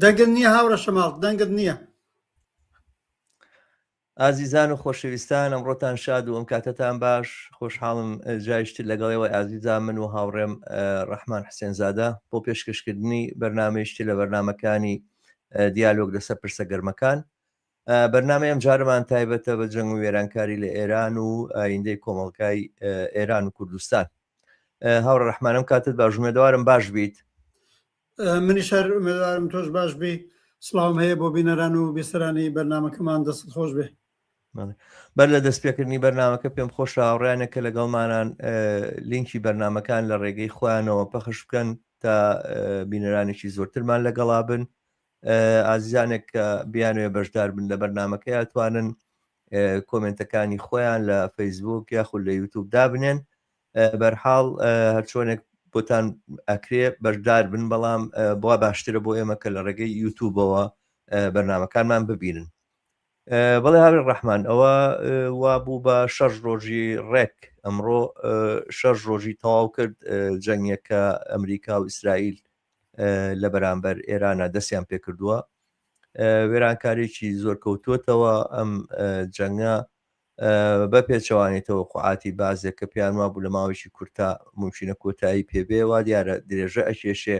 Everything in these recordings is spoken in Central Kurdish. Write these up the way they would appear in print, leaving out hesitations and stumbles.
دەنگت نییە هاورە شەماڵ، دەنگت نییە. ئازیزان و خۆشەویستان، ئەمڕۆتان شاد و ئەم کاتتان باش. خۆشحاڵم جایشتر لەگەڵەوە ئازیزان من و هاوڕێم ڕەحمان حسێنزادە بۆ پێشکەشکردنی بەرنامەیەشتی لە بەرنامەکانی دیالۆگ لەسەر پرسە گەرمەکان. بەرنامە ئەم جارەمان تایبەتە بە جەنگ و وێرانکاری لە ئێران و ئایندەی کۆمەڵگای ئێران و کوردستان. هاوڕە ڕەحمان، ئەم کاتت باش، ئومێدوارم باش بیت. منیش هەر ئومێدوارم تۆش باش بی. سڵاوم هەیە بۆ بینەران و بیسەرانی بەرنامەکەمان، دەستت خۆش بێ. بەر لە دەستپێکردنی بەرنامەکە پێم خۆش هاوڕیانێک کە لەگەڵمانان لینکی بەرنامەکان لە ڕێگەی خۆیانەوە پەخش بکەن تا بینەرانێکی زۆرترمان لەگەڵا بن. ئازیزانێک کە بیانوێ بەشدار بن لە بەرنامەکە یاتوانن کۆمنتەکانی خۆیان لە فەیسبوک یاخود لە یوتیوب دابنێن. بەرحاڵ هەرچۆنێک بۆتان ئەکرێ بەشدار بن، بەڵام بۆ باشترە بۆ ئێمە کە لە ڕێگەی یوتیوبەوە بەرنامەکانمان ببینن. بەڵێ هاوڕێ ڕەحمان، ئەوە وا بوو بە 6 ڕۆژی ڕێک. ئەمڕۆ 6 ڕۆژی تەواو کرد جەنگێکە ئەمریکا و ئیسرائیل لە بەرامبەر ئێرانە دەستیان پێ کردووە. وێرانکارێکی زۆر کەوتوتەوە ئەم جەنگە بە پێچەوانێتەوە قوعاتی بازێک کە پیان وا بوو لە ماوەیەکی کورتا ممکنە کۆتایی پێبێ، وا دیارە درێژە ئەکێشێ.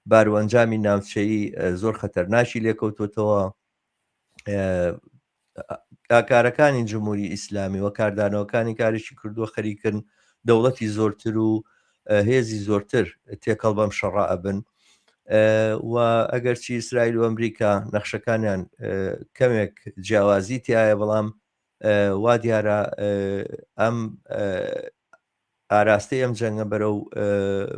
باروەنجامی ناوچەیی زۆر خەتەرناشی لێکەوتوتەوە. کارەکانی جمهوری ئیسلامی و کاردانەوەکانی کارێکی کردووە خەریکن دەوڵەتی زۆرتر و هێزی زۆرتر تێکەڵ بەم شەڕە ئەبن. و ئەگەرچی ئیسرائیل و ئەمریکا نەخشەکانیان کەمێک جیاوازی تایە، بەڵام وا دیارە ئەم ئاراستەی ئەم جەنگە بەرەو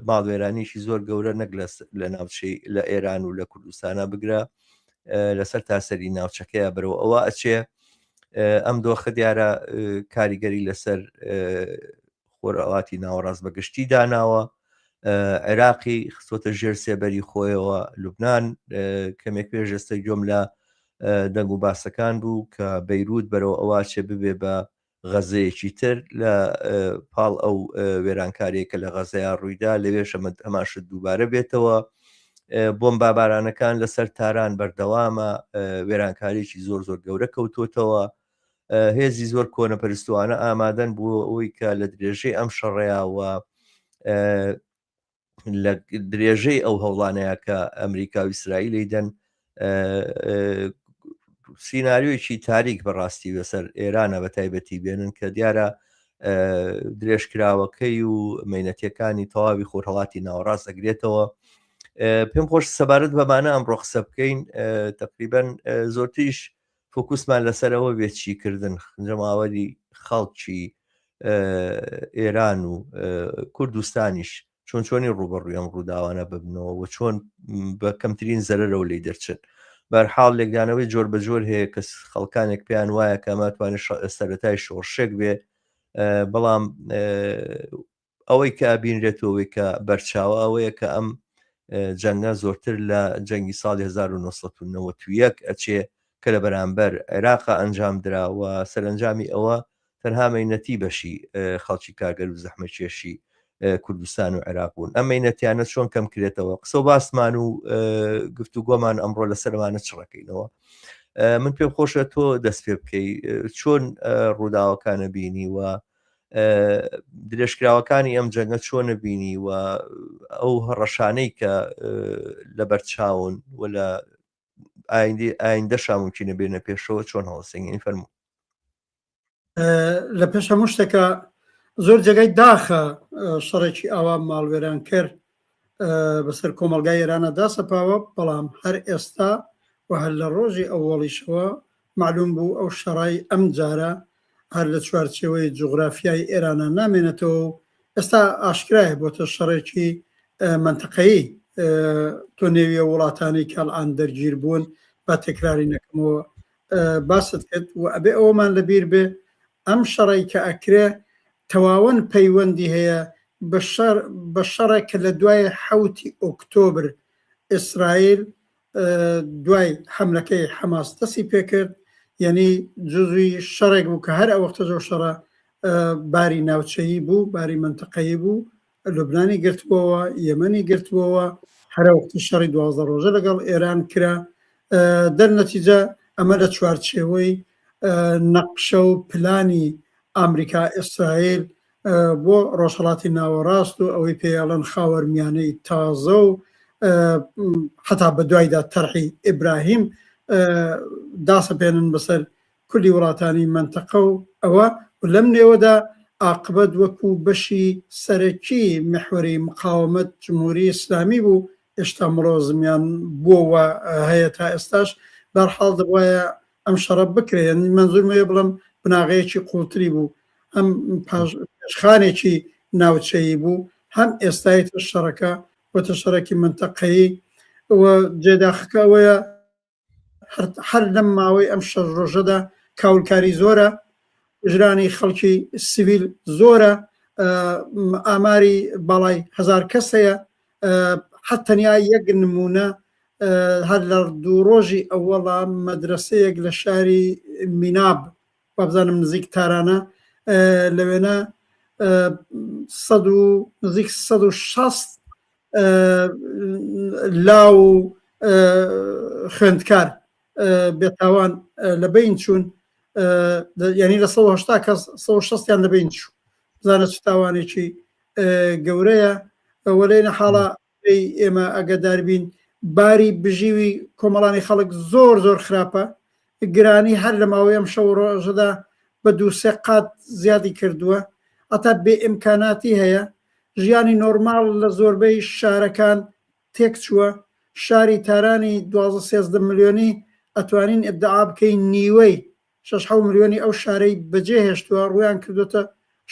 ماڵوێرانیشی زۆر گەورە نەک لە ناوچەی لە ئێران و لە کوردستانە بگرە، لەسەر تاسەری ناوچەکەیە بەرەوە ئەوە ئەچێ. ئەم دۆخە دیارە کاریگەری لەسەر خۆرهەڵاتی ناوەڕاست بەگشتی داناوە. عێراقی خستۆتە ژێر سێبەری خۆیەوە، لوبنان کەمێک پێشەستە گوێم لە دەنگ و باسەکان بوو کە بەیروت بەرەوە ئەوە چێ ببێ بە غەزەیەکی تر لە پاڵ ئەو وێرانکاریەکە لە غەزەیە ڕوویدا، لەوێش ئەماشت دووبارە بێتەوە. بۆم بابارانەکان لەسەر تاران بەردەوامە، وێرانکاریی زۆر زۆر گەورە کەوتوتەوە. هێزی زۆر کۆنەپەرستوانە ئامادەن بووە ئەوەی کە لە درێژەی ئەم شەڕەیەوە لە درێژەی ئەو هەوڵانەیە کە ئەمریکا و ئیسرائیلی دەن سیناریۆیەکی تاریک بەڕاستی بەسەر ئێرانە بە تایبەتی بێنن کە دیارە درێژکراوەکەی و مەینەتیەکانی تەواوی خۆرهەڵاتی ناوەڕاست ئەگرێتەوە. پێم خۆش سەبارەت بەمانە ئەمڕۆ قسە بکەین. تقریبەن زۆرتریش فۆکوسمان لەسەرەوە بێچیکردن خنجەماوەری خەڵکی ئێران و کوردستانیش چۆنی ڕوبەڕووی ئەم ڕووداوانە ببنەوە و چۆن بە کەمترین زەرەرەوە لی دەرچن. بەرحاڵ لێکدانەوەی جۆر بە جۆر هەیە کە خەڵکانێک پێیان وایە کە ئەماتوانێت سەرەتای شۆڕشێک بێ، بەڵام ئەوەی کە ئابینرێتەوەی کە بەرچاوە ئەوەیە کە ئەم جەنگە زۆرتر لە جەنگی ساڵی 1991 ئەچێ کە لە بەرامبەر عێراقا ئەنجام دراوە. سەرنجامی ئەوە تەنها مەینەتی بەشی خەڵکی کارگەر و زەحمەکێشی کوردستان و عێراق بوون. ئەم مەینەتیانە چۆن کەم کرێتەوە. قسە و باسمان و گفتوگۆمان ئەمڕۆ لەسەرمانە چڕەکەینەوە. من پێم خۆشە تۆ دەست پێ بکەی چۆن ڕووداوەکانە بینی و درێژکراوەکانی ئەم جەنگە چۆنە بینی و ئەو هەڕەشانەی کە لە بەرچاون و لە ئایندەشا ممکنە بێنە پێشەوە چۆن هەڵسەنگێنی فەرموو. لە پێش هەموو شتێکە زۆر جێگای داخە شەڕێکی ئاوا ماڵوێران کرد بەسەر کۆمەلگای ئێرانە داسەپاوە، بەڵام هەر ئێستا و هەر لە ڕۆژی ئەوەڵیشەوە معلوم بوو ئەو شەڕای ئەم جارە هەر لە چوارچێوەی جوغرافیای ئێرانە نامێنێتەوە و ئێستا ئاشکرایە بۆتە شەڕێکی منتەقەیی. تۆ نێویە وڵاتانی کەڵان دەرگیر بوون با تێکراری نەکەمەوە باست کرد و ئەبێ ئەوەمان لەبیر بێ ئەم شەڕی کە ئەکرێ تەواوەن پەیوەندی هەیە بە شەڕێک کە لە دوای 7 ئۆکتۆبر ئیسرائیل دوای حملەکەی حەماس دەستی پێکرد، یعنی جزوی شەڕێک بوو کە هەر ئەوەختە زۆر شەڕە باری ناوچەیی بوو، باری منتەقەیی بوو، لوبنانی گرتبووەوە، یەمەنی گرتبووەوە، هەرە وەختی شەڕی 12 ڕۆژە لەگەڵ ئێران کرا دەرنەتیجە ئەمە لە چوارچێوەی نەقشە و پلانی ئەمریکا ئیسرائیل بۆ ڕۆژهەڵاتی ناوەڕاست و ئەوەی پێیاڵەن خاوەرمیانەی تازە و حتا بە دوایدا تەرحی ئیبراهیم داسەپێنن بەسەر کولی وڵاتانی منتەقە و ئەوە لەم نێوەدا عاقبەت وەکو بەشی سەرەکی محوەری مقاومەت جمهوری ئیسلامی بوو ئێشتا مرۆزمیان بووەوە هەیە تا ئێستاش بەرحاڵ دەبایە ئەم شەڕە بکرێن منزورمەیە بڵم بناغەیەکی قوڵتری بوو هەم پێشخانێکی ناوچەیی بوو هەم ئێستای شەڕەکە وەتە شەڕێکی منتەقەیی و جێداخەکە ئەوەیە هەر لەم ماوەی ئەم شەڕ ڕۆژەدا کاولکاری زۆرە ژرانی خەڵکی سیڤیل زۆرە ئاماری باڵای 1000 کەس هەیە حتەنیا یەک نمونە هەر لە دوو ڕۆژی ئەوەڵا مەدرسەیەک لە شاری میناب بابزانم نزیک تارانە لەوێنە نزیک 160 لاو خوێندکار بێتاوان لە بین چوون ینی لە 180 کەس 160یان لە بین چوو بزانە چ تاوانێکی گەورەیە وەلێنە حاڵە ئێمە ئەگەدار بین باری بژیوی کۆمەڵانی خەڵک زۆر زۆر خراپە گرانی هەر لە ماوەی ئەم شەو ڕۆژەدا بە 2-3 قات زیادی کردووە ئەتا بێ ئیمکاناتی هەیە ژیانی نۆرماڵ لە زۆربەی شارەکان تێک چووە شاری تارانی 12-13 ملیۆنی ئەتوانین ئەدعا بکەین نیوەی 6 ملیۆنی ئەو شارەی بەجێ هێشتووە ڕویان کردوتە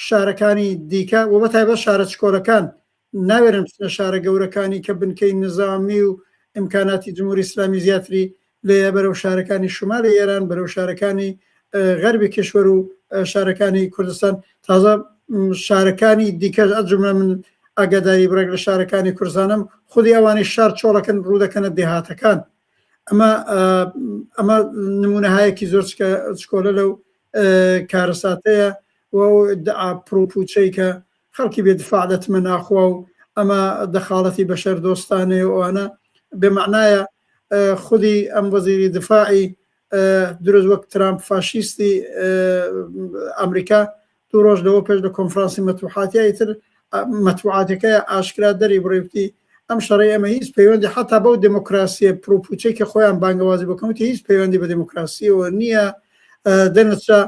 شارەکانی دیکە و بەتایبەت شارە چکۆلەکان ناوێرن بچنە شارە گەورەکانی کە بنکەی نظامی و ئیمکاناتی جمهوری ئیسلامی زیاتری لێە بەرەو شارەکانی شمالی ئێران بەرەو شارەکانی غەربی کشور و شارەکانی کوردستان تازە شارەکانی دیکە ئەجملە من ئاگاداری بڕێک لە شارەکانی کوردستانم خودی ئەوانی شار چۆڵەکەن ڕوودەکەنە دێهاتەکان ئەمە نمونەهایەکی زۆر چکۆلە لەو کارەساتەیە و پرۆپوچەی کە خەڵکی بێدفاع دەتمە ناخوا و ئەمە دەخاڵەتی بەشەر دۆستانەیە ئەوانە بێمەعنایە خودی ئەم وەزیری دفاعی دروست وەک ترامپ فاشیستی ئەمریکا 2 ڕۆژ لەوە پێش لە کۆنفرانسی مەتبوعاتیایی تر مەتبوعاتەکەی ئاشکرا دەری بڕێوتی ئەم شەڕی ئەمە هیچ پەیوەندی حتا بەو دموکراسیە پرۆپوچەی کە خۆیان بانگەوازی بکەوتی هیچ پەیوەندی بە دموکراسیەوە نییە دەنەچە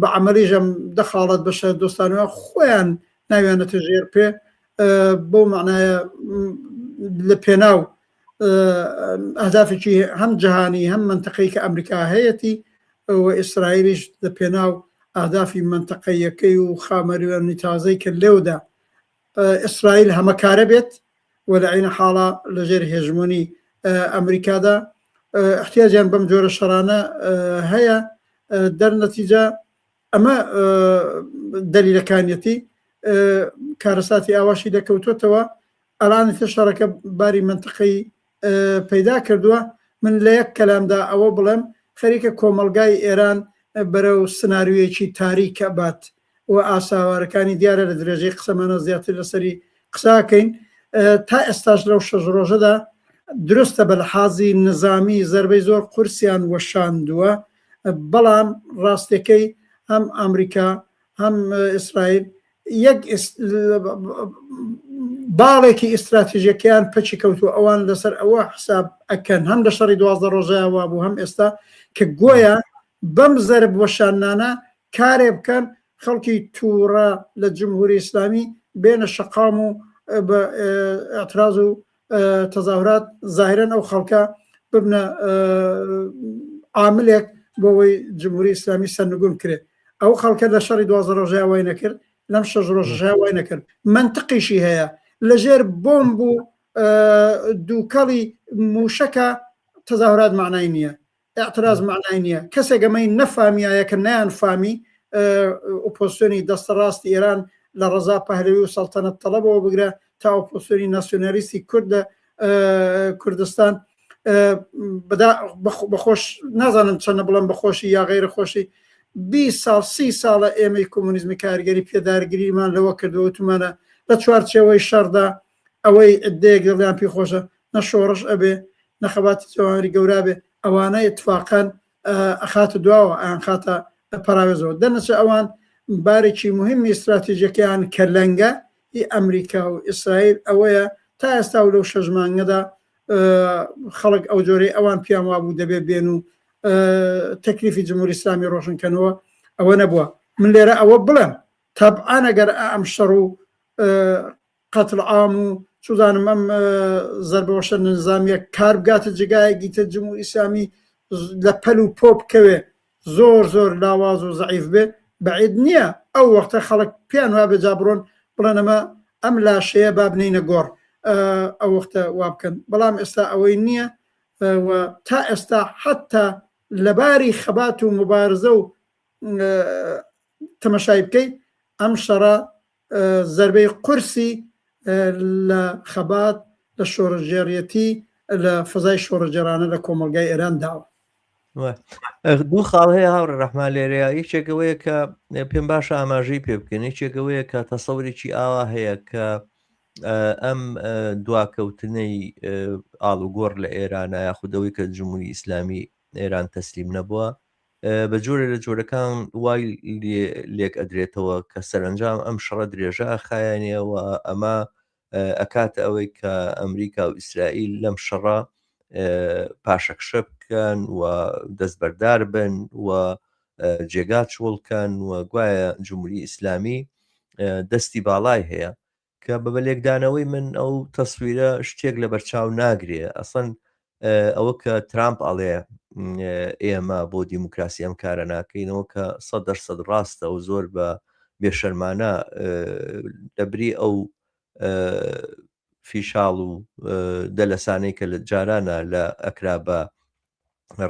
بە عملیژەم دەخاڵەت بەشە دۆستانەوە خۆیان ناویانەتە ژێر پێ بەو معنایە لە پێناو ئەهدافێکی هەم جەهانی هەم منتەقەی کە ئەمریکا هەیەتی و ئیسرائیلیش لە پێناو ئەهدافی منتەقەیەکەی و خامەریوانی تازەی کە لێودا ئیسرائیل هەمەکارە بێت و لە عینە حاڵە لەژێر هێژمۆنی ئەمریکادا احتیاجیان بەم جۆرە شەڕانە هەیە دەرنەتیجە ئەمە دەلیلەکانیەتی کارەساتی ئاواشی دەکەوتوتەوە ئەلانیتە شەڕەکە باری منتەقەی پەیدا کردووە من لە یەک کەلامدا ئەوە بڵێم خەریکە کۆمەلگای ئێران بەرەو سناریویەکی تاریکە بات و ئاساوارەکانی دیارە لە درێژەی قسەمانە زیاتر لەسەری قساکەین تا ئێستاش لەو 6 ڕۆژەدا دروستە بە لەحاظی نظامی زەربەی زۆر قورسیان وەشاندووە بەڵام ڕاستەکەی هەم ئەمریکا هەم ئیسرائیل یەک باڵێکی ئیستراتیژیەکەیان پەچی کەوتووە ئەوان لەسەر ئەوە حساب ئەکەن هەم لە شەڕی 12 ڕۆژەیەوە بوو هەم ئێستا کە گۆیان بەم زەرب وەشانانە کارێ بکەن خەڵکی تووڕە لە جمهوری ئیسلامی بێنە شەقام و بە ئەتراز و تەظاهرات زاهرەن ئەو خەڵکە ببنە عاملێک بۆەوەی جمهوری ئیسلامی سەرنگون کرێت ئەو خەڵکە لە شەڕی 12 ڕۆژەیە وای نەکرد لەم 6 ڕۆژەیە وای نەکرد منتقیشی هەیە لەژێر بۆمب و دووکەڵی موشەکە تەظاهرات معنای نییە اعتراض معنای نییە کەسێک ئەمەی نەفامیایە کە نیان فامی ئۆپۆزیسیۆنی دەستە ڕاستی ئێران لە ڕەزا پەهلەوی و سەڵتەنەت تەڵەبەوە بگرە تا ئۆپۆزیسیۆنی ناسیۆنالیستی کورد کوردستان بەخۆش نازانم چەندە بڵم بەخۆشی یا غیرە خۆشی 20 ساڵ 30 ساڵە ئێمەی کۆمونیزمی کارگەری پێدارگریمان لەوە کردووە وتمانە لە چوارچێوەی شەڕدا ئەوەی ئەدەیەک دڵیان پێی خۆشە نەشۆڕش ئەبێ نەخەباتی جەواهری گەورا بێ ئەوانە اتفاقان ئەخاتە دواوە ئەیان خاتە پەراوێزەوە دەنەچە ئەوان بارێکی مهمی استراتیژیەکەیان کە لەنگە هی ئەمریکا و ئیسرائیل ئەوەیە تا ئێستا و لەو شەژمانگەدا خەڵک ئەو جۆرەی ئەوان پیان وابوو دەبێت بێن و تەکلیفی جمهوری ئیسلامی ڕۆشنکەنەوە ئەوە نەبووە من لێرە ئەوە بڵێم تەبعان ئەگەر ئەم شەڕ و قەتل عام و سوزانم ئەم زەربەوەشە نظامیە کار بگاتە جگایەکی تر جمهوری ئیسلامی لە پەل و پۆ بکەوێ زۆر لاواز و زەعیف بێ بەعید نییە ئەو وەختە خەڵک پیان وا بێجا بڕۆن بڵێنەمە ئەم لاشەیە با بنینە گۆڕ ئەو وەختە وا بکەن بەڵام ئێستا ئەوەی نییە تا ئێستا حتا لەباری خەبات و مبارزە و تەمەشای بکەیت ئەم شەڕە زەربەی قورسی لە خەبات لە شۆڕەژێڕیەتی لە فەزای شۆڕەجێرانە لە کۆمەلگای ئێران داوە دوو خاڵ هەیە هاوڕێ ڕەحمان لێرەیە یەکێکەوەیە کە پێم باشە ئاماژەی پێ بکەن یەکێکەوەیە کە تەسەوڕێکی ئاوا هەیە کە ئەم دواکەوتنەی ئاڵ و گۆڕ لە ئێرانە یاخودەوەی کە جمهوری ئیسلامی ئێران تەسلیم نەبووە بە جۆرە لە جۆرەکان وای لێک ئەدرێتەوە کە سەرنجام ئەم شەڕە درێژە ئەخایەنەوە ئەمە ئەکاتە ئەوەی کە ئەمریکا و ئیسرائیل لەم شەڕە پاشەکشە بکەن و دەستبەردار بن و جێگا چۆڵکەن و گوایە جمهوری ئیسلامی دەستی باڵای هەیە کە بە لێکدانەوەی من ئەو تەسویرە شتێک لە بەرچاو ناگرێ ئەسڵەن ئەوە کە ترامپ ئەڵێ ئێمە بۆ دیموکراسی ئەم کارە ناکەینەوە کە 100% ڕاستە و زۆر بە بێشەرمانە دەبری ئەو فیشاڵ و دەلەسانەی کە لە جارانە لە ئەکرا بە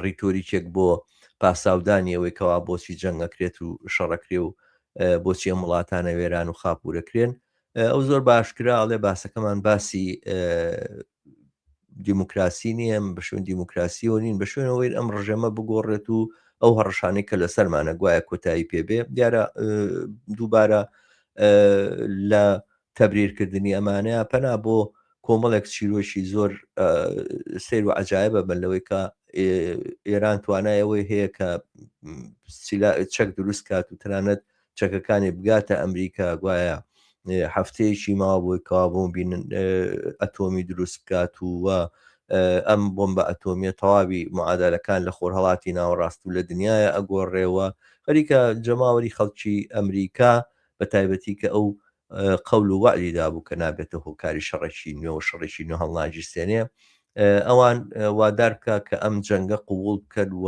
ڕیتۆریکێک بۆ پاساودانی ئەوەی کەوا بۆچی جەنگ ئەکرێت و شەڕەکرێ و بۆچی ئەم وڵاتانە وێران و خاپورەکرێن ئەو زۆر باشکرا ئەڵێ باسەکەمان باسی دیموکراسی نیە بە شوێن دیموکراسیەوە نین بە شوێنەوەی ئەم ڕژێمە بگۆڕێت و ئەو هەڕەشانەی کە لە سەرمانە گوایە کۆتایی پێبێ دیارە دووبارە لە تەبریرکردنی ئەمانەیە پەنا بۆ کۆمەڵێک چیرۆشی زۆر سیر و عەجایبە بن لەوەی کە ئێران توانایەوەی هەیە کە چەک دروست کات و تەنانەت چەکەکانی بگاتە ئەمریکا گوایە هەفتەیەکی ماوە بۆی کەوا بۆم بینن ئەتۆمی دروست بکات و ئەم بۆمبە ئەتۆمیە تەواوی معادلەکان لە خۆرهەڵاتی ناوەڕاست و لە دنیاە ئەگۆڕێەوە خەریکە جەماوەری خەڵکی ئەمریکا بە تایبەتی کە ئەو قەول و وعدیدا بوو کە نابێتە هۆکاری شەڕێکی نوێ و شەڕێکی نوێ هەڵناگیرسێنێ ئەوان وادار بکە کە ئەم جەنگە قوبوڵ بکەن و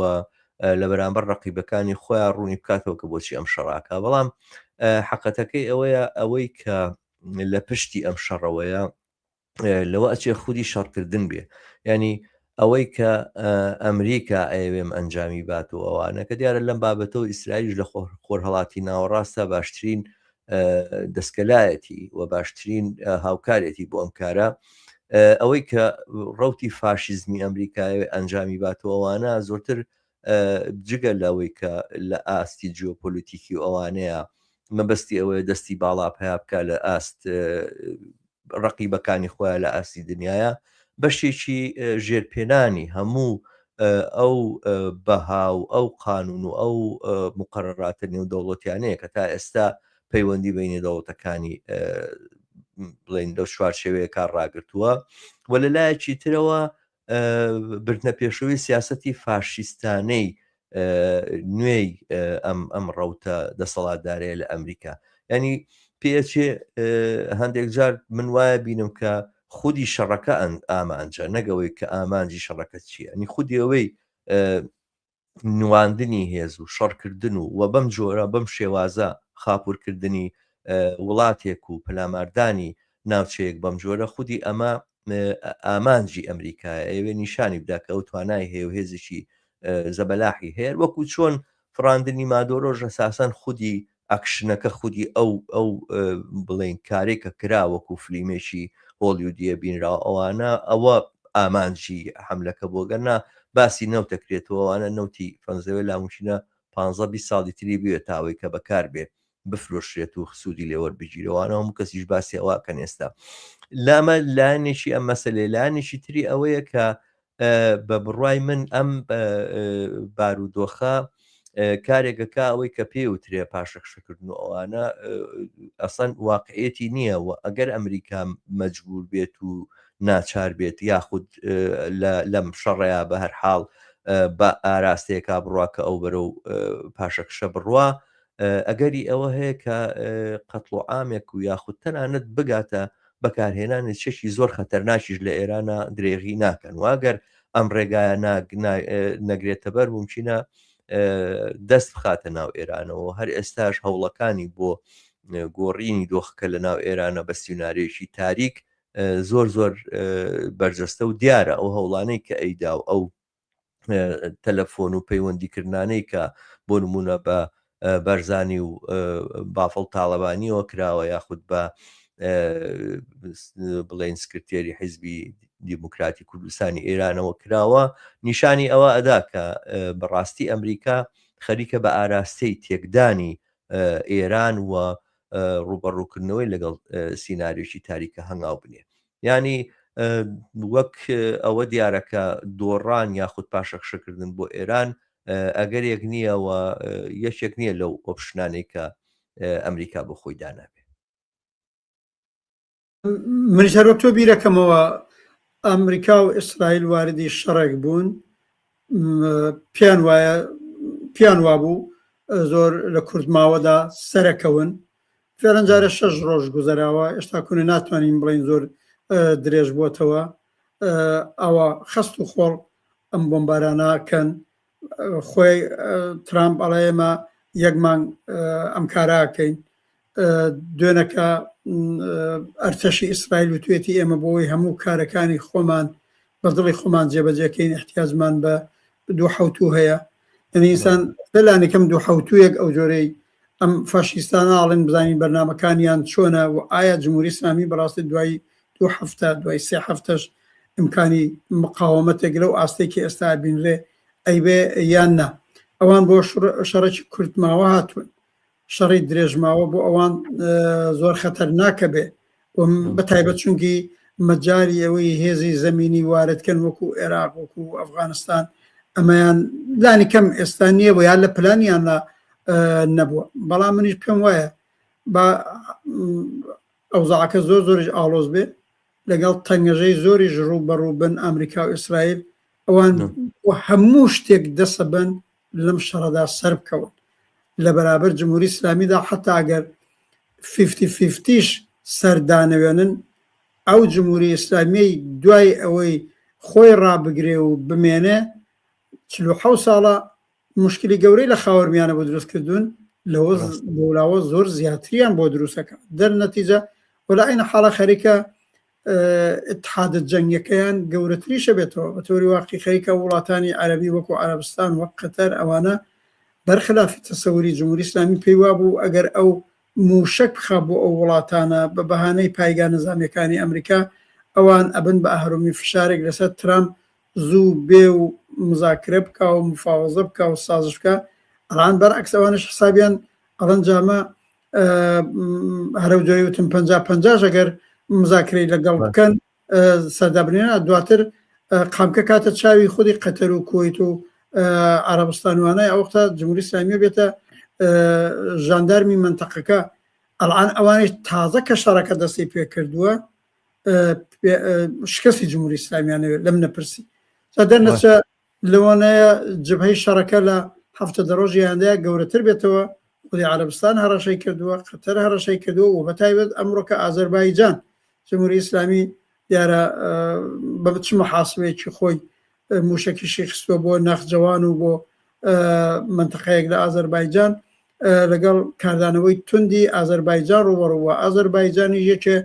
لە بەرامبەر ڕەقیبەکانی خۆیان ڕوونی بکاتەوە کە بۆچی ئەم شەڕاکە بەڵام حەقەتەکەی ئەوەیە ئەوەی کە لە پشتی ئەم شەڕەوەیە لەوە ئەچێ خودی شەڕکردن بێ ینی ئەوەی کە ئەمریکا ئەوێم ئەنجامی باتەوە ئەوانە کە دیارە لەم بابەتەوە ئیسرائیل لە خۆرهەڵاتی ناوەڕاستە باشترین دەستکەلایەتی و باشترین هاوکارێتی بۆ ئەم کارە ئەوەی کە ڕەوتی فاشیزمی ئەمریکای ئەنجامی باتەوەوانە زۆرتر جگە لەوەی کە لە ئاستی جیۆپۆلیتیکی و ئەوانەیە مەبەستی ئەوەیە دەستی باڵا پیا بکە لە ئاست ڕەقیبەکانی خۆیان لە ئاستی دنیاە بەشێکی ژێرپێنانی هەموو ئەو بەها و ئەو قانون و ئەو مقرراتە نێودەوڵەتیانەیە کە تا ئێستا پەیوەندی بینی دەوڵەتەکانی بڵین لەو چوار شێوەیە کار ڕاگرتووە و لە لایەکی ترەوە بردنە پێشەوەی سیاسەتی فاشیستانەی نوێی ئەم ڕەوتە دەسەڵاتدارەیە لە ئەمریکا ینی پێچێ هەندێک جار من وایە بینم کە خودی شەڕەکە ئامانجە نەگەوەی کە ئامانجی شەڕەکە چییە نی خودی ئەوەی نواندنی هێز و شەڕکردن و بەم جۆرە بەم شێوازە خاپورکردنی وڵاتێک و پەلاماردانی ناوچەیەک بەم جۆرە خودی ئەمە ئامانجی ئەمریکایە ئەوێ نیشانی بداکە ئەو توانای هەیە و هێزشی زەبەلاحی هەیە وەکو چۆن فڕاندنی مادۆرۆژ ئەساسەن خودی ئەکشنەکە خودی ئەو بڵین کارێکە کرا وەکو فلیمێکی هۆلیودیە بینرا ئەوانە ئەوە ئامانجی حملەکە بۆ گەرنا باسی نەوتەکرێتەوەوانە نەوتی فەنزەوەی لاموشینە 15 ساڵی تری بوێت تاوەی کە بەکار بێت بفرۆشرێت و سوودی لێوە بگیرەوەوانە هەموو کەسیش باسی ئەوواکەن ئێستا لامە لایەنێکی ئەم مەسلێ لایەنێکی تری ئەوەیە کە بە بڕوای من ئەم بارودۆخە کارێکەکە ئەوەی کە پێ وترێ پاشەخشەکردن و ئەوانە ئەسەن واقعەتی نییە و ئەگەر ئەمریکا مەجبور بێت و ناچار بێت یاخود لەم شەڕەیە بە هەر حاڵ بە ئاراستەیەکا بڕواکە ئەو بەرە و پاشەکشە بڕوا ئەگەری ئەوە هەیە کە قەتڵ و عامێک و یاخود تەنانەت بگاتە بەکارهێنانی چێکی زۆر خەتەرناکیش لە ئێرانە درێغی ناکەن واگەر ئەم ڕێگایە نەگرێتە بەر ممکنە دەست بخاتە ناو ئێرانەوە هەر ئێستاش هەوڵەکانی بۆ گۆڕینی دۆخەکە لە ناو ئێرانە بە سیونارێکی تاریک زۆر زۆر بەرجەستە و دیارە ئەو هەوڵانەی کە ئەیدا و ئەو تەلەفۆن و پەیوەندیکردانەی کە بۆ نمونە بە بەرزانی و بافڵ تاڵەبانیەوە کراوە یاخود بە بڵێن سکرتێری حیزبی دیموکراتی کوردستانی ئێرانەوە کراوە نیشانی ئەوە ئەدا کە بەڕاستی ئەمریکا خەریکە بە ئاراستەی تێکدانی ئێران و ڕوبەڕووکردنەوەی لەگەڵ سیناریۆکی تاریکە هەنگاو بنێ ینی وەک ئەوە دیارەکە دۆڕان یاخود پاشەخشەکردن بۆ ئێران ئەگەر یەک نییەوە یەکێک نییە لەو ئۆپشنانەی کە ئەمریکا بۆ خۆی دانابێت منیش هەروەک تۆ بیرەکەمەوە ئەمریکا و ئیسرائیل واردی شەڕێک بوون پیان وابوو زۆر لە کوردماوەدا سەرەکەون فێرەن جارە 6 ڕۆژ گوزەراوە ئێستا کوونە ناتوانین بڵین زۆر درێژ بووتەوە ئەوە خەست و خۆڵ ئەم بۆمبارانەکەن خۆی ترامپ ئەڵێ ئێمە یەک مانگ ئەم کاراکەین دوێنەکە ئەرتەشی ئیسرائیل وتوێتی ئێمە بۆی هەموو کارەکانی خۆمان بەدڵی خۆمان جێبەجێکەین احتیاجمان بە 2 هەیە یعنی ئینسان لەلانێکم 2 ئەو جۆرەی ئەم فاشیستانە ئاڵێن بزانین بەرنامەکانیان چۆنە و ئایا جمهوری ئیسلامی بەڕاستی دوای 2 هەفتە دوای 3 هەفتەش ئیمکانی مقاومەتێک لەو ئاستێکی ئێستا بینرێ ئەیبێ یان نا ئەوان بۆ شەڕێکی کورتماوە هاتوون شەڕی درێژماوە بۆ ئەوان زۆر خەتەرناکە بێ بەتایبەت چونکی مەجاری ئەوەی هێزی زەمینی واردکەن وەکو عێراق وەکو ئەفغانستان ئەمەیان لانی کەم ئێستا نییە بۆ یان لە پلانیان نەبووە بەڵام منیش پێم وایە بە ئەوزاعەکە زۆر زۆریش ئاڵۆز بێ لەگەڵ تەنگەژەی زۆریش ڕوو بەڕوو بن ئەمریکا و ئیسرائیل ئەوان هەموو شتێک دەسە بن لەم شەڕەدا سەر بکەون لە بەرابەر جمهوری ئیسلامیدا حتا ئەگەر 50-50ش سەردانەوێنن ئەو جمهوری ئیسلامی دوای ئەوەی خۆی ڕابگرێ و بمێنێ 47 ساڵە مشکلی گەورەی لە خاوەرمیانە بۆ دروستکردوون لەولاوە زۆر زیاتریان بۆ دروستەکە دەرنەتیجە وەلایەنە حاڵە خەریکە اتحادە جەنگەکەیان گەورەتریشە بێتەوە بە تۆری واقعی خەریکە وڵاتانی عەرەبی وەکو عەرەبستان وەک قەتەر ئەوانە بەرخلافی تەسەووری جمهوری ئیسلامی پێی وابوو ئەگەر ئەو موشک بخا بۆ ئەو وڵاتانە بە بەهانەی پایگا نظامیەکانی ئەمریکا ئەوان ئەبن بە ئەهرومی فشارێک لەسەر ترامپ زوو بێ و مزاکرە بکە و مفاوەزە بکە و سازش بکە ئەڵان بەرعکس ئەوانش حسابیان ئەڵەن جامە هەرە جۆری وتم 50-50 ئەگەر مزاکرەی لەگەڵ بکەن سەردابنێنە دواتر قامکە کاتە چاوی خودی قەتەر و کوێیت و عەرەبستانوانای ئەو وەختە جمهوری ئیسلامی بێتە ژاندارمی منتەقەکە ئەڵان ئەوانش تازە کە شەڕەکە دەستی پێ کردووە شکستی جمهوری ئیسلامیانەوێ لەم نەپرسی دەرنەچە لەوانەیە جبهەی شەڕەکە لە 70 ڕۆژی هەندەیە گەورەتر بێتەوە خودی عەرەبستان هەڕەشەی کردووە قەتەر هەڕەشەی کردووە و بەتایبەت ئەمڕۆکە ئازەربایجان جمهوری ئیسلامی دیارە بە چ مەحاسبەیەکی خۆی موشکیشی خستووە بۆ نەخجەوان و بۆ منتەقەیەک لە ئازەربایجان لەگەڵ کاردانەوەی توندی ئازەربایجان ڕوبەڕووە ئازەربایجانی یەکێ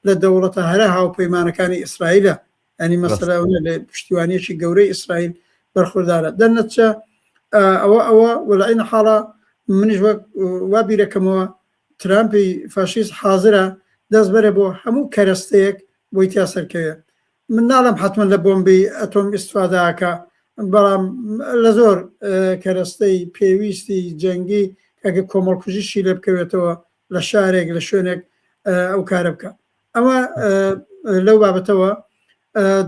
لە دەوڵەتە هەرە هاوپەیمانەکانی ئیسرائیلە ئەنی مەسەلە لە پشتیوانیەکی گەورەی ئیسرائیل بەرخوردارە دەرنەچە ئەوە وەلایەنە حاڵە منیش وا بیرەکەمەوە ترامپی فاشیست حازرە دەست بەرێ بۆ هەموو کەرەستەیەک بۆی تیا سەرکەوێ من ناڵم حتمما لە بۆمبی ئەتۆم ئیستفاداکە بەڵام لە زۆر کەرەستەی پێویستی جەنگی ئەگە کۆمەڵکوژیشی لێ بکەوێتەوە لە شارێک لە شوێنێک ئەو کارە بکە ئەمە لەو بابەتەوە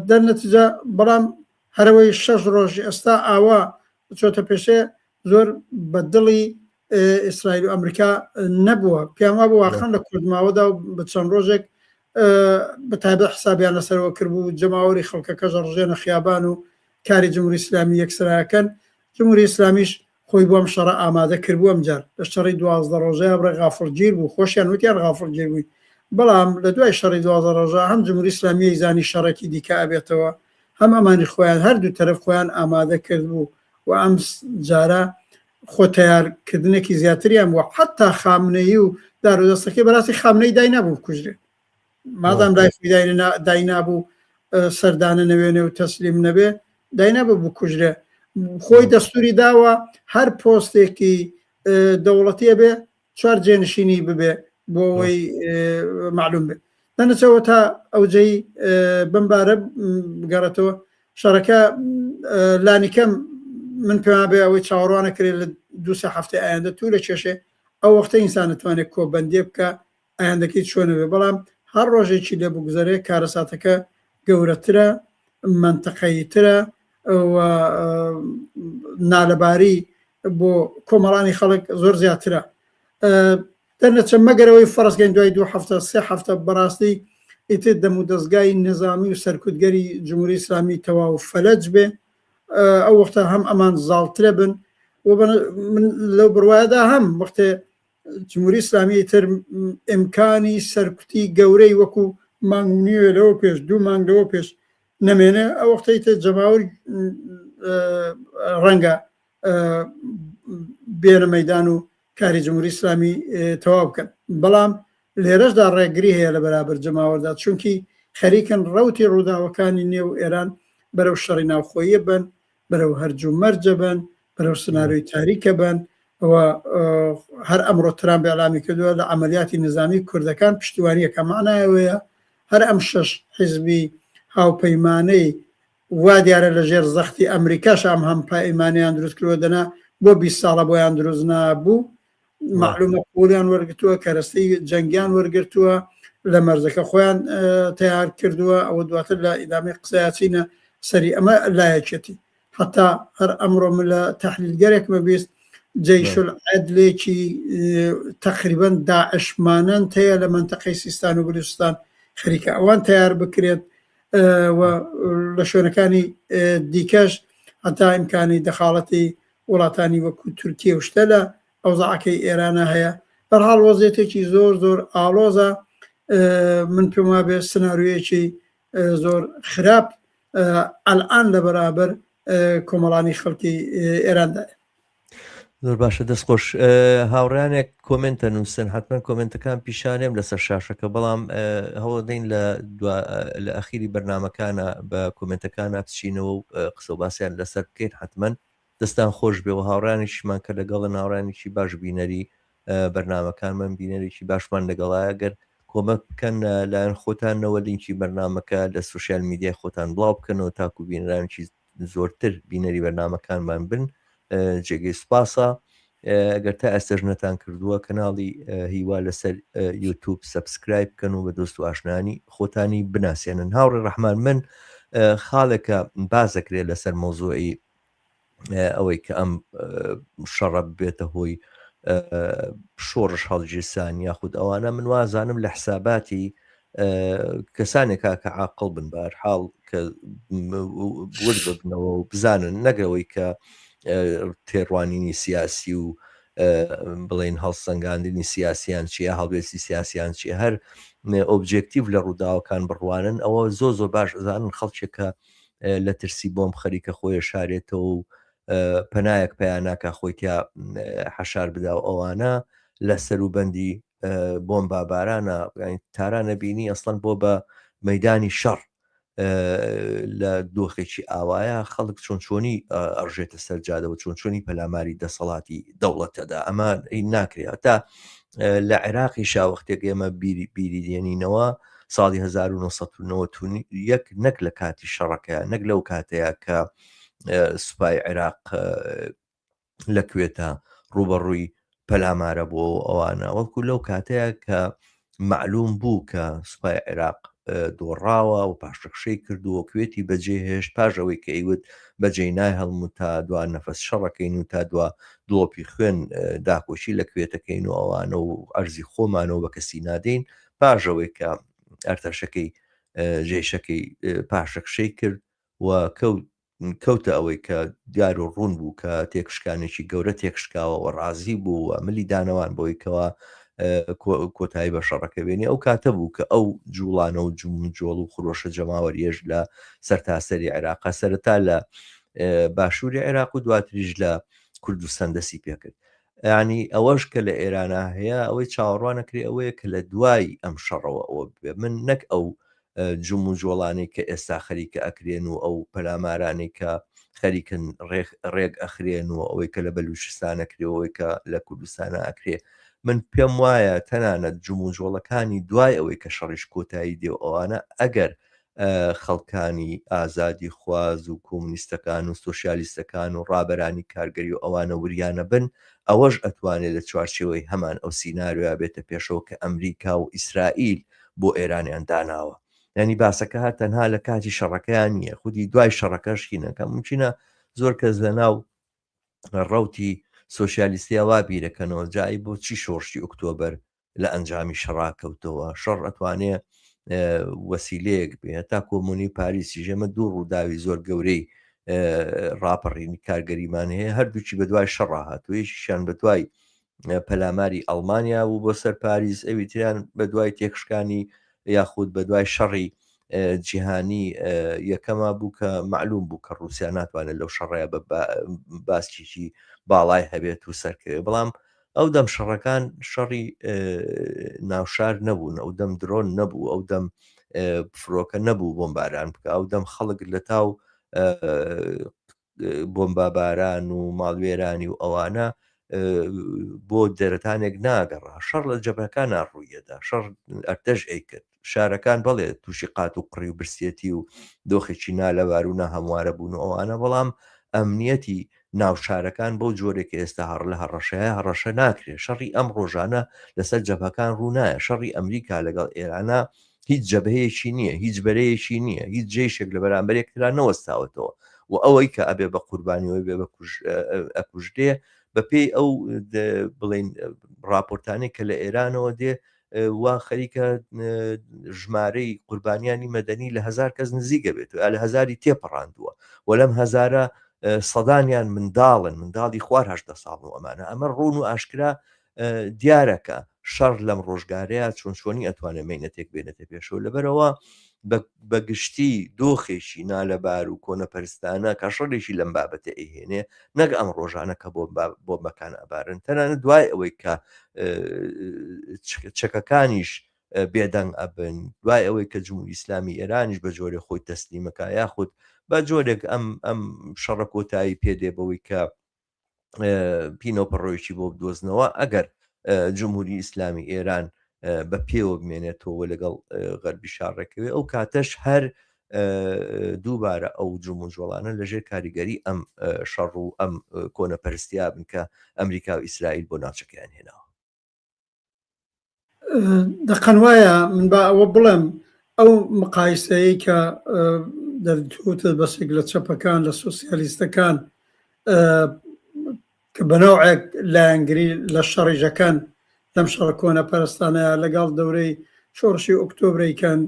دەرنەتیجە بەڵام هەرەوەی 6 ڕۆژ ئێستا ئاوا چۆتە پێشێ زۆر بە دڵی ئیسرائیل و ئەمریکا نەبووە پیاما بۆ واخەن لە کوردماوەدا و بە چەند ڕۆژێک بە تایبەت حسابیان لەسەرەوە کردبوو جەماوەری خەڵکەکەژە ڕژێنە خیابان و کاری جمهوری ئیسلامی یەکسراکەن جمهوری ئیسلامیش خۆی بۆم شەڕە ئامادە کردبوو ئەمجار لە شەڕی 12 ڕۆژەیە بڕێ غافڵگیر بوو خۆشیان وتیان غافڵگیر بووی بەڵام لە دوای شەڕی 12 ڕۆژە هەم جمهوری ئیسلامی زانی شەڕێکی دیکە ئەبێتەوە هەم ئەمانی خۆیان هەردوو تەرەف خۆیان ئامادە کردبوو و ئەم جارە خۆ تیارکردنێکی زیاتریان بووە حتا خامنەیی و دارودەستەکەی بەڕاستی خامنەی دای نەبوو بکوژرێت مادام لای خۆی دای نابوو سەردانە نەوێنێ و تەسلیم نەبێ دای نەبوو بکوژرێ خۆی دەستوری داوە هەر پۆستێکی دەوڵەتیە بێ 4 جێنشینی ببێ بۆ ئەوەی معلوم بێت دەنەچەوە تا ئەوجەی بمبارە بگەڕێتەوە شەڕەکە لانیکەم من پێما بێ ئەوەی چاوەڕوانە کرێت لە 2 هەفتەی ئایندە تو لە کێشێ ئەو وەختە ئینسان دەتوانێت کۆبەندێ بکە ئایندەکەی چۆنە بێ بەڵام هەر ڕۆژێکی لێ بگوزارێ کارەساتەکە گەورەترە منتەقەیترە نالەباری بۆ کۆمەڵانی خەڵک زۆر زیاترە دەرنەچە مەگەرەوەی فەرزگەین دوای 2 هەفتە 3 هەفتە بەڕاستی ئیتر دەم و دەستگای نظامی و سەرکوتگەری جمهوری ئیسلامی تەواو فەلەج بێ ئەو وەختە هەم ئەمان زاڵترە بن لەو بڕوایەدا هەم وەختێ جمهوری ئیسلامی تر ئیمکانی سەرکوتی گەورەی وەکو مانگ نیوێ لەوە پێش 2 مانگ لەوە پێش نەمێنێ ئەو وەختەی تر جەماوەر ڕەنگە بێنە مەیدان و کاری جمهوری ئیسلامی تەواو بکەن بەڵام لێرەشدا ڕێگری هەیە لە بەرابەر جەماوەردا چونکی خەریکن ڕەوتی ڕووداوەکانی نێو ئێران بەرەو شەڕی ناوخۆیە بن بەرەو هەرجوو مەرجە بن بەرەو سناریۆی تاریکە بن ئەوە هەر ئەمڕۆ ترامپ ئەعلامی کردووە لە عەمەلیاتی نظامی کوردەکان پشتیوانیەکە معنایەوەیە هەر ئەم 6 حیزبی هاوپەیمانەی وا دیارە لە ژێر زەختی ئەمریکاش ئەم هەم پەیمانیان دروست کردووە دەنا بۆ 20 ساڵە بۆیان دروست نابوو معلومە پۆلیان وەرگتووە کەرەستەی جەنگیان وەرگرتووە لە مەرزەکە خۆیان تیار کردووە ئەوە دواتر لە ئیدامی قسەیاچینە سەری ئەمە لایەکێتی حتا هەر ئەمڕۆ من لە تەحلیلگەرێکمە بیست جەیش العەدلێکی تقریبا داعشمانەن هەیە لە منتەقەی سیستان و بلوچستان خەریکە ئەوان تیار بکرێت لە شوێنەکانی دیکەش هەتا ئیمکانی دەخاڵەتی وڵاتانی وەکو تورکیە و شتە لە ئەوزاعەکەی ئێرانە هەیە بەرحاڵ وەزیەتێکی زۆر زۆر ئاڵۆزە من پێما بێ سناریۆیەکی زۆر خراپ ئەلئان لە بەرابەر کۆمەڵانی خەڵکی ئێراندا زۆر باشە دەستخۆش هاوڕیانێک کۆمنتە نووسن حتمما کۆمنتەکان پیشانێم لەسەر شاشەکە بەڵام هەوڵدەین لە ئەخیری بەرنمەکانە بە کۆمنتەکانە بچینەوە و قسە و باسییان لەسەر بکەین حتمما دەستان خۆش بێ و هاوڕانیشمان کە لەگەڵە ناوڕانێکی باش بینەری بەرنمەکانمان بینەرێکی باشمان لەگەڵایە گەر کۆمەک بکەن لایەن خۆتانەوە لینکی بەرنمەکە لە سوشیال میدیای خۆتان بڵاو بکەنەوە تاکو بینەرانکی زۆرتر بینەری بەرنمەکانمان بن جێگەی سوپاسە ئەگەر تا ئەستەژ نەتان کردووە کەناڵی هیوا لەسەر یوتیوب سەبسکرایب بکەن و بە دۆست و ئاشنانی خۆتانی بناسیێنن هاوڕێ ڕەحمان من خاڵێکە بازەکرێت لەسەر مۆزوعی ئەوەی کە ئەم شەڕە بێتە هۆی شۆڕش هەڵگیرسان یاخود ئەوانە من وازانم لە حساباتی کەسانێکا کە عاقڵ بن بەهەرحاڵ کە ورد ببنەوە و بزانن نەگەوەی کە تێڕوانینی سیاسی و بڵێن هەڵسەنگاندنی سیاسیان چیە هەڵوێستی سیاسیان چیە هەر ئۆبجێکتیڤ لە ڕووداوەکان بڕوانن ئەوە زۆر باش ئەزانن خەڵکێکە لە ترسی بۆم خەریکە خۆیە شارێتەوە و پەنایەک پەیاناکە خۆیتیا حەشار بدا و ئەوانە لە سەروبەندی بۆم بابارانە تارانە بینی ئەسڵەن بۆ بە مەیدانی شەڕ لە دۆخێکی ئاوایە خەڵک چۆنچۆنی ئەڕژێتە سەرجادەوە چۆنچۆنی پەلاماری دەسەڵاتی دەوڵەتەدا ئەمە ناکرێت تا لە عێراقی شاوەختێک ئێمە بیری دێنینەوە ساڵی 1991 نەک لە کاتی شەڕەکە نەک لەو کاتەیە کە سوپای عێراق لەکوێتە ڕوبەڕووی پەلامارە بۆ ئەوانە وەکو لەو کاتەیە کە معلوم بوو کە سوپای عێراق دۆڕاوە و پاشەخشەی کردووە کوێتی بەجێهێشت پاژەوەی کە ئەیوت بەجێ نای هەڵمو تا دوا نەفەس شەڕەکەین و تا دوا دڵۆپی خوێن داکۆشی لە کوێتەکەین و ئەوانە و ئەرزی خۆمانەوە بە کەسی نادەین پاژەوەی کە ئەرتەشەکەی جێشەکەی پاشەخشەی کرد و کەوتە ئەوەی کە دیار و ڕوون بوو کە تێکشکانێکی گەورە تێکشکاوە و ڕازی بوو و ملی دانەوان بۆی کەەوە کۆتایی بە شەڕەکە بێنی ئەو کاتە بوو کە ئەو جوڵانە و جۆڵ و خرۆشە جەماوەریێژ لە سەرتاسەری عێراق سەرەتا لە باشووری عێراق و دواتریش لە کوردستان دەستی پێکرد ینی ئەوەش کە لە ئێرانە هەیە ئەوەی چاوەڕوانەکری ئەوەیە کە لە دوای ئەم شەڕەوە ئەوە بێ من نەک ئەو جوم و جۆڵانەی کە ئێستا خەریکە ئەکرێن و ئەو پەلامارانەی کە خەریکن ڕێک ئەخرێن و ئەوەی کە لە بەلوچستانەکرێەوەی کە لە کوردستانە ئەکرێ من پێم وایە تەنانەت جوم و جۆڵەکانی دوای ئەوەی کە شەڕیش کۆتایی دێ ئەوانە ئەگەر خەڵکانی ئازادی خواز و کۆمونیستەکان و سۆشیالیستەکان و ڕابەرانی کارگەری و ئەوانە وریانە بن ئەوەش ئەتوانێت لە چوارچێوەی هەمان ئەو سیناریۆ بێتە پێشەوە کە ئەمریکا و ئیسرائیل بۆ ئێرانیان داناوە ینی باسەکە هات تەنها لە کاتی شەڕەکەیان نییە خودی دوای شەڕەکەشینەکە ممکنە زۆر کەس لە ناو ڕەوتی سۆشیالیستیا وا بیرەکەنەوە جایی بۆ چی شۆڕشی ئۆکتۆبەر لە ئەنجامی شەڕاکەوتەوە شەڕ ئەتوانێ وەسیلەیەک بێ تا کۆمونی پاریسی ژێمە دوو ڕووداوی زۆر گەورەی ڕاپەڕینی کارگەریمان هەیە هەردووچی بە دوای شەڕا هاتوویشیان بە دوای پەلاماری ئەڵمانیا و بۆ سەر پاریس ئەویتریان بە دوای تێکشکانی یاخود بە دوای شەڕی جیهانی یەکەما بوو کە معلوم بوو کە ڕووسیا ناتوانێت لەو شەڕەیە بە باسکیی باڵای هەبێت و سەرکەوێت بەڵام ئەو دەم شەڕەکان شەڕی ناوشار نەبوون ئەو دەم درۆن نەبوو ئەو دەم فرۆکە نەبوو بۆمباران بکە ئەو دەم خەڵک لە تاو بۆمباباران و ماڵوێرانی و ئەوانە بۆ دەرەتانێک ناگەڕا شەڕ لە جەبەکان ڕوویەدا شەڕ ئەرتەش ئەیکرد شارەکان بەڵێ تووشی قات و قڕی و برسێتی و دۆخێکی نالەوار و نەهەموارە بوون و ئەوانە بەڵام ئەمنیەتی ناوشارەکان بەو جۆرێکی ئێستا هەڕ لە هەڕەشەیە هەڕەشە ناکرێت شەڕی ئەم ڕۆژانە لەسەر جەبهەکان ڕوونایە شەڕی ئەمریکا لەگەڵ ئێرانە هیچ جەبهەیەکی نییە هیچ بەرەیەکی نییە هیچ جێشێک لە بەرامبەرێکترا نەوەستاوەتەوە و ئەوەی کە ئەبێ بە قوربانیەوەی بێ بە ئەکوژدێ بە پێی ئەو بڵین راپۆرتانی کە لە ئێرانەوە دێ وا خەریکە ژمارەی قوربانیانی مەدەنی لە 1000 کەس نزیکە بێت و لە 1000 تێپەڕاندووە و لەم 1000 سەدانیان منداڵی خوار 8 ساڵ و ئەمانە ئەمە ڕوون و ئاشکرا دیارەکە شەڕ لەم ڕۆژگارەیە چۆنی ئەتوانێت مینەتێک بێنێتە پێشەوە لەبەرەوە بەگشتی دۆخێکی نالەبار و کۆنەپەرستانە کە شەڕێکی لەم بابەتە ئەیهێنێ نەک ئەم ڕۆژانە کە بۆ مەکان ئەبارن تەنانەت دوای ئەوەی کە چەکەکانیش بێدەنگ ئەبن دوای ئەوەی کە جمهوری ئیسلامی ئێرانیش بە جۆرێ خۆی تەسلیمەکە یاخود بە جۆرێک ئەم شەڕە کۆتایی پێدێ بەوەی کە پینۆپەڕۆیشی بۆ بدۆزنەوە ئەگەر جمهوری ئیسلامی ئێران بە پێوە بمێنێتەوە لەگەڵ غەربی شارڕێکەوێ ئەو کاتەش هەر دووبارە ئەو جوم و جۆڵانە لەژێر کاریگەری ئەم شەڕ و ئەم کۆنەپەرستیا بن کە ئەمریکا و ئیسرائیل بۆ ناوچەکەیان هێناوە دەقەن وایە من با ئەوە بڵێم ئەو مقایسەیە کە دەرتوتە بەسێک لە چەپەکان لە سۆسیالیستەکان کە بەنەوعێک لایەنگری لە شەڕیژەکان لەم شەڕ کۆنەپەرستانەیە لەگەڵ دەورەی شۆڕشی ئۆکتۆبرەیکان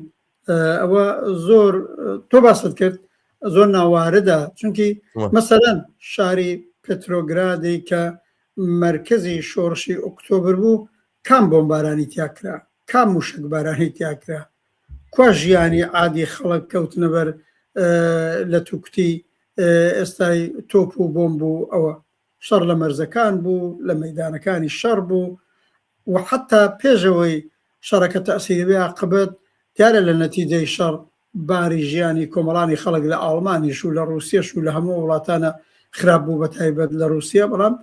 ئەوە زۆر تۆ باست کرد زۆر ناواردە چونکی مەسەلەن شاری پێترۆگرادی کە مرکزی شۆڕشی ئۆکتۆبر بوو کام بۆمبارانی تیاکرا کام موشک بارانی تیاکرا کوا ژیانی عادی خەڵک کەوتنە بەر لە توکتی ئێستای تۆپ و بۆمب و ئەوە شەڕ لە مەرزەکان بوو لە مەیدانەکانی شەڕ بوو و حتا پێشەوەی شەڕەکە تەسیری عاقبەت دیارە لە نەتیجەی شەڕ باری ژیانی کۆمەڵانی خەڵک لە ئاڵمانیش و لە رووسیەش و لە هەموو وڵاتانە خراپ بوو بە تایبەت لە رووسیا بەڵام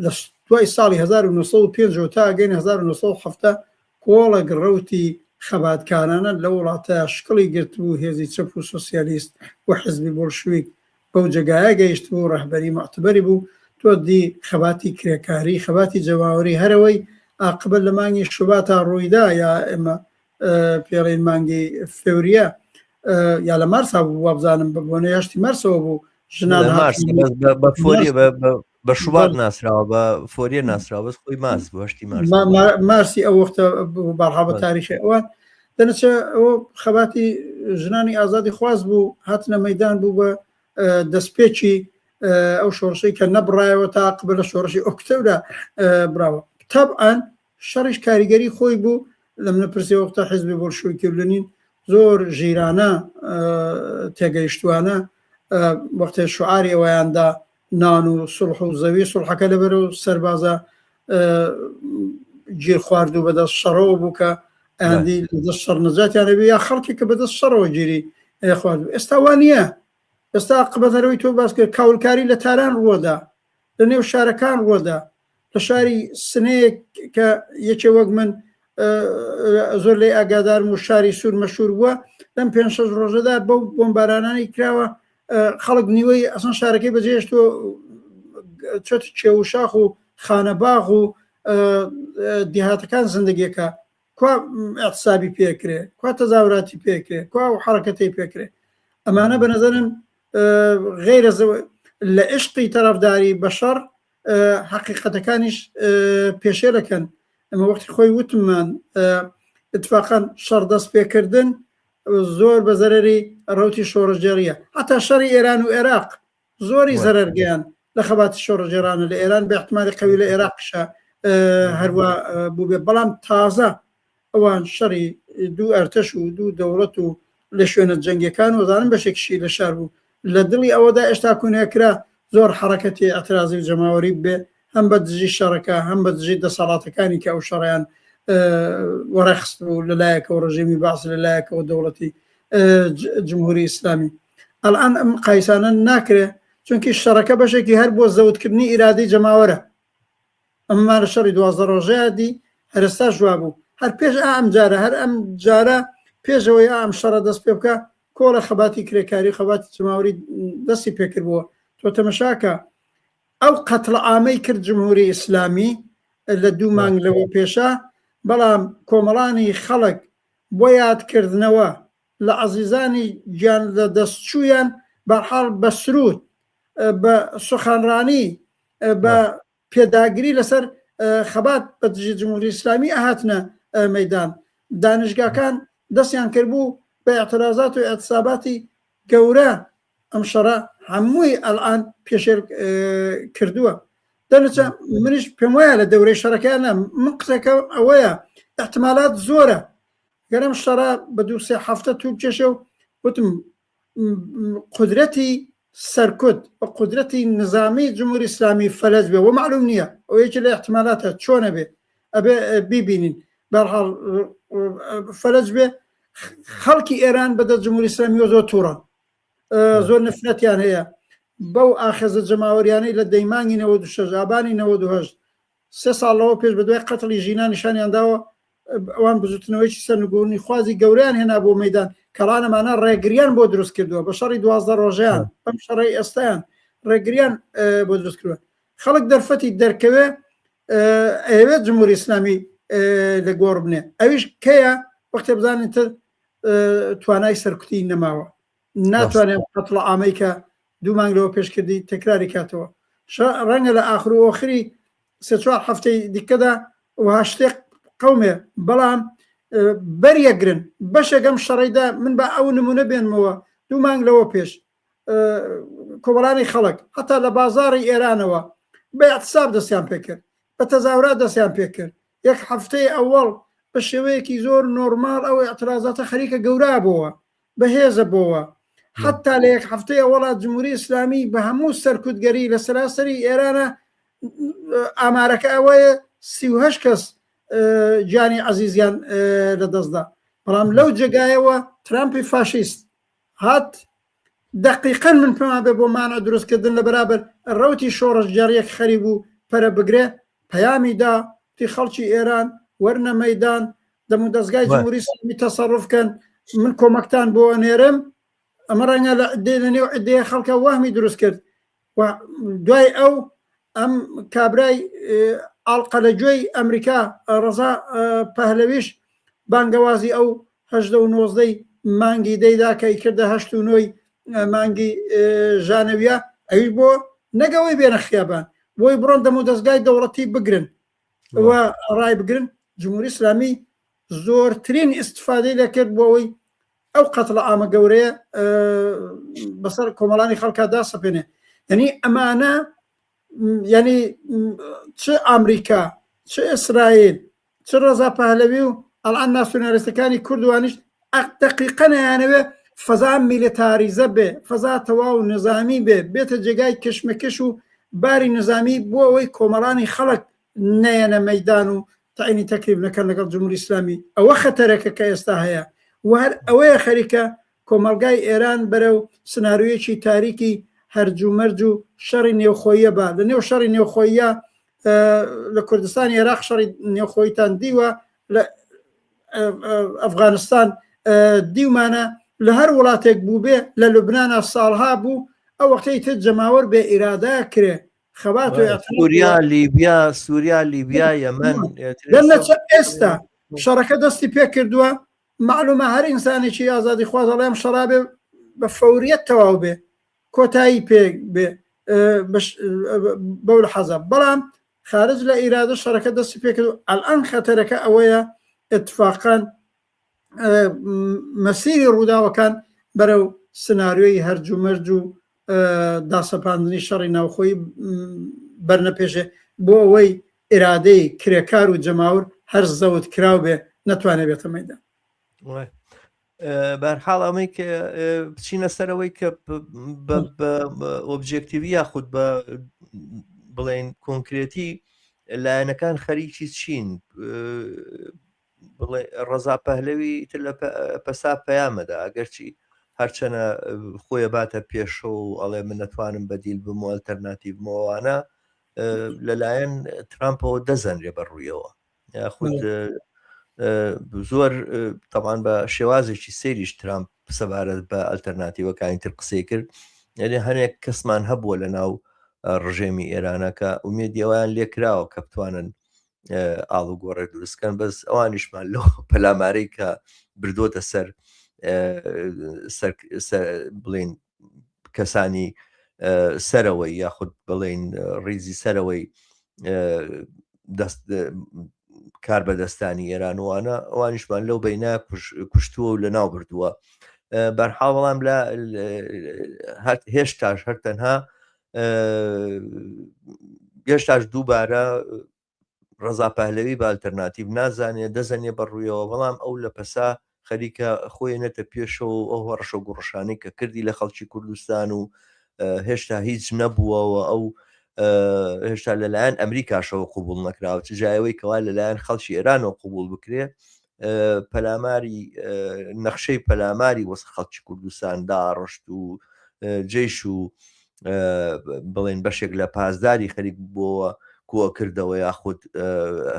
لە دوای ساڵی 1950 تا گەین 1970 کۆڵە گڕەوتی خەباتکارانە لە وڵاتە شکڵی گرت بوو هێزی چەپ و سۆسیالیست و حزبی بۆلشویک بەو جێگایە گەیشت بوو ڕەهبەری معتبەری بوو تۆ دی خەباتی کرێکاری خەباتی جەواوەری هەرەوەی عاقبەت لە مانگی شوبات تا ڕوویدا یا ئێمە پێڵێن مانگی فێوریە یا لە مارسا بوو وابزانم بۆنە هەشتی مارسەوە بوو ژنان بە فۆریە بە شوبات ناسراوە بە فۆریە ناسراوە بەس خۆی ماس بۆ هەشتی مارسی ئەو وەختە باڕها بە تاریخی ئەوان دەنەچە ئەوە خەباتی ژنانی ئازادی خواست بوو هاتنە مەدان بوو بە دەستپێکی ئەو شۆڕشەی کە نەبڕایەوە تا عاقبەت لە شۆڕشی ئۆکتۆبردا براوە تەبعاً شەڕیش کاریگەری خۆی بوو لە منە پرسێ وەختە حیزبی بۆڵشەویکی لەنین زۆر ژیرانە تێگەیشتوانە وەختێ شعاری ئەوەیاندا نان و سڵح و زەوی سڵحەکە لەبەر و سەربازە گیر خوارد و بەدەست شەڕەوە بوو کە ئەندی دەست شەڕ نەجاتیانەبێ یا خەڵکی کە بەدەست شەڕەوە گیری خوارد ئێستا وانە ئێستا عاقبەتەرەوەی تۆ باس کرد کاولکاری لە تاران ڕووەدا لە نێو شارەکان ڕووەدا لە شاری سنەیەک کە یەکێ وەک من زۆر لێ ئاگادارم و شاری سوور مەشهور بووە لەم 5-6 ڕۆژەدا بەو بۆمبارانانی کراوە خەڵک نیوەی ئەسان شارەکەی بەجێشتۆ چۆت کێوشاخ و خانەباغ و دیهاتەکان زندگیەکە کوا ئەحسابی پێکرێ کوا تەزاوراتی پێکرێ کوا و حرەکەتی پێکرێ ئەمانە بەنەزەرم غیرە لە عشقی تەرەفداری بەشەڕ حقیقەتەکانیش پێشێ دەکەن ئەمە وەختی خۆی وتمان اتفاقاً شەڕ دەست پێکردن زۆر بە زەرەری ڕەوتی شۆڕەجێریە هەتا شەڕی ئێران و عێراق زۆری زەرەرگیان لە خەباتی شۆڕەجێرانە لە ئێران بە احتمالی قەوی لە عێراقشە هەروە بوو بێ بەڵام تازە ئەوان شەڕی دوو ئەرتەش و دوو دەوڵەت و لە شوێنە جەنگەکان وەزانم بەشێکشی لە شار بوو لە دڵی ئەوەدا ئێشتا کوونێکرا زۆر حرەکەتی ئەترازی و جەماوەری بێ هەم بە دژی شەڕەکە هەم بە دژی دەسەڵاتەکانی کە ئەو شەڕیان وەڕەخست بوو لەلایەکەوە ڕژیمی باس لەلایەکەوە دەوڵەتی جمهوری ئیسلامی ئەلان ئەم قایسانە ناکرێ چونکی شەڕەکە بەشێکی هەر بۆ زەوتکردنی ئیرادەی جەماوەرە ئەممانە شەڕی 12 ڕۆژەیە دی هەرستا ژوا بوو هەر پێش ئەم جارە هەر ئەم جارە پێشەوەی ئەم شەڕە دەست پێ بکە کۆڵە خەباتی کرێکاری خەباتی جەماوەری دەستی پێکرد بووە تۆ تەمەشاکە ئەو قەتڵ ئامەی کرد جمهوری ئیسلامی لە 2 مانگ لەوە پێشە بەڵام کۆمەڵانی خەڵک بۆ یادکردنەوە لە عەزیزانی گیان لە دەستچوویان بەرحاڵ بە سرود بە سوخانڕانی بە پێداگری لەسەر خەبات بە دژی جمهوری ئیسلامی ئەهاتنە مەیدان دانیشگاکان دەستیان کردبوو بە اعتراضات و اعتصاباتی گەورە ئەم شەڕە هەمووی ئەلان پێشێر کردووە دەنچە منیش پێم وایە لە دەورەی شەڕەکانە من قسەکە ئەوەیە احتمالات زۆرە گەرم شەڕە بە 2-3 هەفتە توو بچێشە و وتم قدرەتی سەرکوت بە قدرەتی نظامی جمهوری ئیسلامی فەلەج بێ و معلوم نییە ئەو یەکی لە احتمالاتە چۆنە بێ ئەبێ بیبینین بەرحاڵ فەلەج بێ خەڵکی ئێران بەدە جمهوری ئیسلامی زۆر تووڕە زۆر نفرەتیان هەیە بەو ئاخێزە جەماوەریانەی لە دەیمانی 96 ئابانی 98 3 ساڵەوە پێش بە دوای قەتڵی ژینان نیشانیان داوە ئەوان بزوتنەوەیکی سەرنگونی خوازی گەوریان هێنا بۆ مەیدان کەڵانەمانە ڕێگریان بۆ دروست کردووە بە شەڕی 12 ڕۆژیان بەم شەڕی ئێستایان ڕێگریان بۆ دروست کردووە خەڵک دەرفەتی دەرکەوێ ئەوێت جمهوری ئیسلامی لە گۆڕ بنێ ئەویش کەیە وەختێ بزانین تر توانای سەرکوتی نەماوە ناتوانێت قەتڵ ئامەی کە 2 مانگ لەوە پێشکردی تەکراری کاتەوە ڕەنگە لە ئاخر و ئۆخری 3-4 هەفتەی دیکەدا وها شتێک قەومێ بەڵام بەریەگرن بەشێکم شەڕیدا من بە ئەو نمونە بێنمەوە 2 مانگ لەوە پێش کۆمەڵانی خەڵک هەتا لە بازاڕی ئێرانەوە بە اعتصاب دەستیان پێکرد بە تەزاورات دەستیان پێکرد یەک هەفتەی ئەوەڵ بە شێوەیەکی زۆر نۆرمال ئەو ئەترازاتە خەریکە گەورا بووە بەهێزە بووە حتا لە یەک هەفتەی وڵات جمهوری ئیسلامی بە هەموو سەرکوتگەری لە سەراسەری ئێرانە ئامارەکە ئەوەیە 38 کەس جانی عەزیزیان لەدەستدا بەڵام لەو جێگایەوە ترامپی فاشیست هات دقیقەن من پێما بێ بۆ مانە دروستکردن لە بەرابەر ڕەوتی شۆڕەژجێریەک خەری بوو پەرە بگرێ پەیامیدا تی خەڵکی ئێران وەرنە مەیدان دەمو دەستگای جمهوری ئیسلامی تەسەڕوفکەن من کۆمەکتان بۆ ئەنێرم ئەمە ڕەنگە لە نێو عدەیە خەڵکە وەهمی دروست کرد و دوای ئەو ئەم کابرای ئاڵقە لە گوێی ئەمریکا ڕەزا پەهلەویش بانگەوازی ئەو 19 مانگی دەیدا کەی کردە 9 مانگی ژانەویە ئەویش بۆ نەگەوەی بێنە خیابان بۆی بڕۆن دەم و دەستگای دەوڵەتی بگرن وە ڕای بگرن. جمهوری ئیسلامی زۆرترین ئیستفادەی دەکرد بۆ ئەوەی ئەو قەتڵە ئامە گەورەیە بەسەر کۆمەڵانی خەڵکا داسەپێنێ. یعنی ئەمانە یعنی چ ئەمریکا چ ئیسرائیل چ ڕەزا پەهلەوی و ئەڵان ناسیۆنالیستەکانی کوردوانیش دەقیقەنەیانەوێ فەزا میلیتاریزە بێ، فەزا تەواو نظامی بێ، بێتە جێگای کشمەکش و باری نظامی بۆ ئەوەی کۆمەڵانی خەڵک نەیەنە مەیدان و تعینی تەکلیف نەکەن لەگەڵ جمهوری ئیسلامی. ئەوە خەتەرەکە کە ئێستا هەیە و هەر ئەوەیە خەریکە کۆمەلگای ئێران بەرەو سناریۆیەکی تاریکی هەرجومەرج و شەڕی نێوخۆیە بە لە نێو شەڕی نێوخۆیە لە کوردستان عێراق شەڕی نێوخۆیتان دیوە، لە ئەفغانستان دیومانە، لە هەر وڵاتێک بوو بێ لە لوبنانە ساڵها بوو ئەو وەختەی تر جەماوەر بێ ئیرادا کرێ خەبات سووریا لیبیا سووریا لیبیا یەمەن لەنەچە ئێستا شەڕەکە دەستی پێ کردووە. معلومە هەر ئینسانێکی ئازادی خواز دەڵێم شەرابێ بە فەوریەت تەواو بێ کۆتایی پێ بێ بەو لە حەزە، بەڵام خارج لە ئیرادە شەڕەکە دەستی پێ کردو. ئەلئان خەتەرەکە ئەوەیە اتفاقان مەسیری ڕووداوەکان بەرەو سناریۆی هەرجومەرج و داسەپاندنی شەڕی ناوخۆی بەرنەپێشێ بۆ ئەوەی ئێرادەی کرێکار و جەماور هەر زەوت کراو بێ نەتوانێت بێتە مەیدان. بەرحاڵ ئەمەی کە بچینە سەرەوەی کە ئۆبجێکتیڤی یاخود بە بڵێن کۆنکرێتی لایەنەکان خەریکی چین. بڵێ ڕەزا پەهلەوی تر لە پەسا پەیامەدا ئەگەرچی هەرچەنە خۆیە باتە پێشە و ئەڵێ من نەتوانم بەدیل بم و ئەلتەرناتیڤمەوەوانە لەلایەن ترامپەوە دەزەنرێ بەڕوویەوە یاخود زۆر تەمان بە شێوازێکی سەیریش ترامپ سەبارەت بە ئەلتەرناتیڤەکانی تر قسەی کرد. یعنی هەنێک کەسمان هەبووە لە ناو ڕژێمی ئێرانەکە ئومێدیەوەیان لێکراوە کە بتوانن ئاڵ و گۆڕێ دروستکەن، بەس ئەوانیشمان لەو پەلامارەی کە بردۆتە سەر بڵێن کەسانی سەرەوەی یاخود بڵێن ڕیزی سەرەوەی کار بەدەستانی ئێرانوانە ئەوانیشمان لەو بەینا کوشتووە و لە ناو بردووە. بەرحاڵ بەڵام لە هێشتاش هەر تەنها گەشتاش دووبارە ڕەزا پەهلەوی بە ئەلتەرناتیڤ نازانێت دەزەنێ بەڕوویەوە، بەڵام ئەو لە پەسا خەریکە خۆیەنێتە پێشەوە ئەو ڕەشە گوڕشانەی کە کردی لە خەڵکی کوردستان و هێشتا هیچ نەبووەوە ئەو هێشتا لەلایەن ئەمریکاشەوە قوبوڵ نەکراوە چ جایەوەی کەوا لەلایەن خەڵکی ئێرانەوە قوبوڵ بکرێ پەلاماری نەخشەی پەلاماری وەسە خەڵکی کوردستان داڕشت و جێش و بڵێن بەشێک لە پازداری خەریک بووە کۆ کردەوە یاخود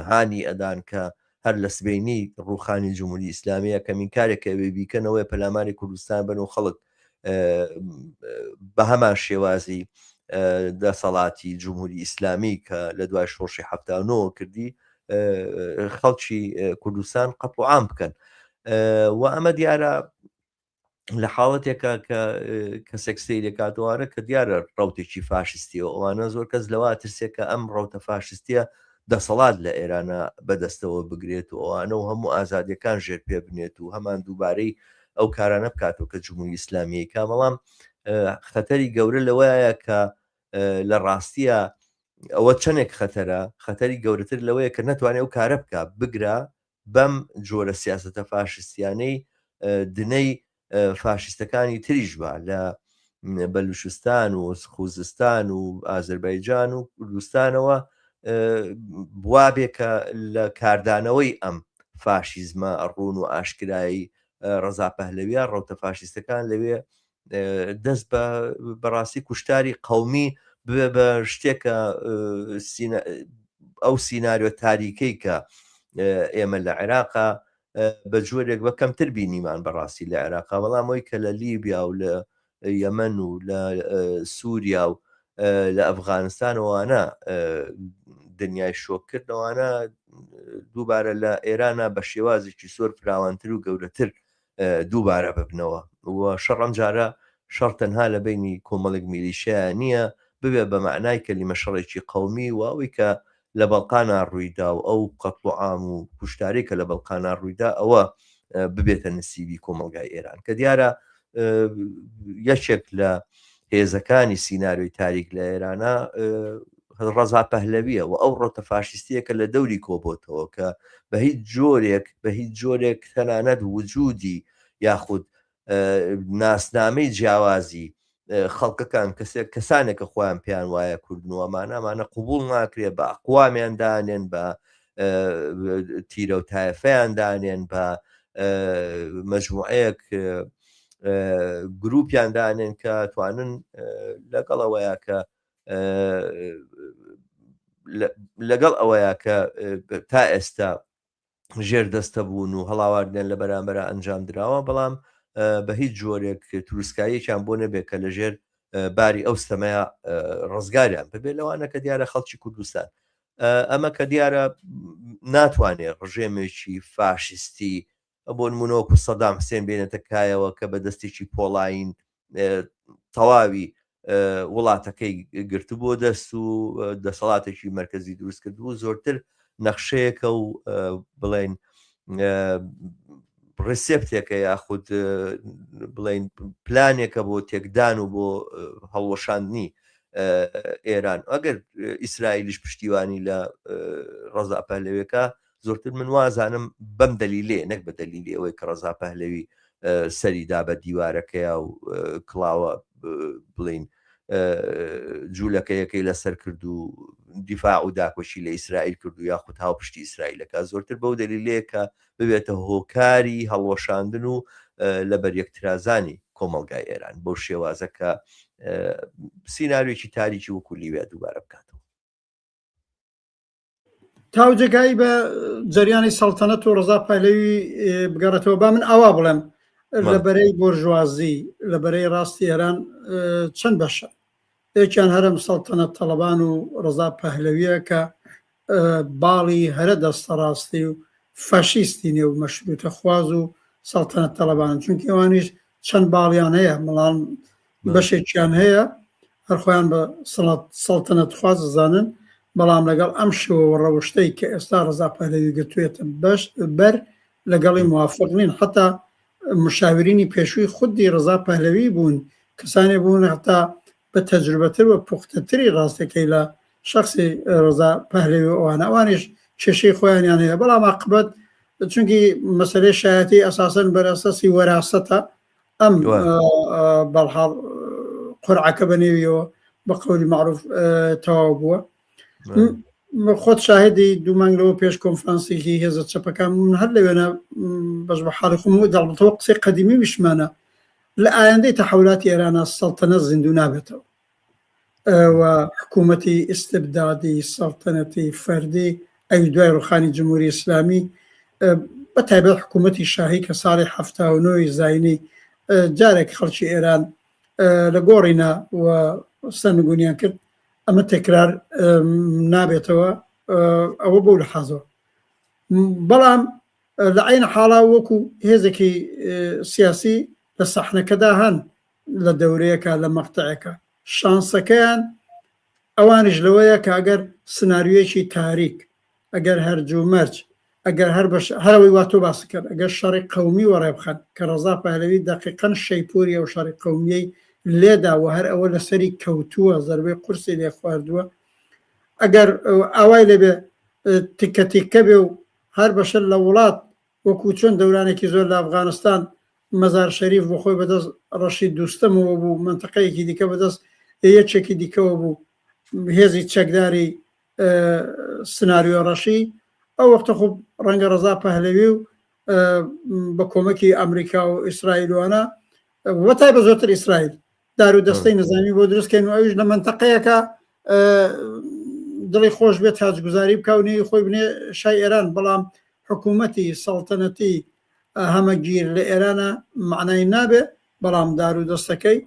هانی ئەدان کە هەر لە سبەینی ڕووخانی جمهوری ئیسلامیە کەمین کارێکە وێ بیکەنەوەی پەلاماری کوردستان بن و خەڵک بە هەمان شێوازی دەسەڵاتی جمهوری ئیسلامی کە لە دوای شۆڕشی 79 کردی خەڵکی کوردستان قەت و عام بکەن و ئەمە دیارە لە حاڵەتێکە کە کەسێک سەیری دەکاتوانە کە دیارە ڕەوتێکی فاشستیەوە ئەوانە زۆر کەس لەوا ترسێکە ئەم ڕەوتە فاشستیە دەسەڵات لە ئێرانە بەدەستەوە بگرێت و ئەوانە و هەموو ئازادیەکان ژێر پێ بنێت و هەمان دووبارەی ئەو کارانە بکاتەوە کە جمهوری ئیسلامی کا. بەڵام خەتەری گەورە لەوەیە کە لە ڕاستیە ئەوە چەندێک خەتەری گەورەتر لەوەیە کە نەتوانێت ئەو کارە بکە بگرە بەم جۆرە سیاسەتە فاشستیانەی دنەی فاشستەکانی تریش بە لە بەلوچستان و خوزستان و ئازەربایجان و کوردستانەوە بوابێ کە لە کاردانەوەی ئەم فاشیزمە ڕوون و ئاشکرایی ڕەزا پەهلەویە ڕەوتە فاشیستەکان لەوێ دەست بەڕاستی کوشتاری قەومی بێ بە شتێکە ئەو سیناریۆ تاریکەی کە ئێمە لە عێراقا بە جۆرێک بە کەمتر بینیمان بەڕاستی لە عێراقا، بەڵام ئەوی کە لە لیبیا و لە یەمەن و لە سووریا و لە ئەفغانستانەوانە دنیای شۆک کردەوانە دووبارە لە ئێرانە بە شێوازێکی زۆر فراوانتر و گەورەتر دووبارە ببنەوە و شەڕەم جارە شەڕ تەنها لە بینی کۆمەڵێک میلیشیایە نییە ببێ بە معنای کەلیمە شەڕێکی قەومی و ئەوەی کە لە بەڵقانە ڕوویدا و ئەو قەتڵ و عام و کوشتاری کە لە بەڵقانە ڕوویدا ئەوە ببێتە نسیبی کۆمەلگای ئێران کە دیارە یەکێک لە هێزەکانی سیناریۆی تاریک لە ئێرانە ڕەزا پەهلەویە و ئەو ڕۆتە فاشیستیەکە لە دەوری کۆبۆتەوە کە بە هیچ جۆرێک تەنانەت وجودی یاخود ناسنامەی جیاوازی خەڵکەکان کەسانێکە خۆیان پێیان وایە کوردنەوەمانە قوبوڵ ناکرێت بە ئەقوامیان دانێن بە تیرە و تایفەیان دانێن بە مەجموعەیەک گروپیان دانێن کە توانن لەگەڵ ئەوەیە کە تا ئێستا ژێردەستە بوون و هەڵاواردنێن لە بەرامبەرە ئەنجام درراوە بەڵام بە هیچ جۆرێک تووسکاییەکیان بۆ نەبێت کە لەژێر باری ئەو ستەمەیە ڕزگاریان ببێت لەوانە کە دیارە خەڵکی کوردستان ئەمە کە دیارە ناتوانێت ڕژێمێکی فاشیستی بۆ نمونەوەکو سەدام حسێن بێنێتە کایەوە کە بە دەستێکی پۆڵاین تەواوی وڵاتەکەی گرتبووە دەست و دەسەڵاتێکی مرکزی دروست کردبوو زۆرتر نەخشەیەکە و بڵێن ڕسێپتێکە یاخود بڵێن پلانێکە بۆ تێکدان و بۆ هەڵوەشاندنی ئێران ئەگەر ئیسرائیلیش پشتیوانی لە ڕەزا پەهلەویەکە زۆرتر من وازانم بەم دەلیلێ نەک بە دەلیلی ئەوەی کە ڕەزا پەهلەوی سەریدا بە دیوارەکەیە و کڵاوە بڵین جوولەکەیەکەی لەسەر کرد و دیفاع و داکۆشی لە ئیسرائیل کرد و یاخود هاوپشتی ئیسرائیلەکە زۆرتر بەو دەلیلەیە کە ببێتە هۆکاری هەڵوەشاندن و لەبەر یەکترازانی کۆمەلگای ئێران بەو شێوازە کە سیناریۆکی تاریکی وەکو لیبیا دووبارە بکاتەوە. تاوجێگایی بە جریانی سەڵتەنەت و ڕەزا پەهلەوی بگەڕێتەوە با من ئاوا بڵێم لەبەرەی بۆرژوازی لەبەرەی ڕاستی ئێران چەند بەشە یەکیان هەرم سەڵتەنەت تەڵەبان و ڕەزا پەهلەویە کە باڵی هەرە دەستە ڕاستی و فاشیستی نێو مەشروتە خواز و سەڵتەنەت تەڵەبان چونکە ئەوانیش چەند باڵیان هەیە مەڵان بەشێکیان هەیە هەر خۆیان بە سەڵتەنەت خواز زانن بەڵام لەگەڵ ئەم شەوە ڕەوشتەی کە ئێستا ڕەزا پەهلەوی گرتوێتە بەر لەگەڵی موافق نین حتا مشاورینی پێشووی خودی ڕەزا پەهلەوی بوون کەسانی بوون حتا بە تەجروبەتر و پوختەتری ڕاستەکەی لە شخصی ڕەزا پەهلەوی ئەوانە ئەوانیش کێشەی خۆیانیان هەیە بەڵام عاقبەت چونکی مەسەلەی شایەتی ئەساسەن بەرئەساسی وەراستە ئەم بەڵحاڵ قورعەکە بەنێویەوە بە قەولی معروف تەواو بووە خۆت شاهدی دوو مانگلەوە پێش کۆنفرانسێکی هێزە چەپەکان من هەر لەوێنە بەش بە حاڵی خۆم دەڵبەتەوە قسەی قەدیمی ویشمانە لە ئایندەی تەحولاتی ئێرانە سەڵتەنەت زیندوو نابێتەوە و حکوومەتی ئیستبدادی سەڵتەنەتی فەردی ئەوی دوای ڕوخانی جمهوری ئیسلامی بە تایبەت حکوومەتی شاهی کە ساڵی 79 زاینی جارێک خەڵکی ئێران لە گۆڕینا و سەرنگونیان کرد ئەمە تەکرار نابێتەوە ئەوە بۆ لە حەزەوە بەڵام لە عین حاڵا وەکو هێزێکی سیاسی لە سەحنەکەدا هەن لە دەورەیەکە لە مەقتەعەکە شانسەکەیان ئەوانش لەوەیە کە ئەگەر سناریۆیەکی تاریک ئەگەر هەرجوو مەرج ئەگەر هەرەوەی واتۆ باس کرد ئەگەر شەڕی قەومی وەڕێبخەن کە ڕەزا پەهلەوی دەقیقەن شەیپوری ئەو شەڕی قەومیەی لێدا و هەر ئەوە لەسەری کەوتووە زەربەی قورسی لێ خواردووە ئەگەر ئاوای لەبێ تیکە تیکە بێ و هەر بەشەر لە وڵات وەکو چۆن دەورانێکی زۆر لە ئەفغانستان مەزار شەریف بۆ خۆی بەدەست ڕەشی دووستەمەوە بوو منتەقەیەکی دیکە بەدەست یەکێکی دیکەوە بوو هێزی چەکداری سناریۆ ڕەشی ئەو وەختە خوب ڕەنگە ڕەزا پەهلەوی و بە کۆمەکی ئەمریکا و ئیسرائیلوانە وەتای بە زۆرتر ئیسرائیل دار و دەستەی نظامی بۆ دروستکەین و ئەویش لە منتەقەیەکە دڵی خۆش بێت تاجگوزاری بکەونی خۆی بنێ شای ئێران بەڵام حکوومەتی سەڵتەنەتی هەمەگیر لە ئێرانە معنای نابێ بەڵام دار و دەستەکەی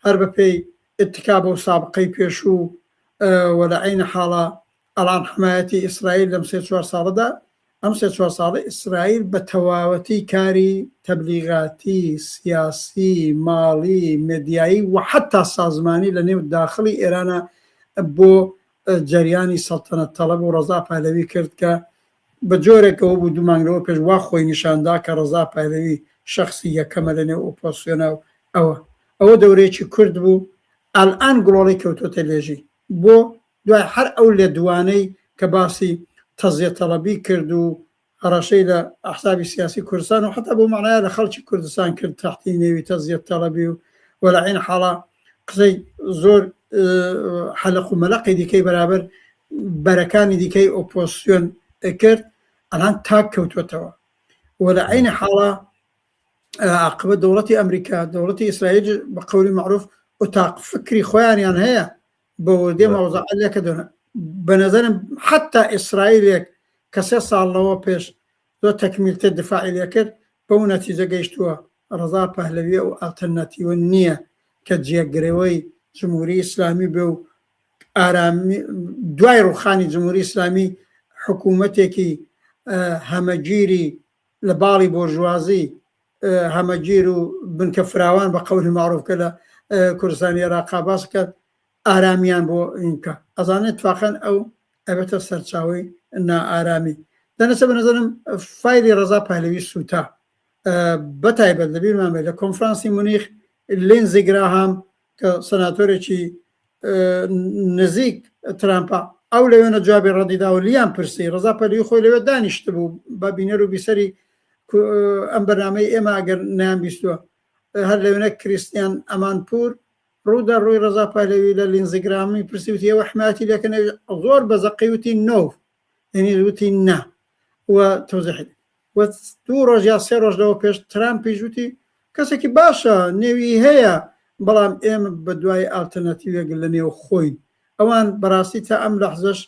هەر بە پێی اتكاب وسابقي بيشو ولعين حالة الآن حمايتي إسرائيل لم سيتشوار صالدا أم سيتشوار صالدا إسرائيل بتواوتي كاري تبليغاتي سياسي مالي ميديائي وحتى سازماني لنيو الداخلي إيرانا بو جرياني سلطنة طلب ورضا پهلوی کرد که بجورێکەوە بوو دومانگەوە پێش وا خۆی نیشاندا کە ڕزا پایلەوی شخصی یەکەمە لە نێو ئۆپۆزسیۆنە ئەوە دەورێکی کورد بوو ئەلئان گڵۆڵی کەوتۆتە لێژی بۆ دوای هەر ئەو لێدوانەی کە باسی تەزیە تەڵەبی کرد و هەڕەشەی لە ئەحزابی سیاسی کوردستان و حتا بۆ معنایە لە خەڵکی کوردستان کرد تەحتی نێوی تەزیە تەڵەبی و وەلەعین حاڵە قسەی زۆر حەلق و مەلەقی دیکەی بەرابەر بەرەکانی دیکەی ئۆپۆزسیۆن کرد الان تاک کەوتوتەوە وەلەعین حاڵە عاقبەت دەوڵەتی ئەمریکا دەوڵەتی ئیسرائیل بە قەولی معروف ئۆتاق فکری خۆیانیان هەیە بە وردێ مەوزەعە لێکە دەنە بە نەزەرم حتا ئیسرائیلێک کە 3 ساڵەوە پێش زۆر تەکمیلتە دفاعی لێ کرد بەو نەتیجە گەیشتووە ڕزا پەهلەویە و ئالتەرناتیڤ نییە کە جێگرەوەی جمهوری ئیسلامی بێ و ئارامی دوای ڕوخانی جمهوری ئیسلامی حکوومەتێکی هەمەگیری لە باڵی بۆرژوازی هەمەگیر و بنکە فراوان بە قەولی معروف کە لە کوردستانی عێراقا باس کرد ئارامیان بۆ ئینکە ئەزانێت تواخەن ئەو ئەبێتە سەرچاوی نائارامی دەنەچە بە نەزەرم فایلی ڕزا پەهلەوی سووتا بەتایبەت لەبیرمان بێت لە کۆنفرانسی مونیخ لێنزی گراهام کە سەناتۆرێکی نزیک ترامپە ئەو لەوێنە جوابی ڕەدیدا و لیان پرسی ڕزا پەهلەوی خۆی لەوێ دانیشت بوو بە بینەر و بیسەری ئەم بەرنامەی ئێمە ئەگەر نیان بیستووە هەر لەوێنە کریستیان ئەمانپور ڕوودا ڕووی ڕزا پەهلەوی لە لینزیگرامی پرسی وتی ئەوە حمایەتی لەکەن زۆر بەزەقی وتی نۆ یعنی وتی نا وە تەوزیحی وە 2 ڕۆژ یا 3 ڕۆژ لەوە پێش ترامپیش وتی کەسێکی باشە نێوی هەیە بەڵام ئێمە بە دوای ئالتەرناتیڤێک لە نێو خۆین ئەوان بەڕاستی تا ئەم لەحزەش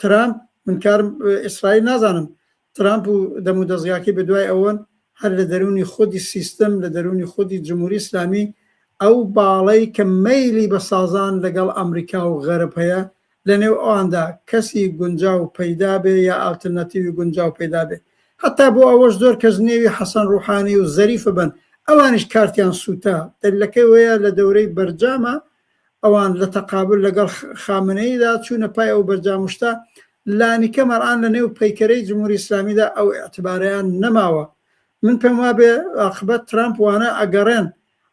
ترامپ من کارم ئیسرائیل نازانم ترامپ و دەمودەزیاکی بە دوای ئەوەن هەر لە دەرونی خودی سیستەم لە دەرونی خودی جمهوری ئیسلامی ئەو باڵەی کە مەیلی بە سازان لەگەڵ ئەمریکا و غەرب هەیە لە نێو ئەواندا کەسی گونجاو پەیدا بێ یا ئالتەرناتیڤی گونجاو پەیدا بێ هەتا بۆ ئەوەش زۆر کەس نێوی حەسەن ڕوحانی و زەریفە بن ئەوانش کارتیان سووتا دەلەکەی وەیە لە دەورەی بەرجامە ئەوان لە تەقابل لەگەڵ خامنەیدا چوونە پای ئەو بەرجامشتا لانیکە مەرعان لە نێو پەیکەرەی جمهوری ئیسلامیدا ئەو ئەعتبارەیان نەماوە من پێم وابێ عاقبەت ترامپ وانە ئەگەڕێن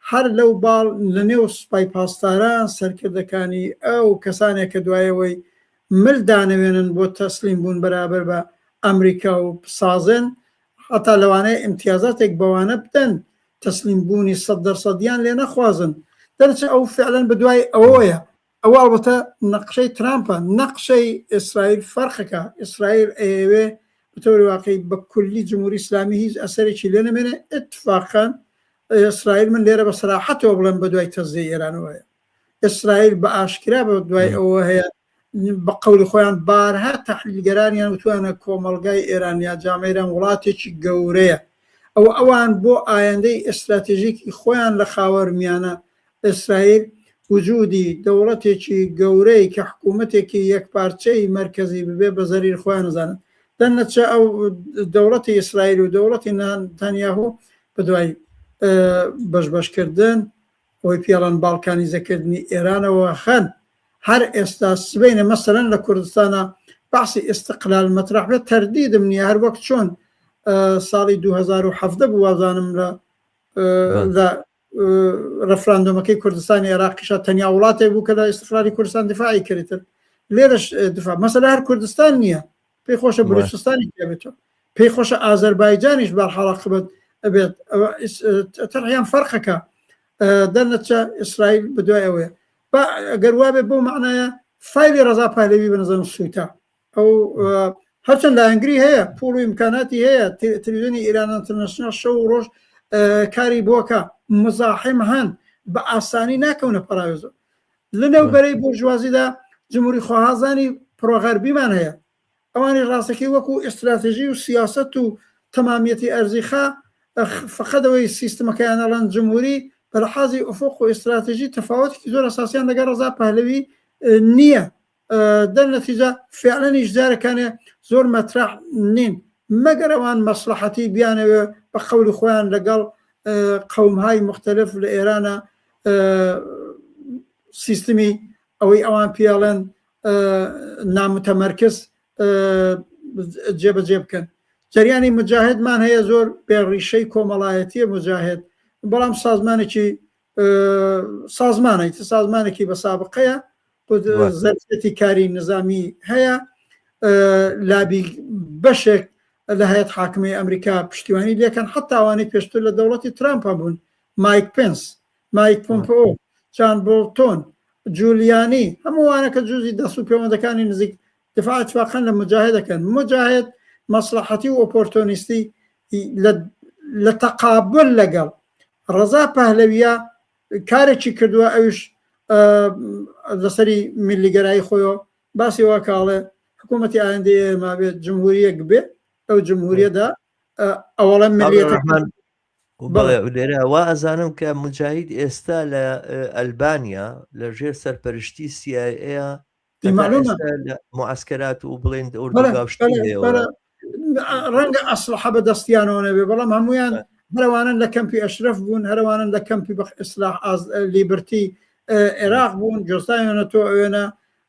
هەر لەو باڵ لە نێو سوپای پاسداران سەرکردەکانی ئەو کەسانێک کە دوایەوەی مل دانەوێنن بۆ تەسلیم بوون بەرابەر بە ئەمریکا و سازن هەتا لەوانەیە ئیمتیازاتێک بەوانە بدەن تەسلیم بوونی 100% لێ نەخوازن دەرچە ئەو فعلەن بەدوای ئەوەیە ئەوە ئەڵبەتە نەقشەی ترامپە نەقشەی ئیسرائیل فەرقەکە ئیسرائیل ئەوێ بەتەوری واقعی بە کولی جمهوری ئیسلامی هیچ ئەسەرێکی لێ نەمێنێ ئیتفاقاً ئیسرائیل من لێرە بە سەراحەتەوە بڵێن بە دوای تەزیەی ئێرانەوەیە ئیسرائیل بە ئاشکرا بە دوای ئەوە هەیە بە قەولی خۆیان بارها تەحلیلگەرانیان وتوانە کۆمەڵگای ئێران یا جامعەی ئێران وڵاتێکی گەورەیە ئەوان بۆ ئایندەی ئستراتێژیکی خۆیان لە خاوەرمیانە ئیسرائیل وجودی دەوڵەتێکی گەورەی کە حکوومەتێکی یەکپارچەی مەرکەزی ببێ بە زەریر خۆیان نزانن دەنەچە ئەو دەوڵەتی ئیسرائیل و دەوڵەتی نەتانیاهو بە دوای بەشبەشکردن ئەوەی پێڵەن باڵکانیزەکردنی ئێرانەوە هەن هەر ئێستا سبەینە مەسەلەن لە کوردستانە بەحسی ئیستقلال مەطرح بێت تەردیدم نییە هەر وەک چۆن ساڵی 2017 بوو وازانم لە ڕەفراندۆمەکەی کوردستانی عێراقیشە تەنیا وڵاتێک بوو کە لە ئیستقلالی کوردستان دفاعی کردتر لێرەش دفاع مەسەلە هەر کوردستان نییە پێی خۆشە بلوچستانی بێتەوە پێی خۆشە ئازەربایجانیش بەرحەڵاقبەت ئەبێت تەنیان فەرقەکە دەرنەچە ئیسرائیل بەدوای ئەوەیە ئەگەر وابێ بۆ معنایە فایلی ڕزا پەهلەوی بەنظرم سووتە ئەو هەرچەند لە ئەنگری هەیە پوڵ و ئیمکاناتی هەیە تەلەڤیزیۆنی ئیران ئینتەرنەشنەڵ شەو و ڕۆژ کاری بۆکە مزاحم هەن بە ئاسانی ناکەونە پەراوێزۆ لەنێوبەرەی بورژوازیدا جمهوری خواهازانی پرۆغەربیمان هەیە ئەوانی ڕاستەکەی وەکو ئستراتێژی و سیاست و تەمامیەتی ئەرزیخا فقەدەوەی سیستمەکەیان ئەڵەن جمهوری بەلەحاظی ئوفق و ئستراتژی تەفاوتێکی زۆر ئەساسیان لەگەڵ ڕەزا پەهلەوی نییە. دەرنەتیجە فعلەنیش جارەکانێ زۆر مەترح نین مەگەر ئەوان مەسلحەتی بیانەوێ بە قەولی خۆیان لەگەڵ قەومهای مختلف لە ئێرانە سیستمی ئەوەی ئەوان پیاڵێن نامتەمەرکز جێبەجێ بکەن. جریانی مجاهدمان هەیە زۆر بێڕیشەی کۆمەڵایەتیە مجاهد، بەڵام سازمانێکی بە سابقەیە زەرفەتی کاری نظامی هەیە، لابی بەشێک لە هەیەت حاکمی ئەمریکا پشتیوانی لێکەن، حتا ئەوانەی پێشتر لە دەوڵەتی ترامپە بوون، مایک پێنس، مایک پۆمپۆ، جان بۆڵتۆن، جولیانی، هەمووانە کە جوزی دەست و پەیوەندەکانی نزیک دفاع اتفاقا لە مجاهد دەکەن. مجاهد مەسلحەتی و ئۆپۆرتۆنیستی لە تەقابل لەگەڵ ڕەزا پەهلەویە کارێکی کردووە، ئەوش لەسەری میلیگەرایی خۆیەوە باسی وا کاڵێ حکوومەتی ئایندەی ئێمە بێت جمهوریەک بێ، ئەو جمهوریەدا ئەوەڵە ملیەتەکان بەڵێ لێرە وا ئەزانم کە مجاهید ئێستا لە ئەلبانیا لە ژێر سەرپەرشتی CIA معسکرات و بڵێن ڕەنگە ئەسلحە بە دەستیانەوە نەبێ، بەڵام هەمویان هەروانن لە کەمپی ئەشرف بوون، هەروانن لە کەمپی ئیسلاح لیبرتی عێراق بوون، جۆستایانە تۆ ئەوێنە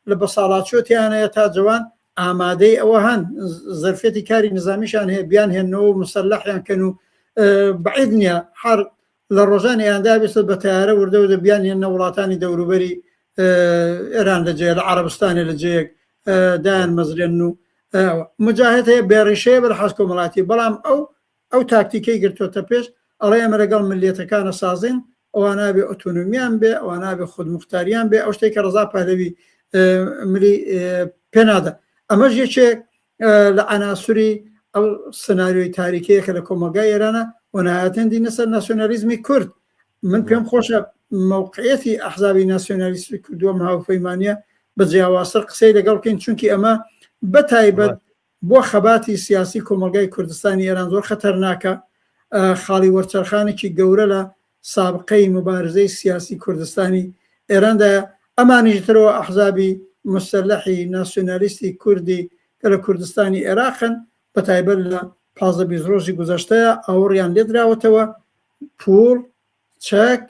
لە بەساڵاتچۆتیانەیە تا جوان ئامادەی ئەوە هەن زەرفێتی کاری نظامیشان هەیە بیان هێنەوە و مسلحیان کەن و بەعید نییە هەر لە ڕۆژانی یاندا بێت بە تیارە وردە و دەبیان هێنە وڵاتانی دەوروبەری ئێران لەجێ لە عەرەبستانی لەجێیەک دایان مەزرێن و مجاهد هەیە بێڕیشەیە بە حەز کۆمەڵاتی، بەڵام ئەو تاکتیکەی گرتوۆتە پێش ئەڵێ ئەمە لەگەڵ ملیەتەکانە سازین، ئەوە نابێ ئۆتۆنۆمیان بێ، ئەوە نابێ خودمختاریان بێ، ئەو شتێک کە ڕەزا پەهلەوی ملی پێنادە. ئەمەش یەکێک لە عناسوری ئەو سناریۆی تاریکەیە کە لە کۆمەلگای ئێرانە و نهایەتەندی نەسەر ناسیۆنالیزمی کورد. من پێم خۆشە موقعیەتی ئەحزابی ناسیۆنالیستی کوردووە هاوپەیمانیە بە جیاوازتر قسەی لەگەڵ بکەین، چونکی ئەمە بەتایبەت بۆ خەباتی سیاسی کۆمەلگای کوردستانی ئێران زۆر خەتەرناکە، خاڵی وەرچەرخانێکی گەورە لە سابقەی مبارزەی سیاسی کوردستانی ئێراندا. ئەمانیش ترەوە ئەحزابی مستەلەحی ناسیۆنالیستی کوردی کە لە کوردستانی عێراقن بەتایبەت لە 15 ڕۆژی گوزەشتەیە ئەوڕیان لێدراوەتەوە پوڵ، چەک،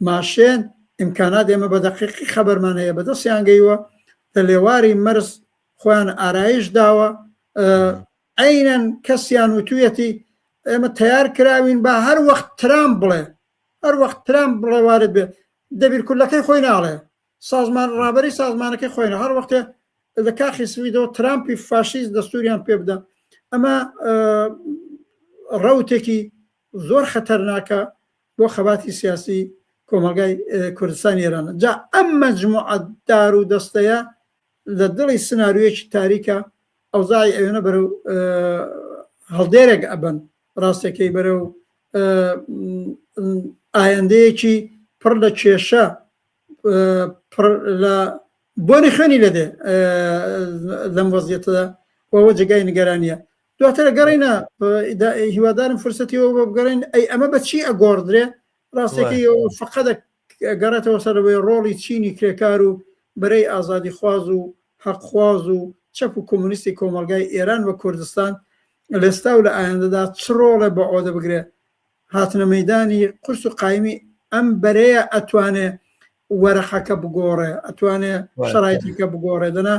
ماشێن، ئیمکانات ئێمە بە دەقیقی خەبەرمان هەیە بەدەستیان گەیوە لە لێواری مەرز خۆیان ئارایش داوە، عینەن کەسیان وتویەتی ئێمە تیار کراوین بە هەر وەخت ترامپ بڵێ، هەر وەخت ترامپ بڵێ وارد بێ، دەبیرکولەکەی خۆی ناڵێ، سازمان ڕابەری سازمانەکەی خۆینە، هەر وەختێ لە کاخی سویدەوە ترامپی فاشیست دەستوریان پێ بدە. ئەمە ڕەوتێکی زۆر خەتەرناکە بۆ خەباتی سیاسی کۆمەلگای کوردستانی ئێرانە. جا ئەم مەجموعە دار و دەستەیە لە دڵی سناریۆیەکی تاریکە ئەوزای ئەوێنە بەرەو هەڵدێرێک ئەبن ڕاستەکەی بەرەو ئایندەیەکی پڕ لە کێشە لە بۆنی خوێنی لەدێ لەم وەزیەتەدا وەوە جێگای نیگەرانیە. دواتر گەڕینە هیوادارم فرسەتیەوە بە بگەڕین ئەی ئەمە بە چی ئەگۆڕدرێ، ڕاستەکەی فقەت گەڕێتەوە سەرەوەی ڕۆڵی چینی کرێکار و بەرەی ئازادی خواز و حەقخواز و چەپ و کۆمونیستی کۆمەلگای ئێران و کوردستان لەستا و لە ئایندەدا چ ڕۆڵە بە ئۆدە بگرێ. هاتنە مەیدانی قورس و قایمی ئەم بەرەیە ئەتوانێ وەرەخەکە بگۆڕێ، ئەتوانێ شەرایەتەکە بگۆڕێ. دەنا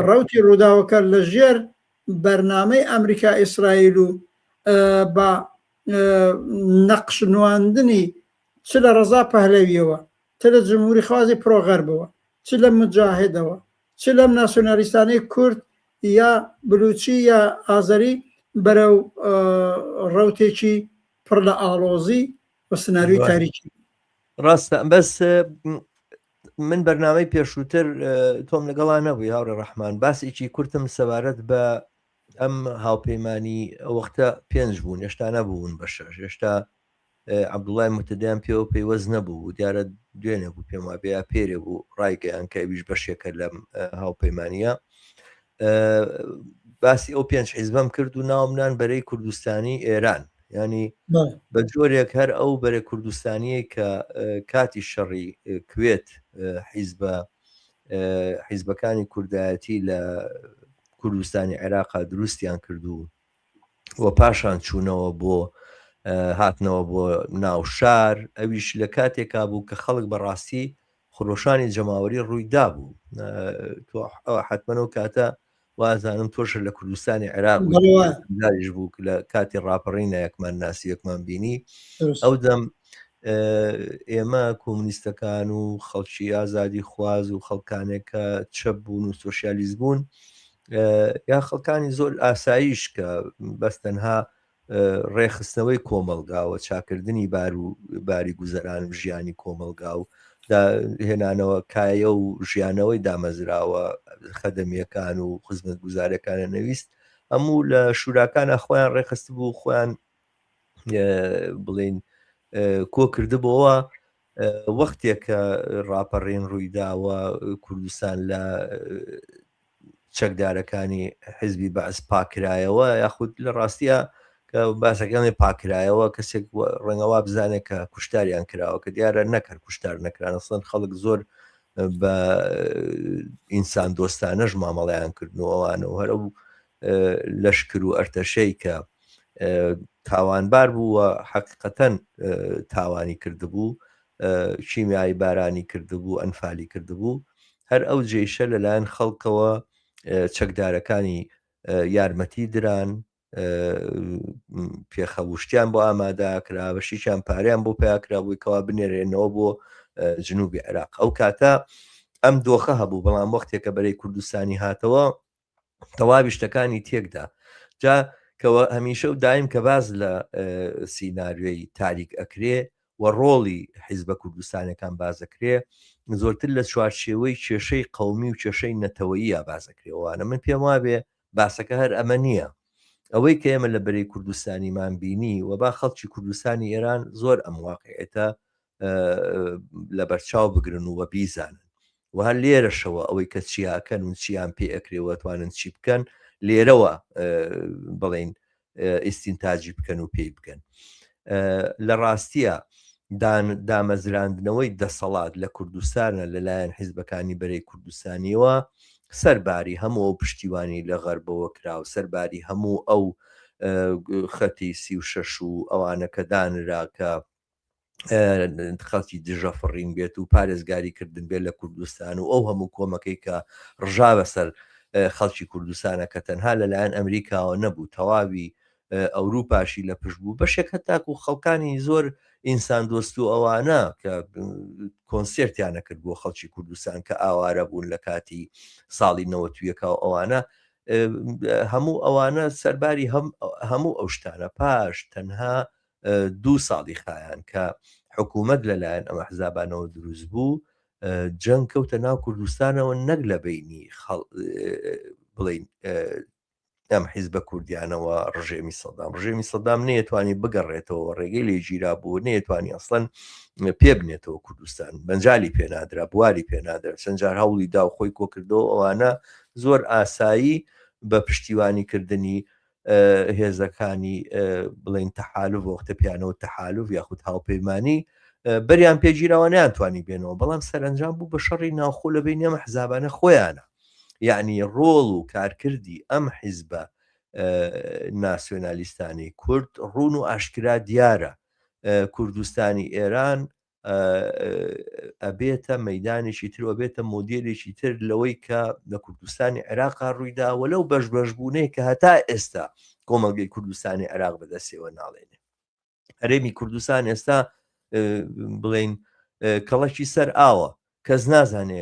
ڕەوتی ڕووداوەکە لە ژێر بەرنامەی ئەمریکا ئیسرائیل و بە نەقش نواندنی چ لە ڕەزا پەهلەویەوە، چ لە جمهوری خوازی پرۆغەربەوە، چ لە مجاهدەوە، چ لەم ناسیۆنالیستانەی کورد یا بلوچی یا ئازەری بەرەو ڕەوتێکی پڕ لە ئاڵۆزی و سناریۆی تاریکی. ڕاستە بەس من بەرنامەی پێشووتر تۆم لەگەڵا نەبووی هاوڕێ ڕەحمان، باسێکی کورتم سەبارەت بە ئەم هاوپەیمانی وەختە 5 بوون، هێشتا نەبوون بە 6، هێشتا عەبدوڵای متدیان پێوە پەیوەست نەبوو، دیارە دوێنێ بوو پێم وابێ یا پێرێ بوو ڕایگەیان کە ئەویش بەشێکە لەم هاوپەیمانیە. باسی ئەو 5 حیزبەم کرد و ناومنان بەرەی کوردستانی ئێران، ینی بەڵێ بە جۆرێک هەر ئەو بەرە کوردستانیە کە کاتی شەڕی کوێت حیزبەکانی کوردایەتی لە کوردستانی عێراقا دروستیان کردو و پاشان چوونەوە بۆ هاتنەوە بۆ ناو شار ئەویش لە کاتێکا بوو کە خەڵک بەڕاستی خۆشانی جەماوەری ڕوویدا بوو حتممەەوە کاتە وازانم تۆشە لە کوردستانی عێراق داریش بوو لە کاتی ڕاپەڕینە یەکمان ناسی یەکمان بینی ئەو دەم ئێمە کۆمونیستەکان و خەڵکی ئازادی خواز و خەڵکانێک کە چەپ بوون و سۆشیالیز بوون یا خەڵکانی زۆر ئاساییش کە بەستەنها ڕێخستنەوەی کۆمەلگاوە چاکردنی باری گوزەران ژیانی کۆمەلگا و هێنانەوە کایە و ژیانەوەی دامەزراوە خەدەمیەکان و خزمەت گوزارەکانە نەویست هەموو لە شوراکانە خۆیان ڕێخست بوو خۆیان بڵین کۆ کردبەوە وەختێک کە ڕاپەڕین ڕوویداوە کوردستان لە چەکدارەکانی حیزبی بەعس پاکرایەوە یاخود لە ڕاستیە کە باسەکانی پاکرایەوە کەسێک ڕەنگەوا بزانێت کە کوشتاریان کراوە کە دیارە نەکرد کوشتار نەکران ئەسڵەن خەڵک زۆر بە ئینسان دۆستانەش مامەڵیان کردنەوەوانەوە هەرە و لەشکر و ئەرتەشەی کە تاوانبار بووە حەقیقەتەن تاوانی کردبوو شیمیایی بارانی کردبوو ئەنفالی کردبوو هەر ئەو جێشە لەلایەن خەڵکەوە چەکدارەکانی یارمەتی دران پێخەوشتیان بۆ ئامادەکرا بەشیشان پاریان بۆ پیاکرا بووی کەوا بنێرێنەوە بۆ جنوبی عێراق ئەو کاتە ئەم دۆخە هەبوو بەڵام وەختێکە بەرەی کوردستانی هاتەوە تەواوی شتەکانی تێکدا جا کەوە هەمیشە و دایم کە باز لە سیناریۆی تاریک ئەکرێ و ڕۆڵی حیزبە کوردستانەکان بازەکرێ زۆرتر لە چوارچێوەی کێشەی قەومی و کێشەی نەتەوەییە بازەکرێەوەوانە من پێم وابێ باسەکە هەر ئەمە نییە ئەوەی کە ئێمە لە بەرەی کوردستانیمان بینی و با خەڵکی کوردستانی ئێران زۆر ئەم واقعێتە لە بەرچاو بگرن و بیزانن و هەر لێرەشەوە ئەوەی کە چیاکەن و چیان پێ ئەکرێەوە توانن چی بکەن لێرەوە بڵین ئیسینتاجی بکەن و پێی بکەن لە ڕاستیە دامەزراندنەوەی دەسەڵات لە کوردستانە لەلایەن حیزبەکانی بەرەی کوردستانیەوە سەرباری هەموو ئەو پشتیوانی لە غەربەوە کراوە سەرباری هەموو ئەو خەتی 36 و ئەوانە کە دانرا کە خەڵکی دژە فڕین بێت و پارێزگاریکردن بێت لە کوردستان و ئەو هەموو کۆمەکەی کە ڕژاوە سەر خەڵکی کوردستانە کە تەنها لەلایەن ئەمریکاوە نەبوو تەواوی ئەوروپاشی لە پشت بوو بەشێک هەتاکو و خەڵکانی زۆر ئینسان دۆست و ئەوانە کە کۆنسرتیانە کرد بۆ خەڵکی کوردستان کە ئاوارە بوون لە کاتی ساڵی 90ەکە و ئەوانە هەموو ئەوانە سەرباری هەموو ئەو شتانە پاش تەنها 2 ساڵی خایان کە حکوومەت لەلایەن ئەمە حزابانەوە دروست بوو جەنگ کەوتە ناو کوردستانەوە نەک لە بینی بڵین ئەم حیزبە کوردیانەوە ڕژێمی سەدام نەیەتوانی بگەڕێتەوە ڕێگەی لێ گیرا بوو نەیەتوانی ئەسڵەن پێ بنێتەوە کوردستان بەنجالی پێنادرا بواری پێنادرا چەند جار هەوڵی دا و خۆی کۆکردەوە ئەوانە زۆر ئاسایی بە پشتیوانیکردنی هێزەکانی بڵین تەحالوف وەختە پیانەوە تەحالوف یاخود هاوپەیمانی بەریان پێگیرەوە نیانتوانی بێنەوە بەڵام سەرنجام بوو بە شەڕی ناوخۆ لە بین ئەمە حزابانە خۆیانە یعنی ڕۆڵ و کارکردی ئەم حیزبە ناسیۆنالیستانی کورد ڕوون و ئاشکرا دیارە کوردستانی ئێران ئەبێتە مەیدانێکی تر و بێتە مۆدیێلێکی تر لەوەی کە لە کوردستانی عێراقا ڕوویداوە لەو بەشبوونەیە کە هەتا ئێستا کۆمەلگەی کوردستانی عێراق بەدەستێوە ناڵێنێ هەرێمی کوردستان ئێستا بڵین کەڵەکی سەر ئاوە کەس نازانێ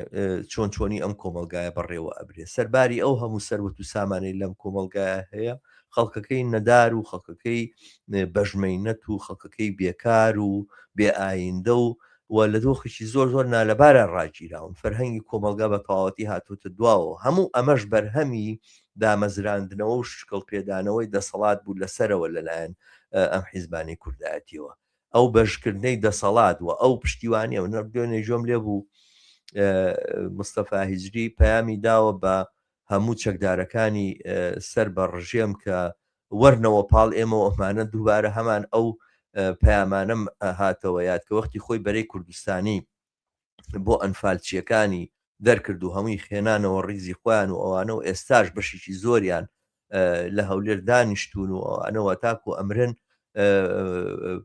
چۆنی ئەم کۆمەلگایە بەڕێوە ئەبرێ سەرباری ئەو هەموو سەروەت و سامانەی لەم کۆمەلگایە هەیە خەڵکەکەی نەدار و خەڵکەکەی بەژمەینەت و خەڵکەکەی بێکار و بێ ئایندە و لە دۆخێکی زۆر نالەبارە ڕاگیراون فەرهەنگی کۆمەلگا بە تەواوەتی هاتووتە دواوە هەموو ئەمەش بەرهەمی دامەزراندنەوە و شکڵ پێدانەوەی دەسەڵات بوو لەسەرەوە لەلایەن ئەم حیزبانی کوردایەتیەوە ئەو بەشکردنەی دەسەڵات و ئەو پشتیوانی ئەو نەردوێنێ جۆم لێ بوو مستەفا هیجری پەیامی داوە بە هەموو چەکدارەکانی سەر بە ڕژێم کە وەرنەوە پاڵ ئێمە ئەمانە دووبارە هەمان ئەو پەیامانەم هاتەوە یاد کە وەختی خۆی بەرەی کوردستانی بۆ ئەنفالچیەکانی دەرکرد و هەمووی خێنانەوە ڕیزی خۆیان و ئەوانە و ئێستاش بەشێکی زۆریان لە هەولێر دانیشتون و ئەوانەوە تاکو ئەمرن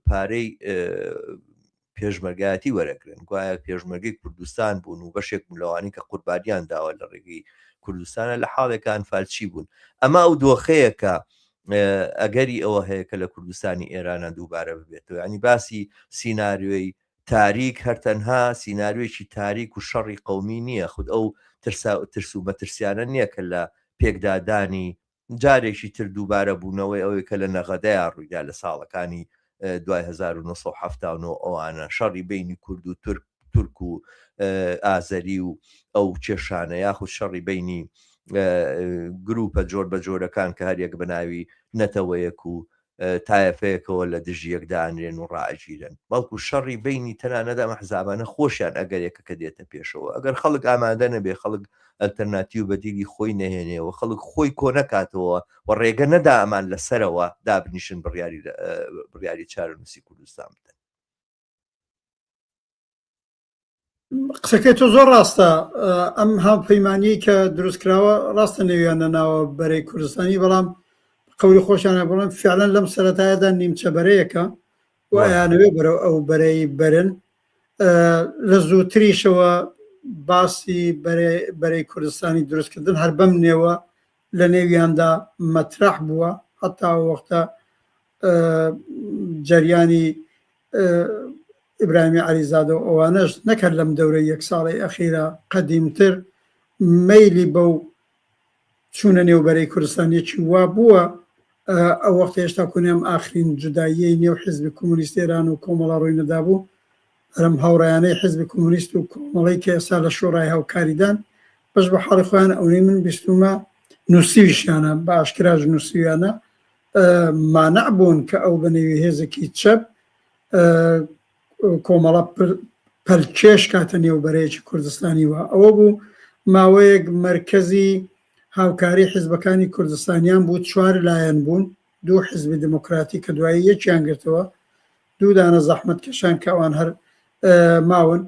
پارەی پێشمەرگایەتی وەرەگرن گوایە پێشمەرگەی کوردستان بوون و بەشێک لەوانی کە قوربانیان داوە لە ڕێگەی کوردستانە لە حاڵێکان فالچی بوون ئەمە ئەو دۆخەیەکە ئەگەری ئەوە هەیە کە لە کوردستانی ئێرانە دووبارە ببێتەوە ینی باسی سیناریۆی تاریک هەرتەنها سیناریۆیەکی تاریک و شەڕی قەومی نییە خود ئەو ترس و مەترسیانە نییە کە لە پێکدادانی جارێکی تر دووبارە بوونەوەی ئەوەی کە لە نەغەدەیان ڕوویدا لە ساڵەکانی دوای 1970 ئەوانە شەڕی بینی کورد و تورک و ئازەری و ئەو کێشانە یاخود شەڕی بینی گروپە جۆر بە جۆرەکان کە هەریەک بەناوی نەتەوەیەک و تایەفەیەکەوە لە دژی یەکدانرێن و ڕائگیرن بەڵکو شەڕی بینی تەنانەدا مەحزابانە خۆشیان ئەگەرێکە کە دێتە پێشەوە ئەگەر خەڵک ئامادە نەبێ خەڵک ئەلتەرناتیو و بەدیلی خۆی نەهێنێەوە خەڵک خۆی کۆ نەکاتەوە و ڕێگە نەدا ئەمان لەسەرەوە دابنیشن بڕیاری چارەنووسی کوردستان بدەن. قسەکەی تۆ زۆر ڕاستە ئەم هاوپەیمانی کە دروستکراوە ڕاستە نێویانە ناوە بەرەی کوردستانی بەڵام قەولی خۆشیانە بڵێن فعلەن لەم سەرەتایەدا نیمچە بەرەیەکە و ئەیانەوێ بەرەو ئەو بەرەی بەرن لە زووتریشەوە باسی بەرەی کوردستانی دروستکردن هەر بەم نێوە لە نێویاندا مەترەح بووە هەتا وەختە جەریانی ئیبراهیمی عەلیزادە و ئەوانەش نەکرد لەم دەورەی یەک ساڵی ئەخیرە قەدیمتر مەیلی بەو چوونە نێوبەرەی کوردستانیەکی وا بووە ئەو وەخت هێشتا کونێم ئاخرین جوداییەی نێو حیزبی کۆمونیستی ئێران و کۆمەڵە ڕووی نەدابوو ئەرم هاوڕێیانەی حیزبی کۆمونیست و کۆمەڵەی کە ئێستا لە شۆڕای هاوکاریدان بەش بە حاڵی خۆیان ئەوەی من بیستومە نووسیویشیانە بە ئاشکراژ نووسیویانە مانع بوون کە ئەو بەنێوی هێزێکی چەپ کۆمەڵە پەلکێش کاتە نێوبەرەیەکی کوردستانی وە ئەوە بوو ماوەیەک مرکزی هاوکاری حیزبەکانی کوردستانیان بوو 4 لایەن بوون 2 حیزبی دموکراتی کە دوایی یەکیان گرتەوە 2 دانە زەحمەت کەشان کە ئەوان هەر ماون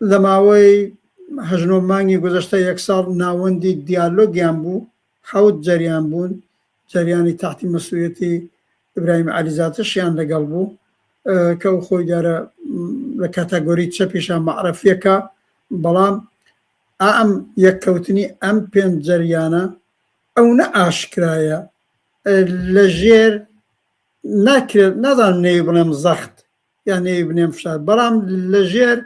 لە ماوەی هەژنۆ مانگی گوزەشتە 1 ساڵ ناوەندی دیالۆگیان بوو 7 جەریان بوون جەریانی تحتی مەسئولیەتی ئیبراهیم عەلیزادەشیان لەگەڵ بوو کە ئەو خۆی دیارە لە کاتەگۆری چەپیشان مەعرەفیەکە بەڵام ئەم یەککەوتنی ئەم 5 جەریانە ئەو نە ئاشکرایە لە ژێر ناکرێت نازانم نێوی بڵێم زەخت یان نێوی بنێم فشار بەڵام لە ژێر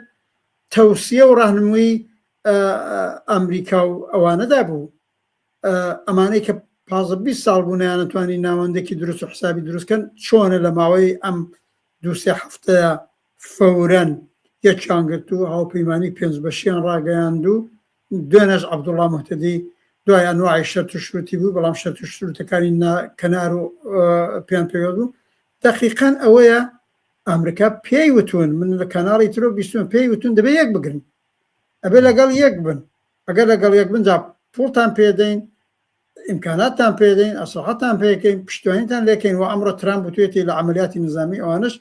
تەوسیە و ڕاهنمووی ئەمریکا و ئەوانەدا بوو ئەمانەی کە 15 ساڵ بوو نەیانەتوانی ناوەندێکی دروست و حسابی دروستکەن چۆنە لە ماوەی ئەم 2-3 هەفتەیە فەورەن یەکیان گرت و هاوپەیمانی 5 بەشیان ڕاگەیاند و دوێنەش عەبدوڵڵا موحتەدی دوای ئەنواعی شەرت و شروتی بوو بەڵام شەرت و شروتەکانی کەنار و پێیان پێوە بوو دەقیقەن ئەوەیە ئەمریکا پێی وتون من لە کەناڵی ترۆ بیستون پێی وتون دەبێت یەک بگرن ئەبێ لەگەڵ یەک بن ئەگەر لەگەڵ یەک بن جا پوڵتان پێدەین ئیمکاناتتان پێدەین ئەسلحەتان پێکەین پشتیوانیتان لێکەین و ئەمڕۆ ترامپ بتوێتی لە عەمەلیاتی نظامی ئەوانش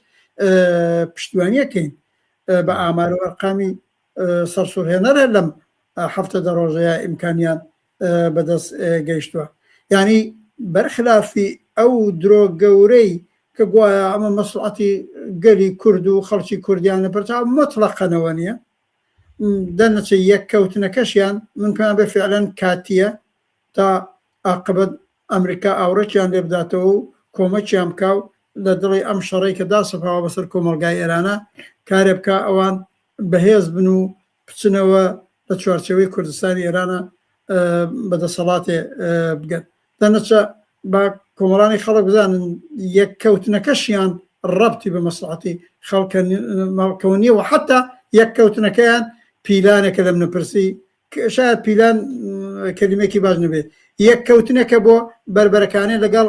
پشتیوانیەکەین بە ئامار و ئەرقامی سەرسوڕهێنەرە لەم 7 ڕۆژەیە ئیمکانیان بەدەست گەیشتووە یعنی بەرخلافی ئەو درۆ گەورەی کە گوایە ئەمە مەسڵەتی گەلی کورد و خەڵکی کوردیان لە پەرچاو مەتڵەقەنەوە نییە دەنەچە یەککەوتنەکەشیان من پێیان بێ فعلەن کاتیە تا عاقبەت ئەمریکا ئاوڕێکیان لێ بداتەوە و کۆمەکیان بکاو لە دڵی ئەم شەڕەی کە داسەپاوە بەسەر کۆمەلگای ئێرانە کارێ بکە ئەوان بەهێز بن و بچنەوە لە چوارچەوەی کوردستانی ئێرانە بەدەسەڵاتێ بگەن دەنەچە بە کۆمەڵانی خەڵک بزانن یەککەوتنەکەشیان ڕەبتی بە مەسلحەتی خەڵکەونیە و حتا یەککەوتنەکەیان پیلانێکە لەم نەپرسی شاید پیلان کەلیمێکی باش نەبێت یەککەوتنەکە بۆ بربەرەکانی لەگەڵ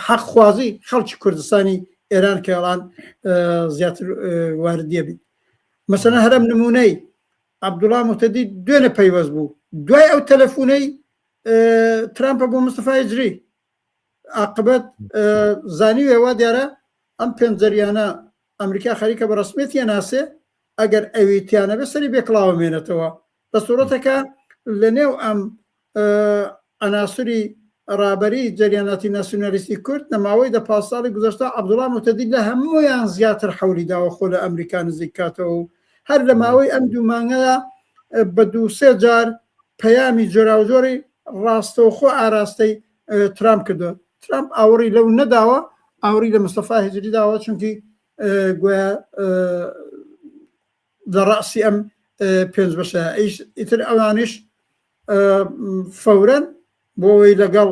حەقخوازی خەڵکی کوردستانی ئێران کە ئەڵان زیاتر واردیە بین مەسەلەن هەرم نمونەی عەبدوڵڵا موحتەدی دوێنە پەیوەست بوو دوای ئەو تەلەفۆنەی ترامپە بۆ مستەفا هیجری عاقبەت زانیوێەوە دیارە ئەم پێنجەریانە ئەمریکا خەریکە بە ڕسمیەتی ناسێ ئەگەر ئەویتیانە بە سەری بێکڵاوە مێنێتەوە بە سوورەتەکە لە نێو ئەم ئەناسوری ڕابەری جەریاناتی ناسیۆنالیستی کورد لە ماوەی 15 ساڵی گوزەشتا عەبدوڵڵا موتەدی لە هەموویان زیاتر حەولی داوە خۆ لە ئەمریکا نزیک کاتەوە و هەر لە ماوەی ئەم دوو مانگەیە بە 2-3 جار پەیامی جۆراوجۆری ڕاستەوخۆ ئاراستەی ترامپ کردو. ترامپ ئاوەڕی لەو نەداوە ئاوەڕی لە مستەفا هیجری داوە چونکی گویا دەڕاسی ئەم پێنج بەشە ئیتر ئەوانش فەورەن بۆەوەی لەگەڵ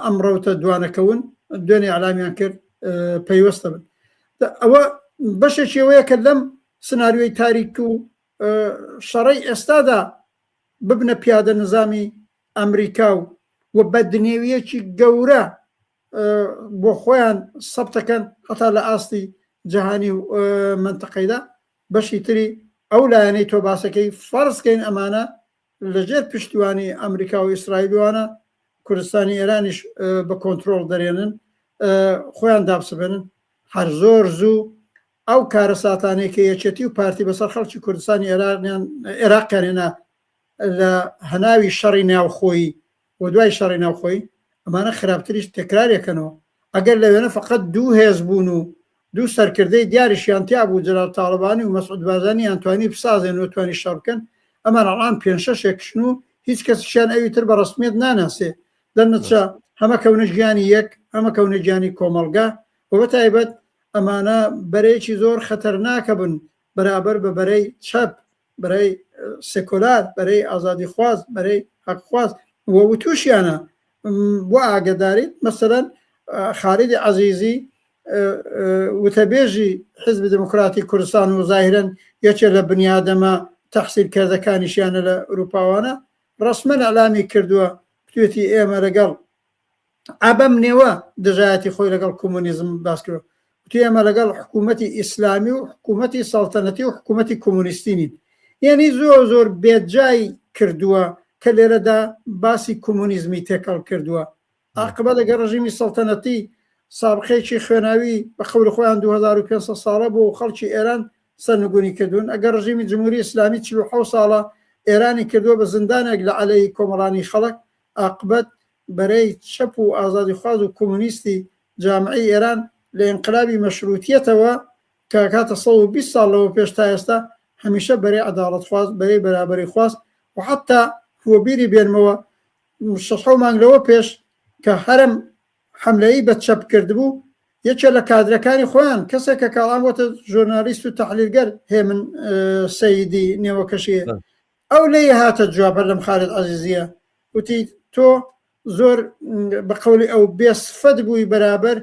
ئەم ڕەوتە دوانەکەون دوێنێ علامیان کرد پەیوەستە بن. ئەوە بەشێکیەوەیە کە لەم سناریۆی تاریک و شەڕەی ئێستادا ببنە پیادە نظامی ئەمریکا و بە دنێویەکی گەورە بۆ خۆیان سەبتەکەن هەتا لە ئاستی جەهانی و منتەقەیدا. بەشی تری ئەو لایەنەی تۆ باسەکەی فەرزکەین ئەمانە لەژێر پشتیوانی ئەمریکا و ئیسرائیلوانە کوردستانی ئێرانیش بە کۆنتترۆل دەرێنن خۆیان دابسبێنن هەر زۆر زوو ئەو کارە ساتانەیە کە یەکێتی و پارتی بەسەر خەڵکی کوردستانی عێراقیانێنا لە هەناوی شەڕی ناوخۆیی و دوای شەڕی ناوخۆی ئەمانە خراپتریش تکرارێکەنەوە. ئەگەر لەوێنە فقط دوو هێز بوون و دوو سەرکردەی دیاریشیان تیا بوو جەلال تاڵبانی و مەسعود بارزانی یانتوانی بسازێن و توانی شەڕ بکەن ئەمان ئەڵان 5-6 و هیچ کەسیشیان ئەویتر بە ڕسمیت ناناسێ دەرنەچە هەمە کەونە ژیانی یەک هەمە کەونە گیانی کۆمەڵگا و بە تایبەت ئەمانە بەرەیەکی زۆر خەتەرناکە بن بەرابەر بە بەرەی چەپ بەرەی سێکۆلار بەرەی ئازادی خواز بەرەی حەقخواز و تووشیانە بۆ ئاگداریت مەسەرەن خالیدی عەزیزی وتەبێژی حیزبی دموکراتی کوردستان و زاهرەن یەکێ لە بنیادەمە تەحسیلکردەکانیشیانە لە ئەوروپاوانە ڕسمەن ئەلامی کردووە توێتی ئێمە لەگەڵ ئابەم نێوە دژایەتی خۆی لەگەڵ کۆمۆنیزم باس کردوە تو ئێمە لەگەڵ حکوومەتی ئیسلامی و حکوومەتی سەڵتەنەتی و حکوومەتی کۆمۆنیستینین یعنی زۆر بێجای کردووە کە لێرەدا باسی کۆمۆنیزمی تێکەڵ کردووە. عاقبەت لەگەڵ ڕژیمی سەڵتەنەتی سابقەیەکی خوێناوی بە قەولی خۆیان 2500 ساڵە بۆ خەڵکی ئێران سەرنگونی کردوون. ئەگەر ڕژیمی جمهوری ئیسلامی 47 ساڵە ئێرانی کردووە بە زندانێک لە عەلەی کۆمەڵانی خەڵک عاقبەت بەرەی چەپ و ئازادی خواز و کۆمۆنیستی جامعی ئێران لە ئینقلابی مەشروتیەتەوە کە کاتە 120 ساڵ لەوە پێش تا ئێستا هەمیشە بەرەی عەداڵەت خواز بەرەی بەرابەری خواز و حتا وەبیری بێنمەوە 6 مانگ لەوە پێش کە هەرم حملەیی بە چەپ کردبوو یەکێ لە کادرەکانی خۆیان کەسێکە کاڵام وەتە ژۆرنالیست و تەحلیلگەر هێمن سەیدی نێوەکەشیە ئەو لێ هاتە جواب لەم خالید عەزیزیە وتی تۆ زۆر بە قەولی ئەو بێسفەت بووی بەرابەر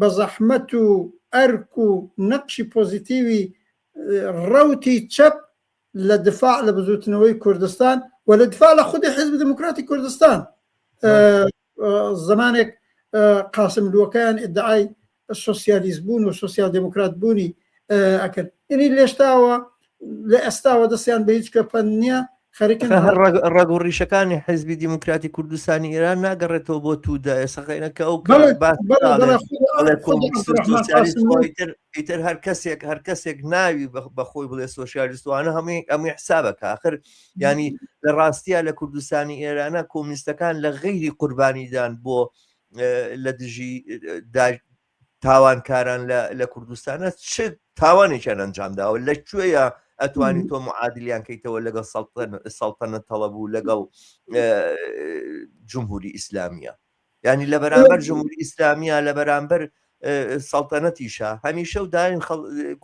بە زەحمەت و ئەرک و نەقشی پۆزیتیوی ڕەوتی چەپ لە دفاع لە بزوتنەوەی کوردستان و لە دفاع لە خودی حیزب دموکراتی کوردستان زمانێک قاسم لوەکەیان ئیدعای سۆسیالیست بوون و سۆسیال دموکرات بوونی ئەکرد یعنی لێشتاوە لە ئێستاوە دەستیان بە هیچ کەپەن نییە خەریکن ڕێگ و ڕیشەکانی حیزبی دیموکراتی کوردستانی ئێران ناگەڕێتەوە بۆ توودا ئێسەقینەکە ئەو ئیتر هەر کەسێک ناوی بەخۆی بڵێ سۆسیالیستوانە هەمووی حسابەکە آخر ینی لە ڕاستیە لە کوردستانی ئێرانە کۆمونیستەکان لە غەیری قوربانیدان بۆ لە دژی تاوانکاران لە کوردستانە چ تاوانێکیان ئەنجامداوە لەکوێیە ئەتوانی تۆ معادلیان کەیتەوە لەگەڵ سەڵتەنەت تەڵەب و لەگەڵ جمهوری ئیسلامیە ینی لە بەرامبەر جمهوری ئیسلامیە لە بەرامبەر سەڵتەنەتیشە هەمیشە و داین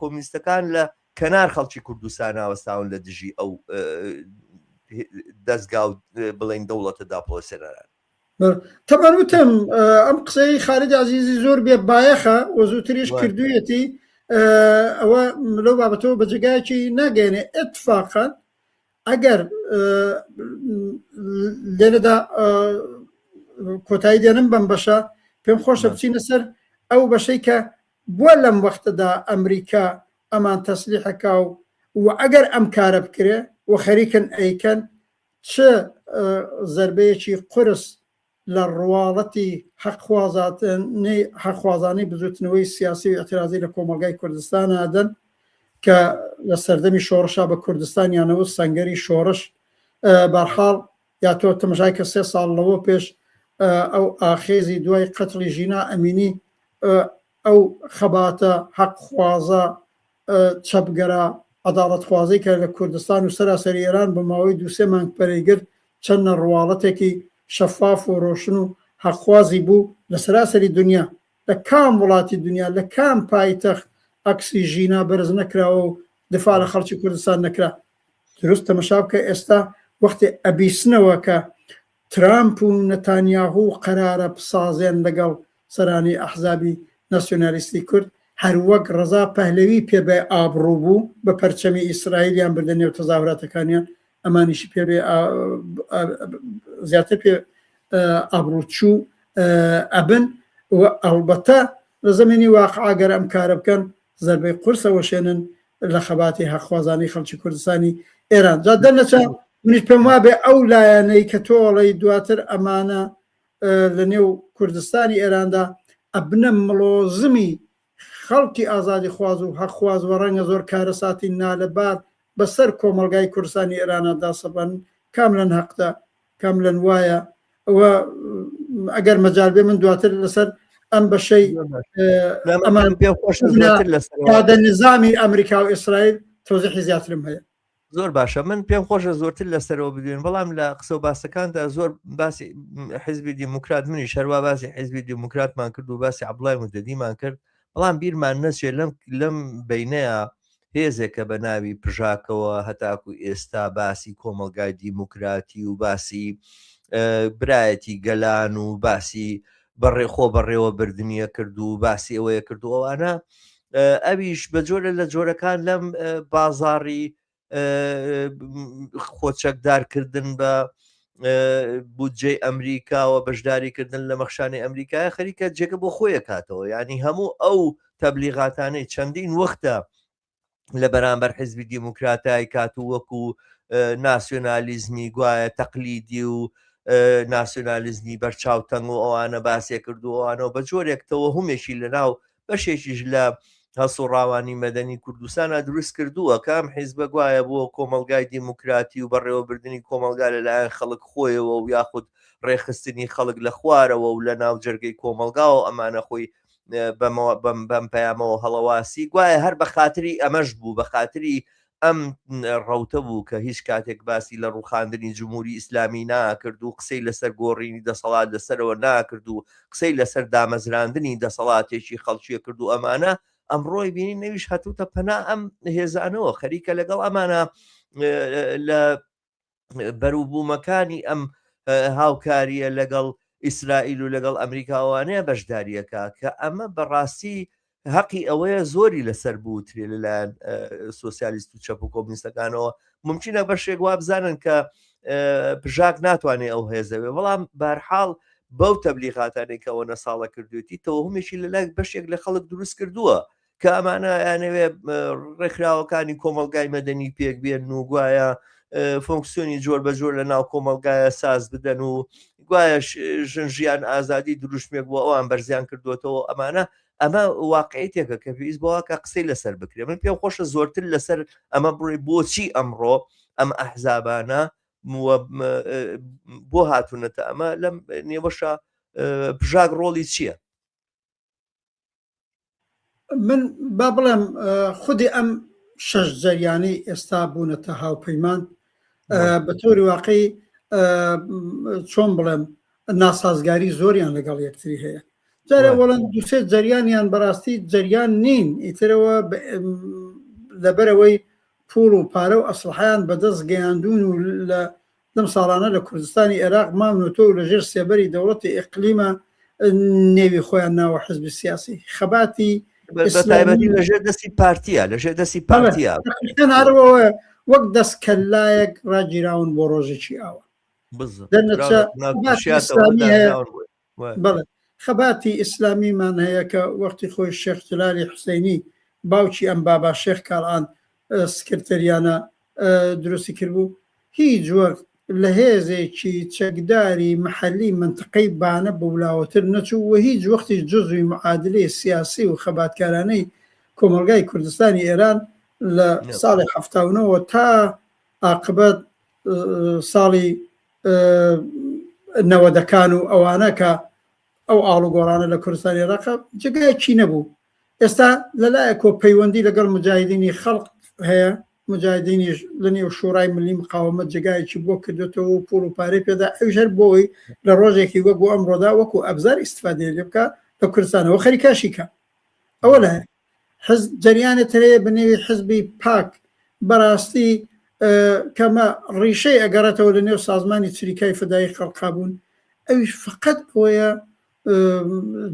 کۆمونیستەکان لە کەنار خەڵکی کوردستان ئاوەستاون لە دژی ئەو دەستگا و بڵێن دەوڵەتە داپۆسەران تەمان وتم ئەم قسەی خالید عەزیزی زۆر بێ بایەخە و زووتریش کردوویەتی ئەوە لەو بابەتەوە بە جێگایەکی ناگەێنێ ئەتفاقا ئەگەر لێرەدا کۆتایی دێنم بەم بەشە پێم خۆشە بچینە سەر ئەو بەشەی کە بووە لەم وەختەدا ئەمریکا ئەمان تەسلیحەکە و ئەگەر ئەم کارە بکرێ و خەریکن ئەیکەن چ زەربەیەکی قورس لە ڕواڵەتی حەقخوازانی بزوتنەوەی سیاسی و اعتراضی لە کۆمەلگای کوردستان هادن کە لە سەردەمی شۆڕشا بە کوردستانیانەوە سەنگەری شۆڕش بەرحاڵ یا تۆ تەمەشای کە 3 ساڵ لەوە پێش ئەو ئاخێزی دوای قەتڵی ژینا ئەمینی ئەو خەباتە حەقخوازە چەپگەرە عەداڵەتخوازی کە لە کوردستان و سەراسەری ئێران بە ماوەی 2-3 مانگ پەرەیگرت چەندە ڕواڵەتێکی شەفاف و ڕۆشن و حەقخوازی بوو لە سەراسەری دنیا لە کام وڵاتی دنیا لە کام پایتەخت ئەکسی ژینا بەرز نەکراوە و دفاع لە خەڵکی کوردستان نەکرا. دروست تەمەشا بکە ئێستا وەختی ئەبیسنەوە کە ترامپ و نەتانیاهوو قەرارە بسازێن لەگەڵ سەرانی ئەحزابی ناسیۆنالیستی کورد هەر وەک ڕەزا پەهلەوی پێبێ ئابڕوو بوو بە پەرچەمی ئیسرائیلیان بردە نێو تەظاهراتەکانیان ئەمانیشی پێبێ زیاتر پێ ئابڕووچوو ئەبن و ئەڵبەتە لە زەمینی واقعا گەر ئەم کارە بکەن زەربەی قورسەوە شێنن لە خەباتی حەقخوازانی خەڵکی کوردستانی ئێران جا دەرنەچە منیش پێم وابێ ئەو لایەنەی کە تۆڵی دواتر ئەمانە لە نێو کوردستانی ئێراندا ئەبنە مڵۆزمی خەڵکی ئازادی خواز و حەقخواز و ڕەنگە زۆر کارە ساتی نالەبار بەسەر کۆمەلگای کوردستانی ئێرانەدا سەبەن کاملەن حەقدا کاملەن وایە ئەوە ئەگەر مەجال بێ من دواتر لەسەر ئەم بەشەی ئەمادە نظامی ئەمریکا و ئیسرائیل تۆزیحی زیاترم هەیە. زۆر باشە من پێم خۆشە زۆرتر لەسەرەوە بدوێن بەڵام لە قسە و باسەکاندا زۆر باسی حیزبی دیموکرات منی شەروا باسی حیزبی دیموکراتمان کرد و باسی عەبدوڵای مودەدیمان کرد بەڵام بیرمان نەچێت لەم بینەیە هێزێکە بە ناوی پژاکەوە هەتاکو ئێستا باسی کۆمەلگای دیموکراتی و باسی برایەتی گەلان و باسی بەڕێخۆ بەڕێوە بردنیە کرد و باسی ئەوەیە کردووەوانە ئەویش بە جۆرە لە جۆرەکان لەم بازاڕی خۆچەکدارکردن بە بودجەی ئەمریکاوە بەشداریکردن لە مەخشانی ئەمریکای خەریکە جێگە بۆ خۆیە کاتەوە ینی هەموو ئەو تەبلیغاتانەی چەندین وەختە لە بەرامبەر حیزبی دیموکراتای کات و وەکو ناسیۆنالیزمی گوایە تەقلیدی و ناسیۆنالیزمی بەرچاوتەنگ و ئەوانە باسیە کردووەوانەوە بە جۆرێکتەوە هەمێکی لەناو بەشێکیش لە هەسوڕاوانی مەدەنی کوردستانە دروست کردووە کام حیزبە گوایە بۆ کۆمەلگای دیموکراتی و بەڕێوەبردننی کۆمەلگا لەلایەن خەڵک خۆیەوە و یاخود ڕێخستنی خەڵک لە خوارەوە و لە ناو جەرگەی کۆمەلگاوە ئەمانە خۆی بەم پەیامەوە هەڵەواسی گوایە هەر بە خاتری ئەمەش بوو بە خاتری ئەم ڕەوتە بوو کە هیچ کاتێک باسی لە ڕووخاندنی جمهوری ئیسلامی ناکرد و قسەی لەسەر گۆڕینی دەسەڵات لەسەرەوە ناکرد و قسەی لەسەر دامەزراندنی دەسەڵاتێکی خەڵکیە کرد و ئەمانە ئەمڕۆی بینی نەویش هەتوتە پەنا ئەم هێزانەوە خەریکە لەگەڵ ئەمانە لە بەروبوومەکانی ئەم هاوکاریە لەگەڵ ئیسرائیل و لەگەڵ ئەمریکاوانەیە بەشداریەکە کە ئەمە بەڕاستی حەقی ئەوەیە زۆری لەسەر بوترێ لەلایەن سۆسیالیست و چەپ و کۆمونیستەکانەوە ممکنە بەشێک وا بزانن کە پژاک ناتوانێت ئەو هێزەوێ بەڵام بەرحاڵ بەو تەبلیغاتانێک ئەوەنە ساڵە کردوێتی تەوهمێکی لەلای بەشێک لە خەڵک دروست کردووە کە ئەمانە یانەوێ ڕێکخراوەکانی کۆمەلگای مەدەنی پێک بێن و گوایە فۆنکسیۆنی جۆر بە جۆر لە ناو کۆمەلگایە ساز بدەن و گوایە ژنژیان ئازادی دروشمێک بۆ ئەوان بەرزیان کردوێتەوە ئەمە واقعیتێکە کە پێویست بۆوە کە قسەی لەسەر بکرێ من پێم خۆشە زۆرتر لەسەر ئەمە بڕێ بۆچی ئەمڕۆ ئەم ئەحزابانە بۆ هاتوونەتە ئەمە لەم نێوەشە پژاک ڕۆڵی چییە؟ من با بڵێم خودی ئەم شەش جەریانی ئێستا بوونەتە هاوپەیمان بە تۆری واقعی چۆن بڵێم ناسازگاری زۆریان لەگەڵ یەکتری هەیە جارە وەڵەن دووسێ جەریانیان بەڕاستی جەریان نین ئیترەوە لەبەرەوەی پوڵ و پارە و ئەسلحەیان بەدەست گەیاندون و لە لەم ساڵانە لە کوردستانی عێراق مامنۆتۆ و لەژێر سێبەری دەوڵەتی ئیقلیمە نێوی خۆیان ناوە حزبی سیاسی خەباتی بەتایبەتی لەژێر دەستی پارتیە لەژێر دەستی پارتیە هەروەوە وەک دەستکەلایەک ڕاگیراون بۆ ڕۆژێکی ئاوە بەڵێ خەباتی ئیسلامیمان هەیە کە وەختی خۆی شێخ جلالی حوسەینی باوکی ئەم بابا شێخ کاڵان سکرتەریانە دروستی کردبوو هیچ وەک لە هێزێکی چەکداری محەلی منتقەی بانە بولاوەتر نەچوو و هیچ وەختی جزوی معادلەی سیاسی و خەباتکارانەی کۆمەلگای کوردستانی ئێران لە ساڵی 79 تا عاقبەت ساڵی 90ەکان و ئەوانە کە ئەو ئاڵوگۆڕانە لە کوردستانی عێراق جگایەکی نەبوو. ئێستا لەلایەکۆ پەیوەندی لەگەڵ مجاهدینی خەڵق هەیە، مجاهدینیش لە نێو شوڕای ملی مقاومەت جگایەکی بۆ کردوێتەوە و پوڵ و پارەی پێدا ئەوش هەر بۆی لە ڕۆژێکی وەک بۆ ئەمڕۆدا وەکو ئەبزار ئیستفادێ لێ بکە لە کوردستانەوە خەریکاشی کە ئەوە لایە جریانێت هەیە بنێوی حزبی پاک بەڕاستی کەمە ڕیشەی ئەگەڕێتەوە لە نێو سازمانی چریکای فدایی خەڵقابوون ئەوش فقط ئەوەیە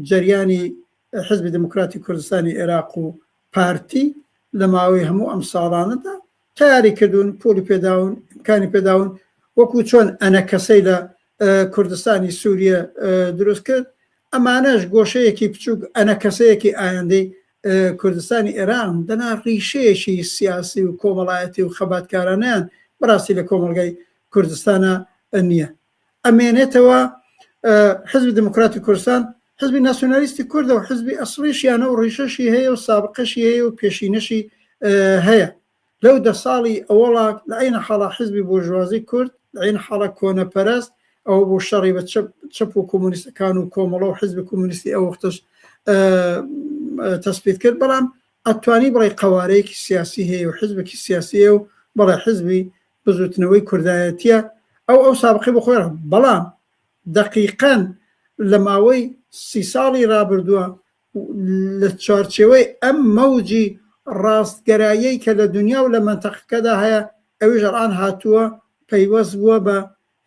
جریانی حزبی دموکراتی کوردستانی عێراق و پارتی لە ماوەی هەموو ئەم ساڵانەدا تیاری کردوون پۆلی پێداون ئیمکانی پێداون وەکو چۆن ئەنە کەسەی لە کوردستانی سووریە دروست کرد ئەمانەش گۆشەیەکی بچووک ئەنە کەسەیەکی ئایندەی کوردستانی ئێران دەنا ڕیشەیەکی سیاسی و کۆمەڵایەتی و خەباتکارانیان بەڕاستی لە کۆمەلگای کوردستانە نییە. ئەمێنێتەوە حزبی دموکراتی کوردستان حزبی ناسیۆنالیستی کوردە و حزبی ئەسڵیشیانە و ڕیشەشی هەیە و سابقەشی هەیە و پێشینەشی هەیە. لەو 10 ساڵی ئەوەڵا لە عینە حاڵا حزبی بۆژوازی کورد لە عینە حاڵا کۆنەپەرست ئەوە بۆ شەڕی بە چەپ و کۆمونیستەکان و کۆمەڵە و حزبی کۆمونیستی ئەو وەختش تەسبیت کرد بەڵام ئەتوانی بڵێ قەوارەیەکی سیاسی هەیە و حزبێکی سیاسیە و بەڵێ حزبی بزوتنەوەی کوردایەتیە ئەو سابقی بە خۆیان بەڵام دقیقاً لە ماوەی 30 ساڵی رابردووە لە چارچێوەی ئەم مەوجی ڕاستگەرایی کە لە دنیا و لە منتەقەکەدا هەیە ئەویش ئەڵان هاتووە پەیوەست بووە بە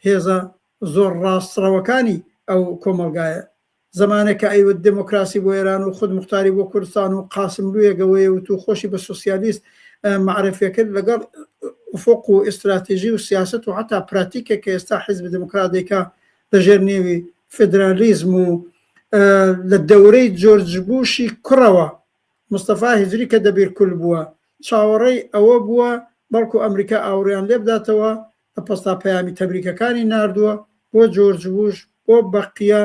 هێزە زۆر ڕاستڕەوەکانی ئەو کۆمەلگایە زمانێکە ئەیوت دموکراسی بۆ ئێران و خود مختاری بۆ کوردستان و قاسملوویەگەوەی و تو خۆشی بە سوسیالیست معرفیەکرد لەگەڵ ئوفق و ئستراتیژی و سیاست و حتا پراتیکە کە ئێستا حیزب دموکراتێکە لەژێر نێوی فدرالیزم و لە دەورەی جۆرج بوشی کوڕەوە مستەفا هیجری کە دەبیرکول بووە چاوەڕێی ئەوە بووە بەڵکو ئەمریکا ئاوریان لێ بداتەوە لە پەستا پەیامی تەبریکەکانی ناردووە بۆ جۆرج بوش بۆ بەقیە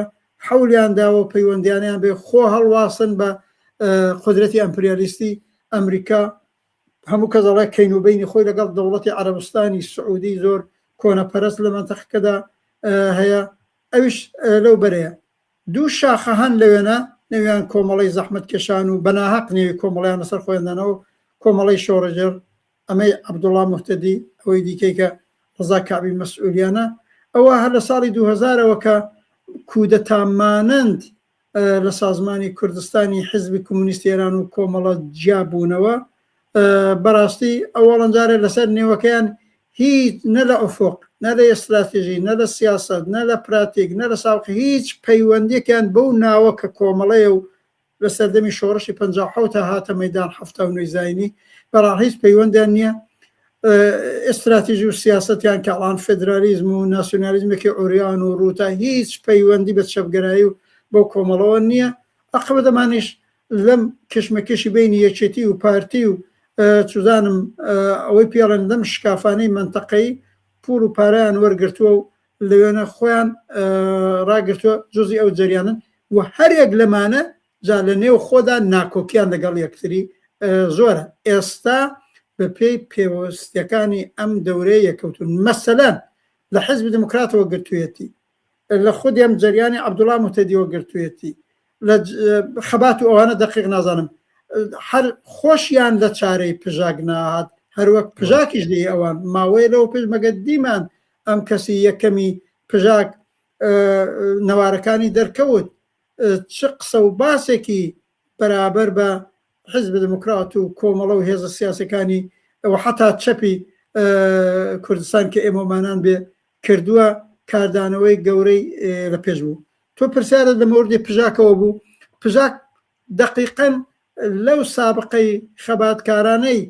حولیان داوە پەیوەندیانیان بێ خۆ هەڵواسن بە قودرەتی ئەمپریالیستی ئەمریکا هەموو کەزەڵای کەینوبینی خۆی لەگەڵ دەوڵەتی عەرەبستانی سعودی زۆر کۆنەپەرست لە منتەقەکەدا هەیە ئەویش لەو بەرەیە دوو شاخە هەن لەوێنە نەویان کۆمەڵی زەحمەت کێشان و بەناهەق نێوی کۆمەڵیان لەسەر خۆیاندانەوە کۆمەڵی شۆڕەجەر ئەمەی عەبدوڵڵا موحتەدی ئەوەی دیکەی کە ڕزا کعبی مەسئولیانە ئەوە هەر لە ساڵی 2000ەوە کە کودەتا مانند لە سازمانی کوردستانی حزبی کۆمونیستی ئێران و کۆمەڵە جیابوونەوە بەڕاستی ئەوەڵەنجارێ لەسەر نێوەکەیان هیچ نە لە ئوفق نە لە ئستراتیژی نە لە سیاست نە لە پراتیک نە لە ساڵقی هیچ پەیوەندێکیان بەو ناوە کە کۆمەڵەیە و لە سەردەمی شۆڕشی 57 تا هاتە مەیدان هەفتە و نوێزینی بەڕاستی هیچ پەیوەندیان نییە ئستراتیژی و سیاستیان کە ئەڵان فدرالیزم و ناسیۆنالیزمێکی ئۆریان و ڕووتا هیچ پەیوەندی بە چەپگەرایی و بۆ کۆمەڵەوە نییە عەقبە دەمانیش لەم کشمەکشی بینی یەکێتی و پارتی و چوزانم ئەوەی پێڵێن دەم شکافانەی منتەقەی پول و پارەیان وەرگرتووە و لەوێنە خۆیان ڕاگرتووە جزئی ئەو جریانن و هەرێک لەمانە جا لە نێو خۆدا ناکۆکیان لەگەڵ یەکتری زۆرە ئێستا بە پێی پێوەستیەکانی ئەم دەورەیە یەکەوتون مەسەلەن لە حیزبی دموکراتەوە گرتوویەتی لە خودی ئەم جریانی عەبدوڵڵا موحتەدیەوە گرتوویەتی لە خەبات و ئەوانە دەقیق نازانم هەر خۆشیان لە چارەی پژاک ناهات هەروەک پژاکیش دی ئەوان ماوەیە لەوە پێش مەگە دیمان ئەم کەسی یەکەمی پژاک نەوارەکانی دەرکەوت چ قسە و باسێکی بەرابەر بە حزب دموکرات و کۆمەڵە و هێزە سیاسەکانی ئەوە حتا چەپی کوردستان کە ئێمەمانان بێ کردووە کاردانەوەی گەورەی لە پێش بوو تۆ پرسیارە لە مەوردی پژاکەوە بوو پژاک دقیقاً لەو سابقەی خەباتکارانەی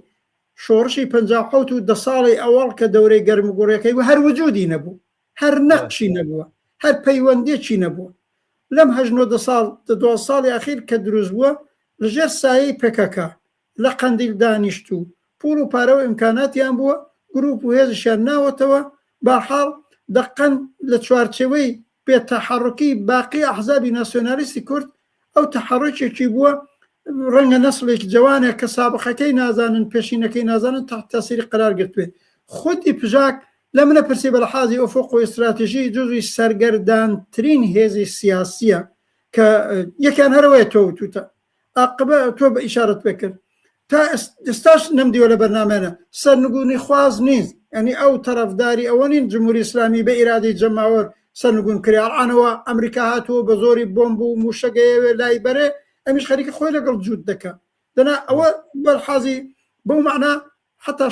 شۆڕشی 57 و 10 ساڵی ئەوەڵ کە دەورەی گەرمگوڕیەکەی و هەر وجودی نەبوو هەر نەقشی نەبووە هەر پەیوەندێکی نەبووە لەم 19 ساڵ 2 ساڵی ئەخیر کە دروست بووە لەژێر سایەی پێکەکە لە قەندیل دانیشت و پول و پارە و ئیمکاناتیان بووە گروپ و هێزشیان ناوەتەوە بەحاڵ دقن لە چوارچەوەی بێتەحەڕکی باقی ئەحزابی ناسیۆنالیستی کورد ئەو تەحەڕکێکی بووە ڕەنگە نەسڵێکی جوانێک کە سابقەکەی نازانن پێشینەکەی نازانن تحت تاثیری قرار گرتوێ. خودی پژاک لە منە پرسی بە لەحاظی ئۆفق و ئستراتیژی جزوی سەرگەردانترین هێزی سیاسیە کە یەکیان هەرەوەیە تۆ وتوتە عاقبە تۆ بە ئیشارەت بکرد تا ئێستاش نەمدیوە لە بەرنامێنە سەرنگونی خواز نیست ئەنی ئەو تەرەفداری ئەوە نین جمهوری ئیسلامی بە ئیرادەی جەماوەر سەرنگون کریاڵانەوە ئەمریکا هاتووە بە زۆری بۆمب و موشەگەیەوێ لای بەرێ ئەمیش خەریکە خۆی لەگەڵ جوود دەکە دەنا ئەوە بەرحازی بەو معنە حتا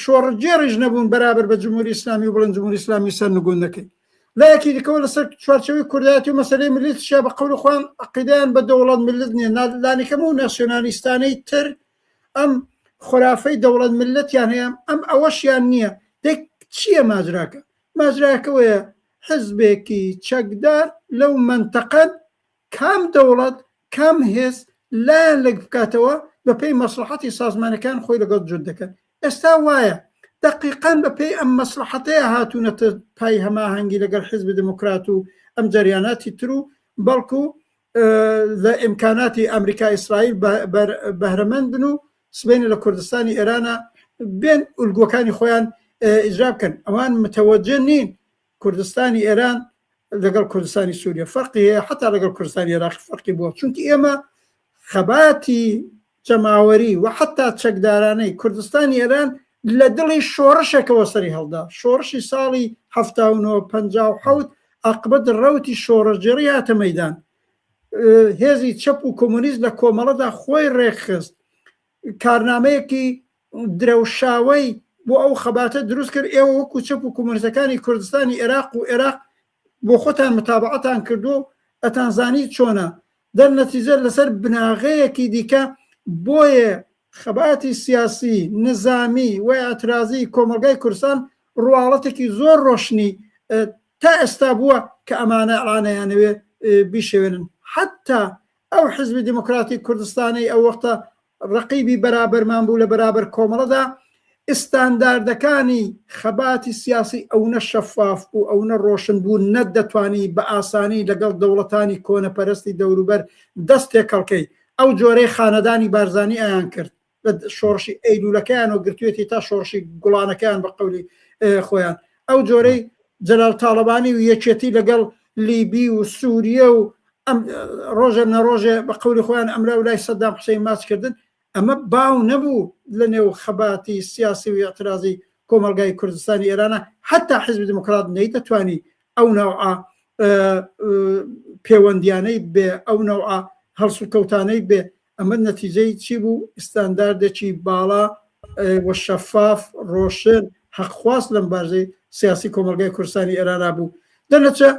شۆڕجێڕیش نەبوون بەرابەر بە جمهوری ئیسلامی و بڵند جمهوری ئیسلامی سەرنگون دەکەی لا یەکی دیکەوە لەسەر چوارچەوەی کوردایەتی و مەسەلەی ملیت شیا بە قەولی خۆیان عەقیدەیان بە دەوڵەت ملت نییە لانیکەم و ناسیۆنالیستانەی تر ئەم خۆرافەی دەوڵەت ملەتیان هەیە ئەم ئەوەشیان نییە دێک چییە ماجراکە ماجراکەوەیە حزبێکی چەکدار لەو منتەقەن کام دەوڵەت کام هێز لایەن لەگ بکاتەوە بە پێی مەسلحەتی سازمانەکان خۆی لەگەڵ جوود دەکەن ئێستا وایە دقیقاً بە پێی ئەم مەسلحەتەیە هاتوونەتە پای هەماهەنگی لەگەڵ حیزبی دموکرات و ئەم جەریاناتی تر و بەڵکو لە ئیمکاناتی ئەمریکا ئیسرائیل بەهرەمەند بن و سبەینە لە کوردستانی ئێرانە بێن ئولگوەکانی خۆیان ئیجرا بکەن ئەوان متەوەجه نین کوردستانی ئێران لەگەڵ کوردستانی سووریا فەرقی هەیە حتا لەگەڵ کوردستانی عێراق فەرقی بووە چونکی ئێمە خەباتی جەماوەری و حتا چەکدارانەی کوردستانی ئێران لە دڵی شۆڕشێکەوە سەری هەڵدا شۆڕشی ساڵی 1950 عاقبەت ڕەوتی شۆڕەجێڕی هاتە مەیدان هێزی چەپ و کۆمونیست لە کۆمەڵەدا خۆی ڕێکخست کارنامەیەکی درەوشاوەی بۆ ئەو خەباتە دروست کرد ئێوە وەکو چەپ و کۆمونیستەکانی کوردستانی عێراق و عێراق بۆ خۆتان متابعەتان کردو ئەتانزانی چۆنە دەرنەتیجە لەسەر بناغەیەکی دیکە بۆیە خەباتی سیاسی نظامی و ئەترازی کۆمەلگای کوردستان ڕواڵەتێکی زۆر ڕۆشنی تا ئێستا بووە کە ئەمانە ئەڵانەیانەوێ بیشێوێنن حتا ئەو حزبی دموکراتی کوردستانی ئەو وەختە ڕقیبی بەرابەرمان بوو لە بەرابەر کۆمەڵەدا ئستانداردەکانی خەباتی سیاسی ئەوە شەفاف بوو ئەوە ڕۆشن بوو نەدەتوانی بە ئاسانی لەگەڵ دەوڵەتانی کۆنەپەرستی دەوروبەر دەست تێکەڵکەی ئەو جۆرەی خانەدانی بارزانی ئایان کرد بە شۆڕشی ئەیلولەکەیانەوە گرتوێتی تا شۆڕشی گوڵانەکەیان بە قەولی خۆیان ئەو جۆرەی جەلال تاڵەبانی و یەکێتی لەگەڵ لیبی و سووریە و ئەم ڕۆژە نەڕۆژێ بە قەولی خۆیان ئەمرا و لای سەدام حوسێن ماچکردن ئەمە باو نەبوو لە نێو خەباتی سیاسی و ئەترازی کۆمەلگای کوردستانی ئێرانە حتا حزبی دموکرات نەیدەتوانی ئەو نەوعە پەیوەندیانەی بێ ئەو نەوعە هەڵس و کەوتانەی بێ ئەمە نەتیجەی چی بوو ئستانداردێکی باڵا و شەفاف ڕۆشن حەقخواست لەم بارزەی سیاسی کۆمەلگای کوردستانی ئێرانە بوو دەنەچە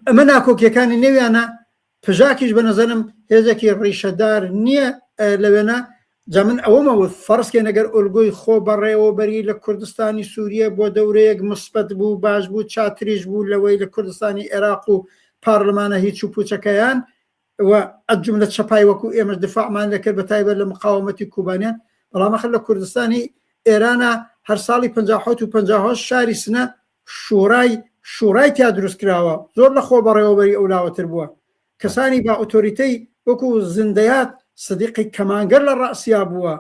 ئەمە ناکۆکیەکانی نێویانە پژاکیش بە نەزەرم هێزێکی ڕیشەدار نییە لەوێنە جا من ئەوەمەوە فەرزکە نەگەر ئۆلگۆی خۆ بەڕێوەبەری لە کوردستانی سووریە بۆ دەورەیەک مثبت بوو باش بوو چاتریش بوو لەوەی لە کوردستانی عێراق و پارلمانە هیچ و پوچەکەیان و ئەجملە چەپای وەکو ئێمەش دفاعمان دەکرد بە تایبەت لە مقاومەتی کوبانیان بەڵام ئەخر لە کوردستانی ئێرانە هەر ساڵی 57 و 58 شاری سنە شوڕای تیا دروست کراوە زۆر لە خۆ بەڕێوەبەری ئەولاوەتر بووە کەسانی با ئۆتۆریتەی وەکو زندەیات سەدیقی کەمانگەر لە ڕاسیا بووە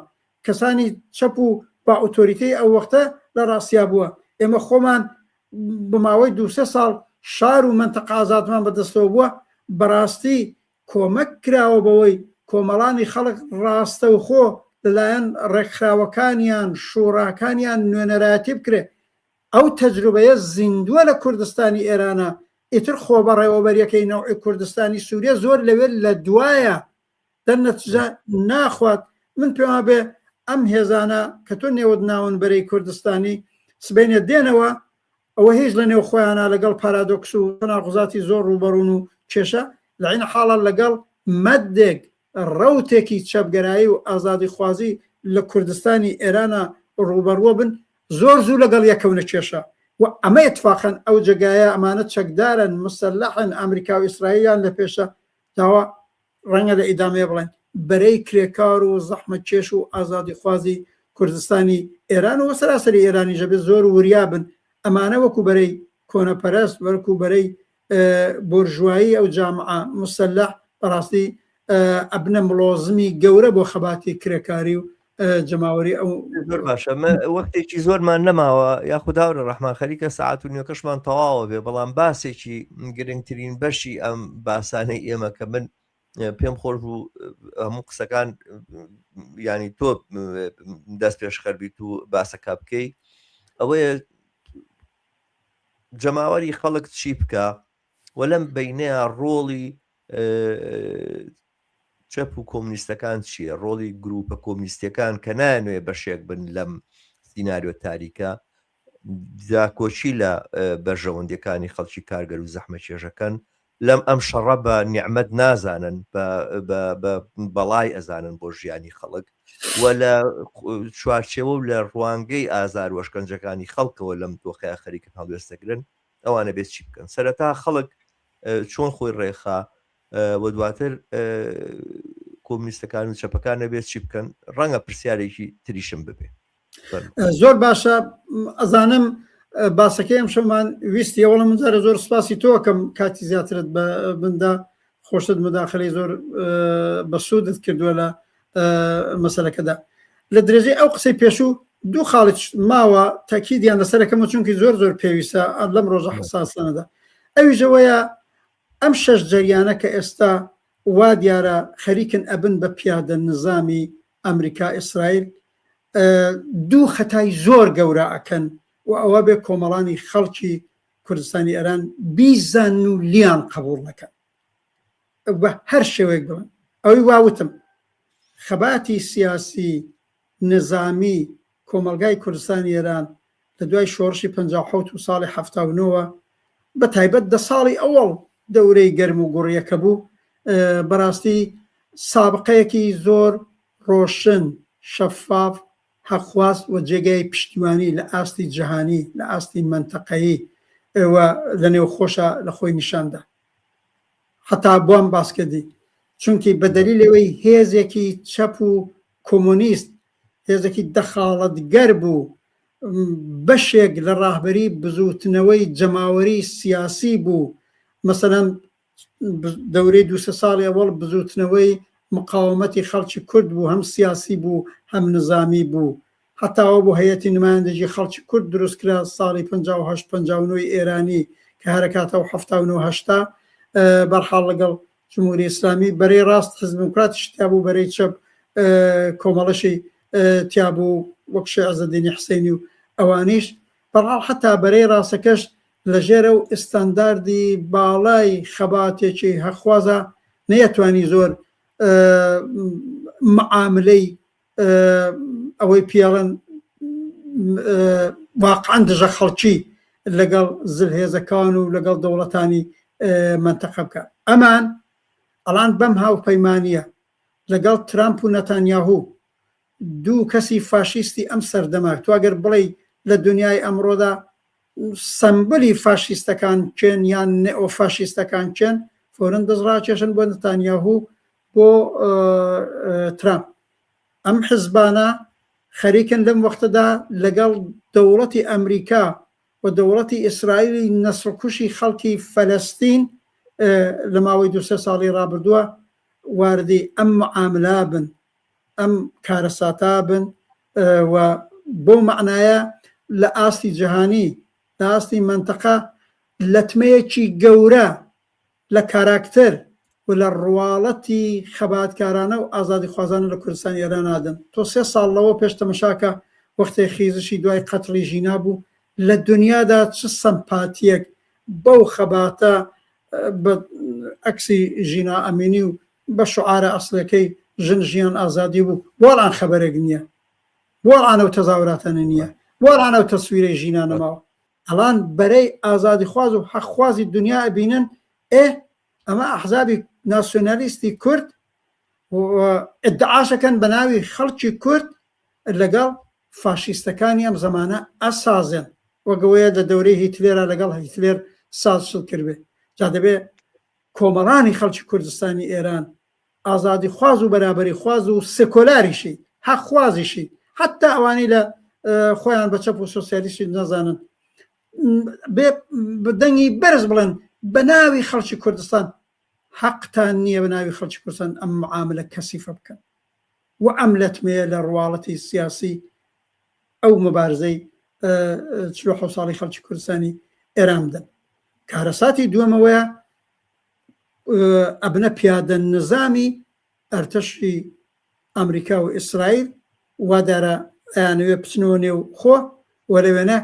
کەسانی چەپ و با ئۆتۆریتەی ئەو وەختە لە ڕاسیا بووە ئێمە خۆمان بماوەی 2-3 ساڵ شار و منتەقە ئازادمان بەدەستەوە بووە بەڕاستی کۆمەک کراوە بەوەی کۆمەڵانی خەڵک ڕاستە و خۆ لەلایەن ڕێکخراوەکانیان شوڕاکانیان نوێنەرایەتی بکرێ ئەو تەجروبەیە زیندووە لە کوردستانی ئێرانە ئیتر خۆ بەڕێوەبەریەکەی نەوعی کوردستانی سووریا زۆر لەوێ لە دوایە دەرنەتیجە ناخوات من پێم بێ ئەم هێزانە کە تۆ نێوت ناون بەرەی کوردستانی سبەینە دێنەوە ئەوە هیچ لە نێو خۆیانە لەگەڵ پارادۆکس و تەناقوزاتی زۆر ڕوبەڕون و کێشە لە عین حاڵە لەگەڵ مەدێک ڕەوتێکی چەپگەرایی و ئازادی خوازی لە کوردستانی ئێرانە ڕوبەڕوە بن زۆر زوو لەگەڵ یەکەونە کێشە و ئەمە اتفاقاً ئەو جگایە ئەمانە چەکدارن مسلحن ئەمریکا و ئیسرائیلیان لە پێشە داوا ڕەنگە لە ئیدامێ بڵێن بەرەی کرێکار و زەحمەت کێش و ئازادی خوازی کوردستانی ئێران و سەراسەری ئێرانی ژەبێ زۆر وریابن ئەمانە وەکو بەرەی کۆنەپەرست وەکو بەرەی بورژوایی ئەو جامعە مسلح بەڕاستی ئەبنە مڵۆزمی گەورە بۆ خەباتی کرێکاری و جەماوەری ئەو زۆر باشە وەختێکی زۆرمان نەماوە یاخوداورە ڕەحمان خەریکە ساعت و نیوەکەشمان تەواوە بێ بەڵام باسێکی گرنگترین بەشی ئەم باسانەی ئێمە کە من پێم خۆش بوو هەموو قسەکان ینی تۆ دەست پێش خەربیت و باسەکە بکەی ئەوەیە جەماوەری خەڵک چی بکە و لەم بینەیە ڕۆڵی چەپ و کۆمونیستەکان چییە ڕۆڵی گروپە کۆمونیستیەکان کە نانوێ بەشێک بن لەم سیناریۆ تاریکە داکۆچی لە بەرژەوەندەکانی خەڵکی کارگەر و زەحمە چێژەکەن لەم ئەم شەڕە بە نیعمەت نازانن بە بەڵای ئەزانن بۆ ژیانی خەڵک و لە چوارچێوە و لە ڕوانگەی ئازار وەشکەنجەکانی خەڵکەوە لەم تۆخەیە خەریکن هەڵوێستەگرن ئەوانە بێت چی بکەن سەرەتا خەڵک چۆن خۆی ڕێخا و دواتر کۆمونیستەکان و چەپەکان نەبێت چی بکەن ڕەنگە پرسیارێکی تریشم ببێ زۆر باشە ئەزانم باسەکەی ئەم شەمان ویستی ئەوڵە منجارە زۆر سپاسی تۆکەم کاتی زیاترت بندا خۆشت مداخلەی زۆر بەسوودت کردووە لە مەسەلەکەدا لە درێژەی ئەو قسەی پێشوو دوو خاڵی ماوە تاکیدیان لەسەرەکەمە چونکی زۆر زۆر پێویستە لەم ڕۆژە حساسانەدا ئەویژەوەیە ئەم شەش جەریانە کە ئێستا وا دیارە خەریکن ئەبن بە پیادە نظامی ئەمریکا ئیسرائیل دوو خەتای زۆر گەورە ئەکەن و ئەوە بێ کۆمەڵانی خەڵکی کوردستانی ئێران بیزان و لیان قبول نەکەن بە هەر شێوەیەک بڵن ئەوەی واوتم خەباتی سیاسی نظامی کۆمەلگای کوردستانی ئێران لە دوای شۆڕشی 57 و ساڵی 79 بە تایبەت دە ساڵی ئەوڵ دەورەی گەرم و گوڕیەکە بوو بەڕاستی سابقەیەکی زۆر ڕۆشن شەفاف حەخواست و جێگای پشتیوانی لە ئاستی جیهانی لە ئاستی منتەقەیی لە نێو خۆشە لە خۆی نیشاندا حتا بۆم باسکردی چونکی بە دەلیلەوەی هێزێکی چەپ و کۆمۆنیست هێزێکی دەخاڵەتگەر بوو بەشێک لە ڕاهبەری بزوتنەوەی جەماوەری سیاسی بوو مەسەلەن دەورەی دو سە ساڵی ئەوەڵ بزوتنەوەی مقاومەتی خەڵکی کورد بوو هەم سیاسی بوو هەم نظامی بوو حتاوە بۆ هەیەتی نمایندگی خەڵکی کورد دروستکرا ساڵی 58 ئێرانی کە هەرەکاتە و 1970 بەرحاڵ لەگەڵ جمهوری ئیسلامی بەرەی ڕاست حزب دموکراتیش تیابوو بەرەی چەپ کۆمەڵەشی تیابوو وەک شێخ عەزەدینی حوسێنی و ئەوانیش بەرحاڵ حتا بەرەی ڕاستەکەش لەژێرە و ئستانداردی باڵای خەباتێکی هەخوازە نەیەتوانی زۆر معاملەی ئەوەی پیاڵن واقعاً دژە خەڵکی لەگەڵ زلهێزەکان و لەگەڵ دەوڵەتانی منتەقە بکە ئەمان ئەڵان بەم هاوپەیمانیە لەگەڵ ترامپ و نەتانیاهوو دوو کەسی فاشیستی ئەم سەردەما تو ئەگەر بڵێ لە دنیای ئەمڕۆدا سەمبلی فاشیستەکان چێن یان نێئۆ فاشیستەکان چێن فۆرن دەزڕاکێشن بۆ نەتانیاهوو بۆ ترامپ ئەم حزبانە خەریکن لەم وەختەدا لەگەڵ دەوڵەتی ئەمریکا و دەوڵەتی ئیسرائیلی نەسڵکوشی خەڵکی فەلەستین لە ماوەی دو سێ ساڵی ڕابردووە واردی ئەم معاملا بن ئەم کارەساتا بن و بۆ معنایە لە ئاستی جیهانی لە ئاستی منتەقە لەتمەیەکی گەورە لە کاراکتەر و لە ڕواڵەتی خەباتکارانە و ئازادی خوازانە لە کوردستان ئێران نادن تۆ سێ ساڵ لەوە پێش تەمەشاکە وەختی خیزشی دوای قەتڵی ژینا بوو لە دنیادا چ سەمپاتیەک بەو خەباتە بە ئەکسی ژینا ئەمینی و بە شعارە ئەسلەکەی ژن ژیان ئازادی بوو وەڵان خەبەرێک نییە وەڵانە و تەزاوراتەنە نییە وەڵانە و تەسویرەی ژینا نەماوە ئەڵان بەرەی ئازادی خواز و حەقخوازی دنیا ئەبینن ئەمە ئەحزابی ناسیۆنالیستی کورد ئیدعاشەکەن بە ناوی خەڵکی کورد لەگەڵ فاشیستەکانی ئەم زەمانە ئەسازێن وەگەوەیە لە دەورەی هیتلێرە لەگەڵ هیتلێر سازشت کردبێ جا دەبێ کۆمەڵانی خەڵکی کوردستانی ئێران ئازادی خواز و بەرابەری خواز و سکۆلاریشی حەقخوازیشی حتا ئەوانی لە خۆیان بە چەپ و سۆسیالیستی نەزانن بدەنگی بەرز بڵێن بە ناوی خەڵکی کوردستان حەقتان نییە بە ناوی خەڵکی کوردستان ئەم معاملە کەسیفە بکەن و ئەم لەتمەیە لە ڕواڵەتی سیاسی ئەو مبارزەی 46 ساڵی خەڵکی کوردستانی ئێران بدەن. کارەساتی دووەمەوەیە ئەبنە پیادە نظامی ئەرتەشی ئەمریکا و ئیسرائیل وادارە ئەیانەوێ بچنەوە نێو خۆ وەرەوێنە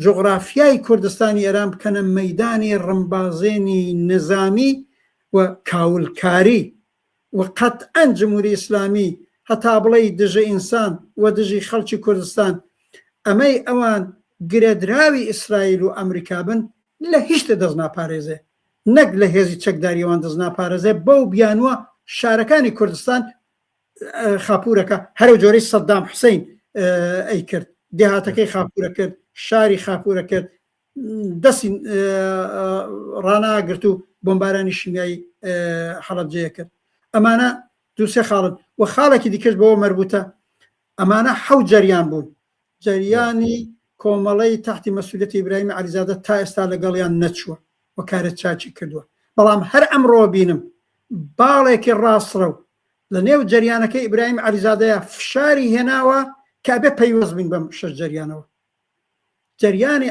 جغرافیای کوردستانی ئێران بکەنە مەیدانی ڕمبازێنی نظامی و کاولکاری و قەتعەن جمهوری ئیسلامی هەتا بڵێ دژە ئینسان و دژی خەڵکی کوردستان ئەمەی ئەوان گرێدراوی ئیسرائیل و ئەمریکا بن لە هیچ دەست ناپارێزێ نەک لە هێزی چەکداریەوان دەست ناپارێزێ بەو بیانوە شارەکانی کوردستان خاپورەکە هەرو جۆرەی سەدام حوسەین ئەی کرد دێهاتەکەی خاپورە کرد شاری خاپورە کرد دەستی ڕاناگرت و بۆمبارانی شیمیایی حەڵەبجەیە کرد. ئەمانە دووسێ خاڵن و خاڵێکی دیکەش بەوە مەربوتە ئەمانە حەوت جەریان بوون جەریانی کۆمەڵەی تحتی مەسئولیەتی ئیبراهیم عەلیزادە تا ئێستا لەگەڵیان نەچووە و کارە چاچی کردووە بەڵام هەر ئەمڕۆ بینم باڵێکی ڕاستڕە و لە نێو جەریانەکەی ئیبراهیم عەلیزادەیە فشاری هێناوە کە بێ پەیوەست بین بەم شەش جەریانەوە. جەریانی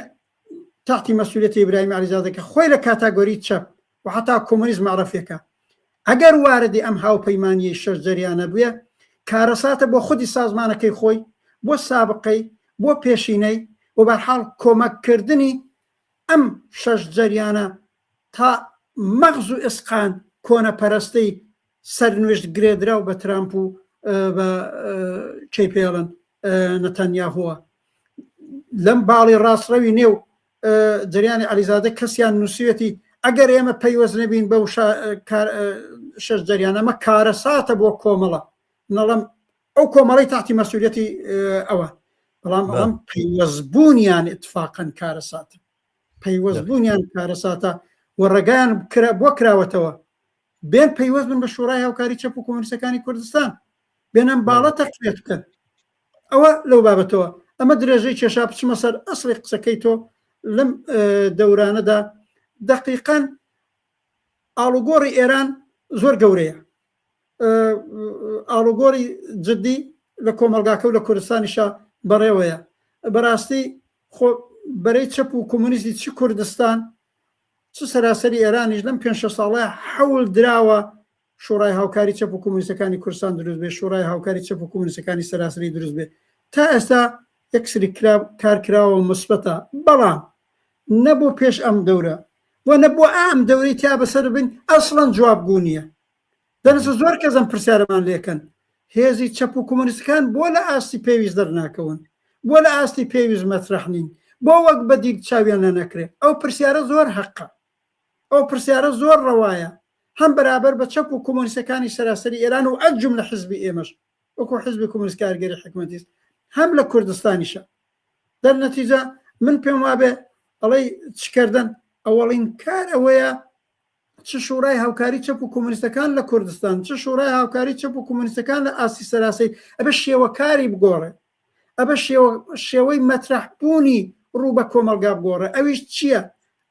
تحتی مەسئولیەتی ئیبراهیم عەلیزادە کە خۆی لە کاتاگۆری چەپ و حتا کۆمونیزم معرەفیەکە ئەگەر واردی ئەم هاوپەیمانیی شەش جەریانە بووە کارەساتە بۆ خودی سازمانەکەی خۆی بۆ سابقەی بۆ پێشینەی و بەرحاڵ کۆمەککردنی ئەم شەش جەریانە تا مەغز و ئسقان کۆنەپەرستەی سەرنوێشت گرێدرا و بە ترامپ و بە چی پێڵن نەتەنیاهووە لەم باڵی ڕاستڕەوی نێو جەریانی عەلیزادە کەسیان نووسێتی ئەگەر ئێمە پەیوەست نەبین بەو شەش جەریان ئەمە کارەساتە بۆ کۆمەڵە نەڵم ئەو کۆمەڵی تحتی مەسئولیەتی ئەوە بەڵام ئەڵم پەیوەستبوونیان اتفاقەن کارەساتە پەیوەستبوونیان کارەساتە و ڕێگەیان بۆ کراوەتەوە بێن پەیوەست بن بە شوڕای هاوکاری چەپ و کۆمونیستەکانی کوردستان بێنم باڵە تەقویەت بکەن ئەوە لەو بابەتەوە ئەمە درێژەی کێشا بچمە سەر ئەسڵی قسەکەی تۆ لەم دەورانەدا دقیقاً ئاڵوگۆڕی ئێران زۆر گەورەیە ئاڵوگۆڕی جدی لە کۆمەلگاکە و لە کوردستانیشا بەڕێوەیە بەڕاستی خۆ بەرەی چەپ و کۆمونیستی چی کوردستان چ سەراسەری ئێرانیش لەم 5 ساڵەیە حەول دراوە شورای هاوکاری چەپ و کۆمونیستەکانی کوردستان دروست بێ شورای هاوکاری چەپ و کۆمونیستەکانی سەراسەری دروست بێ تا ئێستا یەکسری کارکراوە مثبەتە بەڵام نەبوو پێش ئەم دەورە و نەبوو ئەم دەورەی تا بەسەر بن ئەسڵەن جوابگو نییە دەنسە زۆر کەسم پرسیارەمان لێکەن هێزی چەپ و کۆمونیستەکان بۆ لە ئاستی پێویست دەرناکەون بۆ لە ئاستی پێویست مەترەح نین بۆ وەک بەدیل چاویان لە نەکرێت ئەو پرسیارە زۆر حەقە ئەو پرسیارە زۆر ڕەوایە هەم بەرابەر بە چەپ و کۆمونیستەکانی سەراسەری ئێران و ئەجم لە حزبی ئێمەش وەکو حزبی کۆمونیست کارگەری حکومەتیست هەم لە کوردستانیشە دەرنەتیجە من پێم وابێ ئەڵێ چکردن ئەوەڵین کار ئەوەیە چ شورای هاوکاری چەپ و کۆمونیستەکان لە کوردستان چ شورای هاوکاری چەپ و کۆمونیستەکان لە ئاستی سەراسی ئەبە شێوەکاری بگۆڕێ ئەبە شێوەی مەترەحبوونی ڕوو بە کۆمەلگا بگۆڕێ ئەویش چییە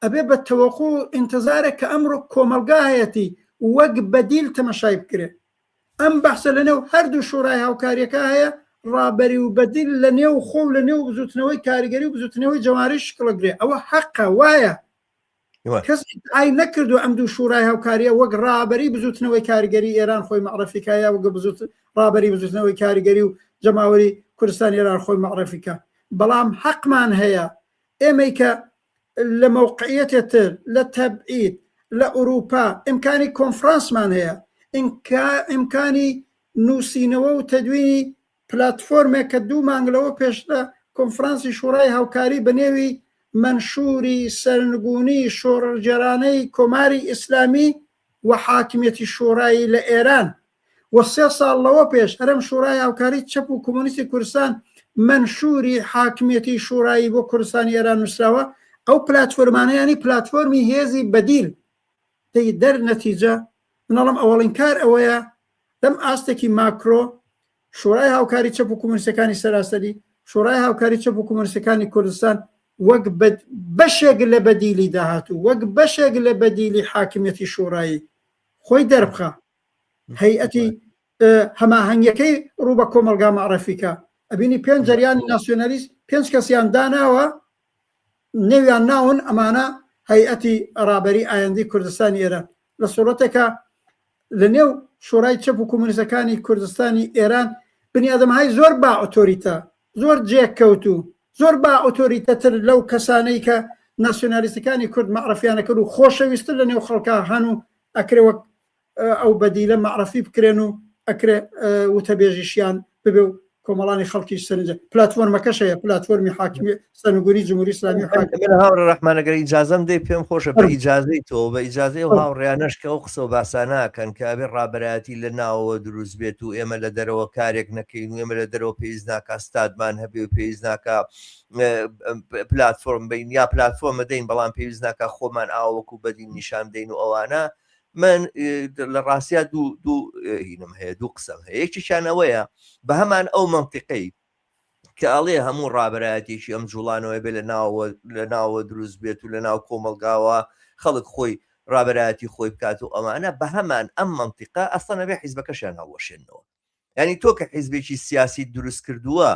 ئەبێ بە تەوەقع و ئینتزارە کە ئەمڕۆ کۆمەلگا هەیەتی وەک بەدیل تەمەشای بکرێ ئەم بەحسە لەنێو هەردوو شورای هاوکاریەکە هەیە ڕابەری و بەدیل لە نێو خۆ لە نێو بزوتنەوەی کاریگەری و بزوتنەوەی جەماعەری شکڵەگرێ ئەوە حەقە وایە کەس ئای نەکردو ئەم دوو شورای هاوکاریە وەک ڕابەری بزوتنەوەی کاریگەری ئێران خۆی معرەفیکایە وەک ڕابەری بزوتنەوەی کاریگەری و جەماوەری کوردستان ئێران خۆی معرەفیکە بەڵام حەقمان هەیە ئێمەی کە لە موقعیەتێتر لە تەبعید لە ئوروپا ئیمکانی کۆنفرانسمان هەیە ئیمکانی نووسینەوە و تەدوینی پلاتفۆرمێک کە 2 مانگلەوە پێشتە کۆنفرانسی شورای هاوکاری بەنێوی منشوری سەرنگونی شۆڕجێرانەی کۆماری ئیسلامی و حاکمیەتی شورایی لە ئێران و 3 ساڵ لەوە پێش هەرم شورای هاوکاری چەپ و کۆمونیستی کوردستان منشوری حاکمیەتی شورایی بۆ کوردستانی ئێران نووسراوە ئەو پلاتفۆرمانەیانی پلاتفۆرمی هێزی بەدیل دەی دەرنەتیجە منەڵم ئەوەڵین کار ئەوەیە لەم ئاستێکی ماکرۆ شورای هاوکاری چەپ و کۆمونیستەکانی سەراسەری شورای هاوکاری چەپ و کۆمونیستەکانی کوردستان وەک بەشێک لە بەدیلی داهاتوو وەک بەشێک لە بەدیلی حاکمیەتی شۆڕایی خۆی دەربخە هەیئەتی هەماهەنگەکەی ڕوو بە کۆمەلگا معرەفیکە ئەبینی 5 جەریانی ناسیۆنالیست 5 کەسیان داناوە نێویان ناون ئەمانە هەیئەتی ڕابەری ئایندەی کوردستانی ئێران لە سوورەتێکە لە نێو شۆڕای چەپ و کۆمونیستەکانی کوردستانی ئێران بنیادەمهای زۆر با ئۆتۆریتە زۆر جێککەوتو زۆر با ئۆتۆریتەتر لەو کەسانەی کە ناسیۆنالیستەکانی کورد معرەفیانە کرد و خۆشەویستتر لە نێو خەڵکا هەن و ئەکرێ وەک ئەو بەدیلە معرەفی بکرێن و ئەکرێ وتەبێژیشیان ببێ و کۆمەڵانی خەڵکی سەرنجە پلاتفۆرمەکەش هەیە پلاتفۆرمی حاکمی سەرنگوونی جمهوری ئیسلامی و هاوڕێ ڕەحمانەگەر ئیجازەم دەی پێم خۆشە بە ئیجازەی تۆ بە ئیجازەی و هاوڕێیانەش کە ئەو قسە و باساناکەن کە ئەبێ ڕابەرایەتی لە ناوەوە دروست بێت و ئێمە لە دەرەوە کارێک نەکەین و ئێمە لە دەرەوە پێویست ناکە ستادمان هەبێ و پێویست ناکە پلاتفۆرم بین یا پلاتفۆرمە دەین بەڵام پێویست ناکە خۆمان ئاوەکو بەدین نیشان بدەین و ئەوانە من لە ڕاستیا دوو هینم هەیە دوو قسەم هەیە یەکیشانەوەیە بە هەمان ئەو منتیقەی کە ئەڵێ هەموو ڕابەرایەتێکی ئەم جوڵانەوەی بێ لە ناوە دروست بێت و لە ناو کۆمەلگاوە خەڵک خۆی ڕابەرایەتی خۆی بکات و ئەمانە بە هەمان ئەم منتیقە ئەسڵ نەبێ حیزبەکەشیان هەڵوەشێنەوە ینی تۆ کە حیزبێکی سیاسی دروست کردووە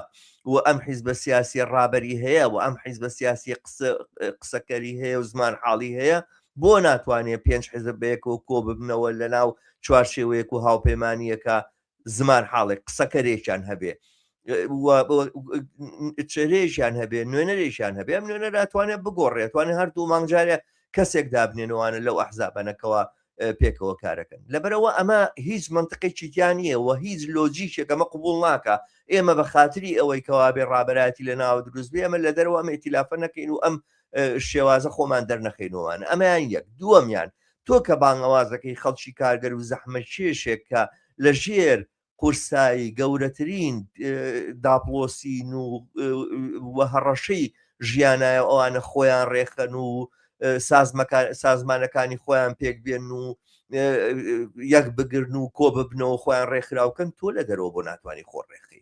و ئەم حیزبە سیاسی ڕابەری هەیە و ئەم حیزبە سیاسی قسەکەری هەیە و زمان حاڵی هەیە بۆ ناتوانێت 5 حیزب بەیەکەوە کۆ ببنەوە لە ناو چوارشێوەیەک و هاوپەیمانیەکە زمان حاڵێک قسەکەرێکیان هەبێ چێرێژیان هەبێ نوێنەرێکیان هەبێ ئەم نوێنەر ئەتوانێت بگۆڕێت توانێت هەردوو مانگجارێ کەسێک دابنێنەوەوانە لەو ئەحزابەنەکەەوە پێکەوە کارەکەن لەبەرەوە ئەمە هیچ منتقێکی تیانە و هیچ لۆجیکێکەمە قبول ناکە ئێمە بە خاتری ئەوەی کەوا بێ ڕابەراتی لە ناو دروست بێ ئەمە لە دەرەوە ئەمە ئیتیلافە نەکەین و ئەم شێوازە خۆمان دەرنەخینەوەوانە ئەمەیان یەک دووەمیان تۆ کە بانگەوازەکەی خەڵکی کارگەر و زەحمە کێشێک کە لە ژێر قورسایی گەورەترین داپلۆسین و هەڕەشەی ژیانایە ئەوانە خۆیان ڕێخەن و سازمانەکانی خۆیان پێک بێن و یەک بگرن و کۆ ببنەوە خۆیان ڕێکخراوکەن تۆ لە دەرەوە بۆ ناتوانانی خۆڕێخی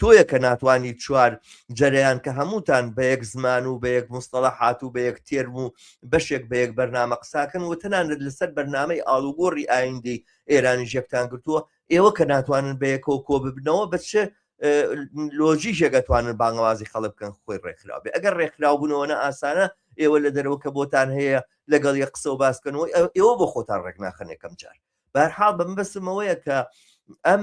تۆیە کە ناتوانانی چوار جەریان کە هەمووتان بە یەک زمان و بە یەک مستەڵەحات و بە یەک تێرم و بەشێک بە یەک بەرنامە قساکەن و تەنانەت لەسەر بەرنامەی ئاڵوگۆڕی ئایندەی ئێرانی ژێکتان گرتووە ئێوە کە ناتوانن بە یەکەوە کۆ ببنەوە بەچێ لۆژیشێک دەتوانن بانگەوازی خەڵک بکەن خۆی ڕێکخراو بێ ئەگەر ڕێکخراو بوونەوەنە ئاسانە ئێوە لە دەرەوە کە بۆتان هەیە لەگەڵ یە قسە و باسکەنەوە ئێوە بۆ خۆتان ڕێک ناخەن یەکەم جار بەهەرحاڵ بەمبەسمەوەیە کە ئەم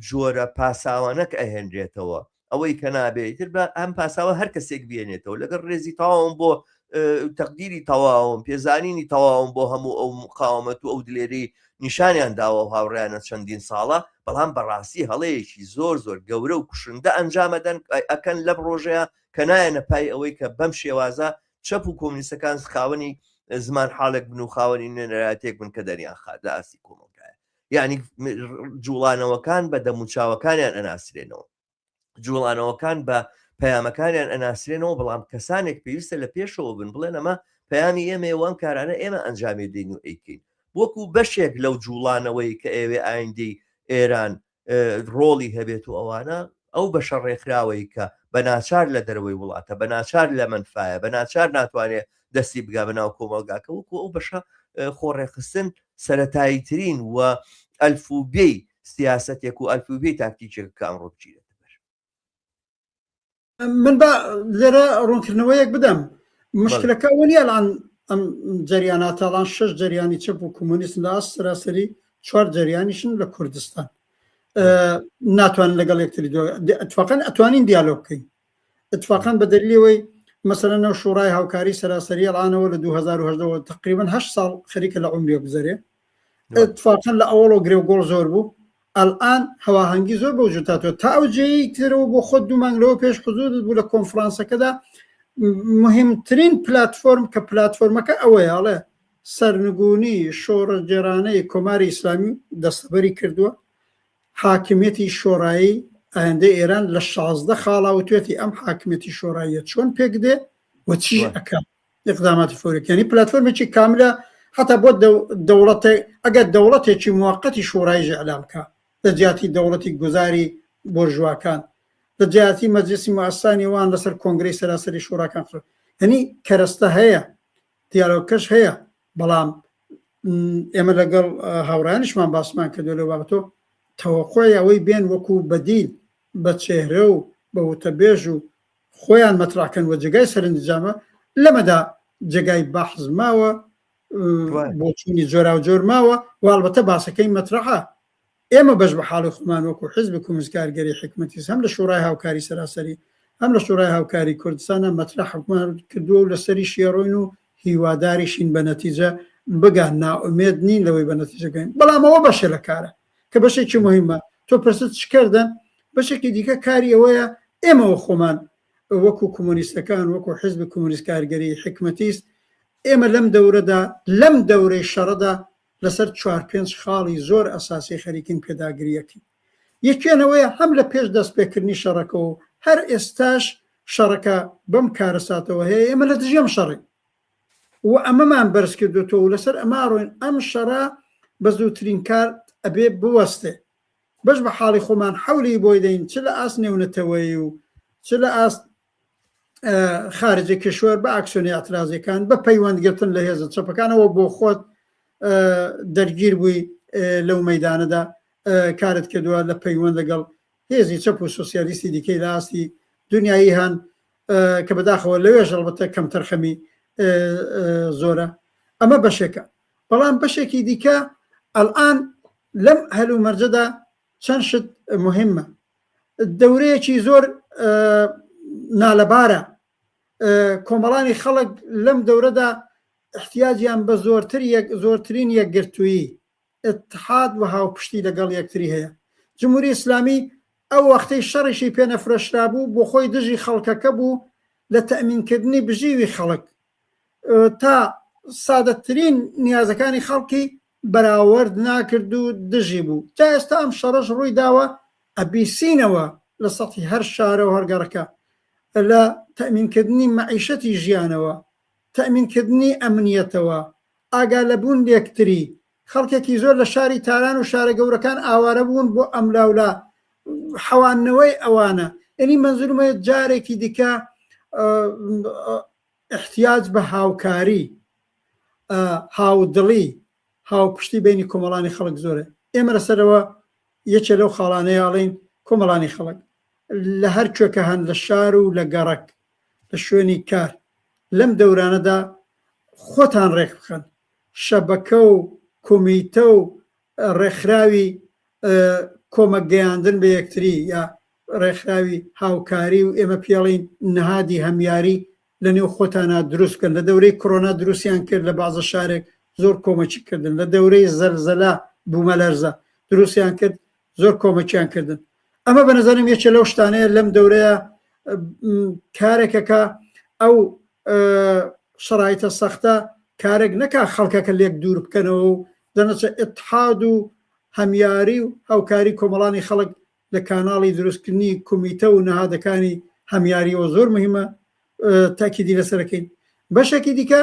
جۆرە پاساوانەک ئەهێنرێتەوە ئەوەی کە نابێتتر بە ئەم پاساوە هەر کەسێک بێنێتەوە لەگەر ڕێزی تەواوم بۆ تەقدیری تەواوم پێزانینی تەواوم بۆ هەموو ئەو مقاومەت و ئەو دلێری نیشانیان داوە و هاوڕیانە چەندین ساڵە بەڵام بەڕاستی هەڵەیەکی زۆر زۆر گەورە و کوشندە ئەنجامەدەن ئەکەن لەم ڕۆژەیە کە نایەنە پای ئەوەی کە بەم شێوازە چەپ و کۆمونیستەکان خاوەنی زمان حاڵێک بن و خاوەنی نوێنەراتێک بن کە دەریان خادا ئاسی کۆمەلگایە یعنی جوڵانەوەکان بە دەموچاوەکانیان ئەناسرێنەوە جوڵانەوەکان بە پەیامەکانیان ئەناسرێنەوە بەڵام کەسانێک پێویستە لە پێشەوە بن بڵێن ئەمە پەیامی ئێمە وان کارانە ئێمە ئەنجامی دەین و ئەیکەین وەکو بەشێک لەو جوڵانەوەی کە ئێوێ ئایندەی ئێران ڕۆڵی هەبێت و ئەوانە ئەو بەشە ڕێکخراوەی کە بە ناچار لە دەرەوەی وڵاتە بە ناچار لە منفایە بە ناچار ناتوانێت دەستی بگا بە ناو کۆمەلگاکە وەکو ئەو بەشە خۆڕێخستن سەرەتاییترین و ئەلفوبێی سیاسەتێک و ئەلفوبێی تاکتیکێک کام ڕۆبگیرێت من بە لێرە ڕوونکردنەوەیەک بدەم مشکلەکە وەنیە لەن ئەم جەریاناتەڵان 6 جەریانی چەپ و کۆمونیست لە سەراسەری 4 جەریانیشن لە کوردستان ناتوانن لەگەڵ یەکتری اتفاقاً ئەتوانین دیالۆگ بکەین اتفاقاً بە دەلیلەوەی مەسەلەن نەو شوڕای هاوکاری سەراسەری ئەڵانەوە لە 2010 تقریباً 8 ساڵ خەریکە لە عمری گوزەرێ اتفاقاً لە ئەوڵۆ گرێوگۆڵ زۆر بوو الان هەواهەنگی زۆر بەوجود هاتووە تا ئەو جێی ترەوە بۆ خۆت 2 مانگ لەوە پێش حزود بوو لە کۆنفرانسەکەدا مهمترین پلاتفۆرم کە پلاتفۆرمەکە ئەوەیەڵێ سەرنگونی شۆڕە جێرانەی کۆماری ئیسلامی دەستەبەری کردووە حاکمیەتی شۆڕایی ئایندەی ئێران لە 16 خاڵاوتوێتی ئەم حاکمیەتی شۆڕاییە چۆن پێک دێ و چی ئەکا ئقداماتی فۆرەکانی پلاتفۆرمێکی کاملە حتا بۆ دەوڵەتێک ئەگەر دەوڵەتێکی موقتی شۆڕایی ئەعلامکە لە جیاتی دەوڵەتی گوزاری بۆرژواکان لە جیاتی مەجلیسی موسسانی وان لەسەر کۆنگرەی سەراسەری شۆڕاکان هەنی کەرەستە هەیە دیالۆگەکەش هەیە بەڵام ئێمە لەگەڵ هاوڕانیشمان باسمان کردو لە بابەتۆ تەوەقۆی ئەوەی بێن وەکو بەدیل بە چێهرە و بە وتەبێژ و خۆیان مەتراکەن وە جێگای سەرنجامە لەمەدا جێگای بەحث ماوە بۆچوونی جۆرا و جۆر ماوە و ئەلبەتە باسەکەی مەترەحە ئێمە بەش بە حاڵی خۆمان وەکو حیزب کۆمیستکارگەری حکومەتیس هەم لە شوڕای هاوکاری سەراسەری هەم لە شوڕای هاوکاری کوردستانە مەترەح حکومان کردووە و لەسەری شێڕۆین و هیواداریشین بە نەتیجە بگان ناومێد نین لەوەی بە نەتیجەگەین بەڵام ئەوە بەشە لە کارە کە بەشێکی مهمە تۆ پرست چکردن بەشێکی دیکە کاری ئەوەیە ئێمەوە خۆمان وەکو کۆمۆنیستەکان وەکو حیزب کۆمۆنیستکارگەری حکومەتیست ئێمە لەم دەورەی شەڕەدا لەسەر 4-5 خاڵی زۆر ئەساسی خەریکین پێداگریەکی یەکێنەوەیە هەم لە پێش دەستپێکردنی شەڕەکە و هەر ئێستاش شەڕەکە بەم کارەساتەوە هەیە ئێمە لە دژێم شەڕی و ئەمەمان بەرز کردوتەوە و لەسەر ئەما ڕۆین ئەم شەڕە بە زووترین کار ئەبێ بوەستێ بەش بە حاڵی خۆمان حولی بۆی دەین چ لە ئاست نێونەتەوەی و چ لە ئاست خارجی کشور بە ئاکسیۆنی ئەترازیەکان بە پەیوەندگرتن لە هێزە چەپەکانەوە بۆ خۆت دەرگیر بووی لەو مەیدانەدا کارت کردووە لە پەیوەند لەگەڵ هێزی چەپ و سۆسیالیستی دیکەی لە ئاستی دنیایی هەن کە بەداخەوە لەوێژ ئەڵبەتە کەم تەرخەمی زۆرە ئەمە بەشێکە بەڵام بەشێکی دیکە ئەلئان لەم هەلومەرجەدا چەند شت مهمە دەورەیەکی زۆر نالەبارە کۆمەڵانی خەڵک لەم دەورەدا احتیاجیان بە زۆرترین یەکگرتوویی اتحاد و هاوپشتی لەگەڵ یەکتری هەیە جمهوری ئیسلامی ئەو وەختەی شەڕیشی پێنەفرۆشرا بوو بۆ خۆی دژی خەڵکەکە بوو لە تەئمینکردنی بژیوی خەڵک تا سادەترین نیازەکانی خەڵکی بەراورد ناکرد و دژی بوو جا ئێستا ئەم شەڕەش ڕووی داوە ئەبیسینەوە لە سەطحی هەر شارە و هەرگەڕەکە لە تەئمینکردنی مەعیشەتی ژیانەوە تەئمینکردنی ئەمنیەتەوە ئاگا لەبوون یەکتری خەڵکێکی زۆر لە شاری تاران و شارە گەورەکان ئاوارە بوون بۆ ئەملاولا حەوانەوەی ئەوانە یعنی منزورمە جارێکی دیکە احتیاج بە هاوکاری هاودڵی هاوپشتی بینی کۆمەڵانی خەڵک زۆرە ئێمە لەسەرەوە یەکێ لەو خاڵانەیاڵین کۆمەڵانی خەڵک لە هەر کوێکە هەن لە شار و لە گەڕک لە شوێنی کار لەم دەورانەدا خۆتان ڕێک بخەن شەبەکە و کۆمیتە و ڕێکخراوی کۆمەگەیاندن بە یەکتری یا ڕێکخراوی هاوکاری و ئێمە پێڵین نەهادی هەمیاری لە نێو خۆتانە دروست بکەن لە دەورەی کۆرۆنا دروستیان کرد لە بازە شارێک زۆر کۆمەکی کردن لە دەورەی زەلزەلا بوومەلەرزە دروستیان کرد زۆر کۆمەکیان کردن ئەمە بە نەزانم یەکێ لەو شتانەیە لەم دەورەیە کارێکەکە ئەو شرایطە سەختە کارێک نەکا خەڵکەکە لێک دوور بکەنەوە و دەنەچە ئتحاد و هەمیاری و هاوکاری کۆمەڵانی خەڵک لە کاناڵی دروستکردنی کۆمیتە و نەهادەکانی هەمیاریەوە زۆر مهمە تاکیدی لەسەرەکەین بەشێکی دیکە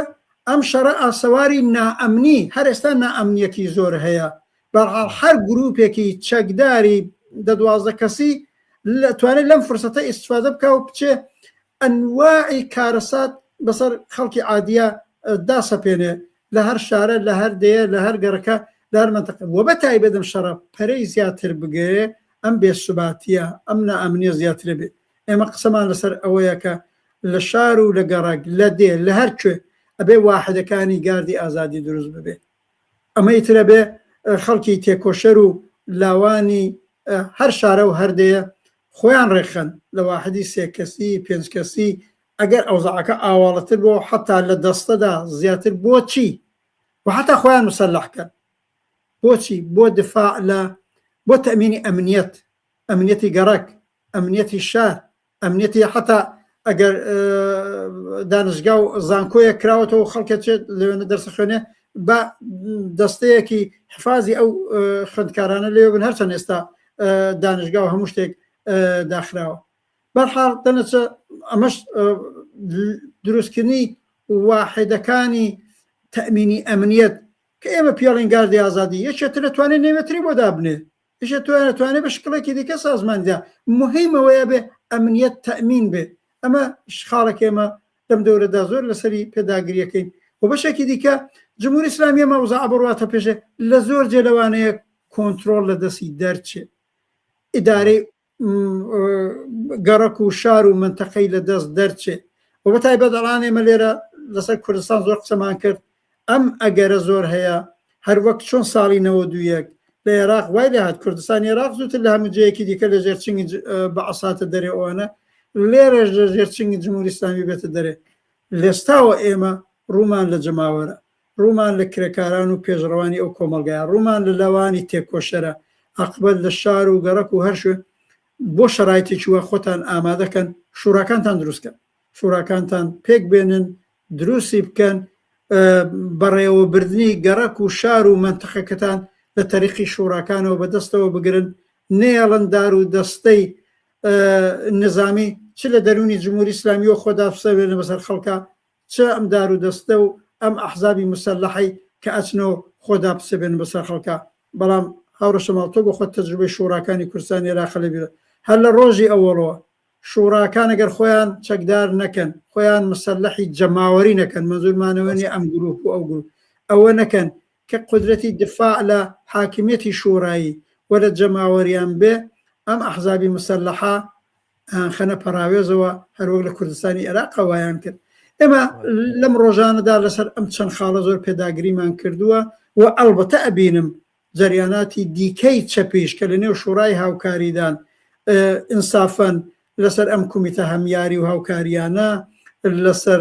ئەم شەڕە ئاسەواری نائەمنی هەر ئێستا نائەمنیەکی زۆر هەیە بەرحاڵ هەر گروپێکی چەکداری 12 کەسی توانێت لەم فرسەتە ئیستفادە بکە و بچێ ئەنواعی کارەسات بەسەر خەڵکی عادیە داسەپێنێ لە هەر شارە لە هەر دەیە لە هەر گەڕەکە لە هەر منتەقە وە بەتایبەت ئەم شەڕە پەرەی زیاتر بگەێ ئەم بێسوباتیە ئەم نائەمنیە زیاتر بێ ئێمە قسەمان لەسەر ئەوەیە کە لە شار و لە گەڕک لە دێ لە هەر کوێ ئەبێ واحدەکانی گاردی ئازادی دروست ببێ ئەمە ئیترە بێ خەڵکی تێکۆشەر و لاوانی هەر شارە و هەردەیە خۆیان ڕێخەن لە واحدی 3 کەسی 5 کەسی ئەگەر ئەوزعەکە ئاواڵەتر بۆ حتا لە دەستەدا زیاتر بۆچی و حتا خۆیان مسلحکەن بۆچی بۆ دفاع لە بۆ تەمینی ئەمنیەتی گەڕک ئەمنیەتی شار ئەمنیەتی حتا ئەگەر دانشگا و زانکۆیە کراوەتەوە خەڵکەچێت لەوێنە دەرسە خوێنێ بە دەستەیەکی حفازی ئەو خوێندکارانە لێوە بن هەرچەند ئێستا دانشگا و هەموو شتێک داخراوە بەرحاڵ دەنەچە ئەمەش دروستکردنی واحدەکانی تەمینی ئەمنیەت کە ئێمە پیاڵین گاردی ئازادی یەکێتر دەتوانێت نێوەتری بۆ دابنێ یەکێ توانێت بە شکڵێکی دیکە سازماندا مهمەوەیە بێ ئەمنیەت تەمین بێ ئەمە خاڵێک ئێمە لەم دەورەدا زۆر لەسەری پێداگریەکەین و بەشێکی دیکە جمهوری ئیسلامی مەوزع بڕواتە پێشێ لە زۆر جێلەوانەیە کۆنتترۆل لە دەستی دەرچێت ئیدارەی گەڕک و شار و منتەقەی لە دەست دەرچێت و بە تایبەت دەڵان ئێمە لێرە لەسەر کوردستان زۆر قسەمان کرد ئەم ئەگەرە زۆر هەیە هەر وەک چۆن ساڵی 92 لە عێراق وای لە هات کوردستان عێراق زووتر لە هەموو جەیەکی دیکە لە ژێرچنگی بەعساتە دەرێ ئەوانە لێرەش لە ژێرچنگی جمهوری ئیسلامی بێتە دەرێ لێستاوە ئێمە ڕوومان لە جەماوەرە ڕوومان لە کرێکاران و پێشڕەوانی ئەو کۆمەلگایە ڕوومان لە لەوانی تێکۆشەرە عەقبەت لە شار و گەڕک و هەر شوێ بۆ شەرایەتێکی وە خۆتان ئامادەکەن شوراکانتان دروستکەن شوراکانتان پێک بێنن دروستی بکەن بەڕێوەبردننی گەڕک و شار و منتەقەکەتان لە تەریقی شوراکانەوە بەدەستەوە بگرن نێڵن دار و دەستەی نظامی چ لە دەرونی جمهوری ئیسلامی و خۆدافسەوێنە بەسەر خەڵکە چ ئەم دار و دەستە و ئەم ئەحزابی مسلحەی کە ئەچنەوە خۆدا بسەبێن بەسەر خەڵکە بەڵام هاوڕە شەماڵ تۆ بۆ خۆت تەجروبەی شوراکانی کوردستان عێراق لەبیرە هەر لە ڕۆژی ئەوەڵەوە شوراکان ئەگەر خۆیان چەکدار نەکەن خۆیان مسلحی جەماوەری نەکەن مەزورمانەوەنی ئەم گروپ و ئەو گروپ ئەوە نەکەن کە قدرەتی دفاع لە حاکمیەتی شورایی وە لە جەماوەریان بێ ئەم ئەحزابی مسلحە خەنە پەراوێزەوە هەروەک لە کوردستانی عێراق وایان کرد ئێمە لەم ڕۆژانەدا لەسەر ئەم چەند خاڵە زۆر پێداگریمان کردووە و ئەلبەتە ئەبینم جەریاناتی دیکەی چەپیش کە لە نێو شوڕای هاوکاریدان ئینسافەن لەسەر ئەم کومیتە هەمیاری و هاوکاریانە لەسەر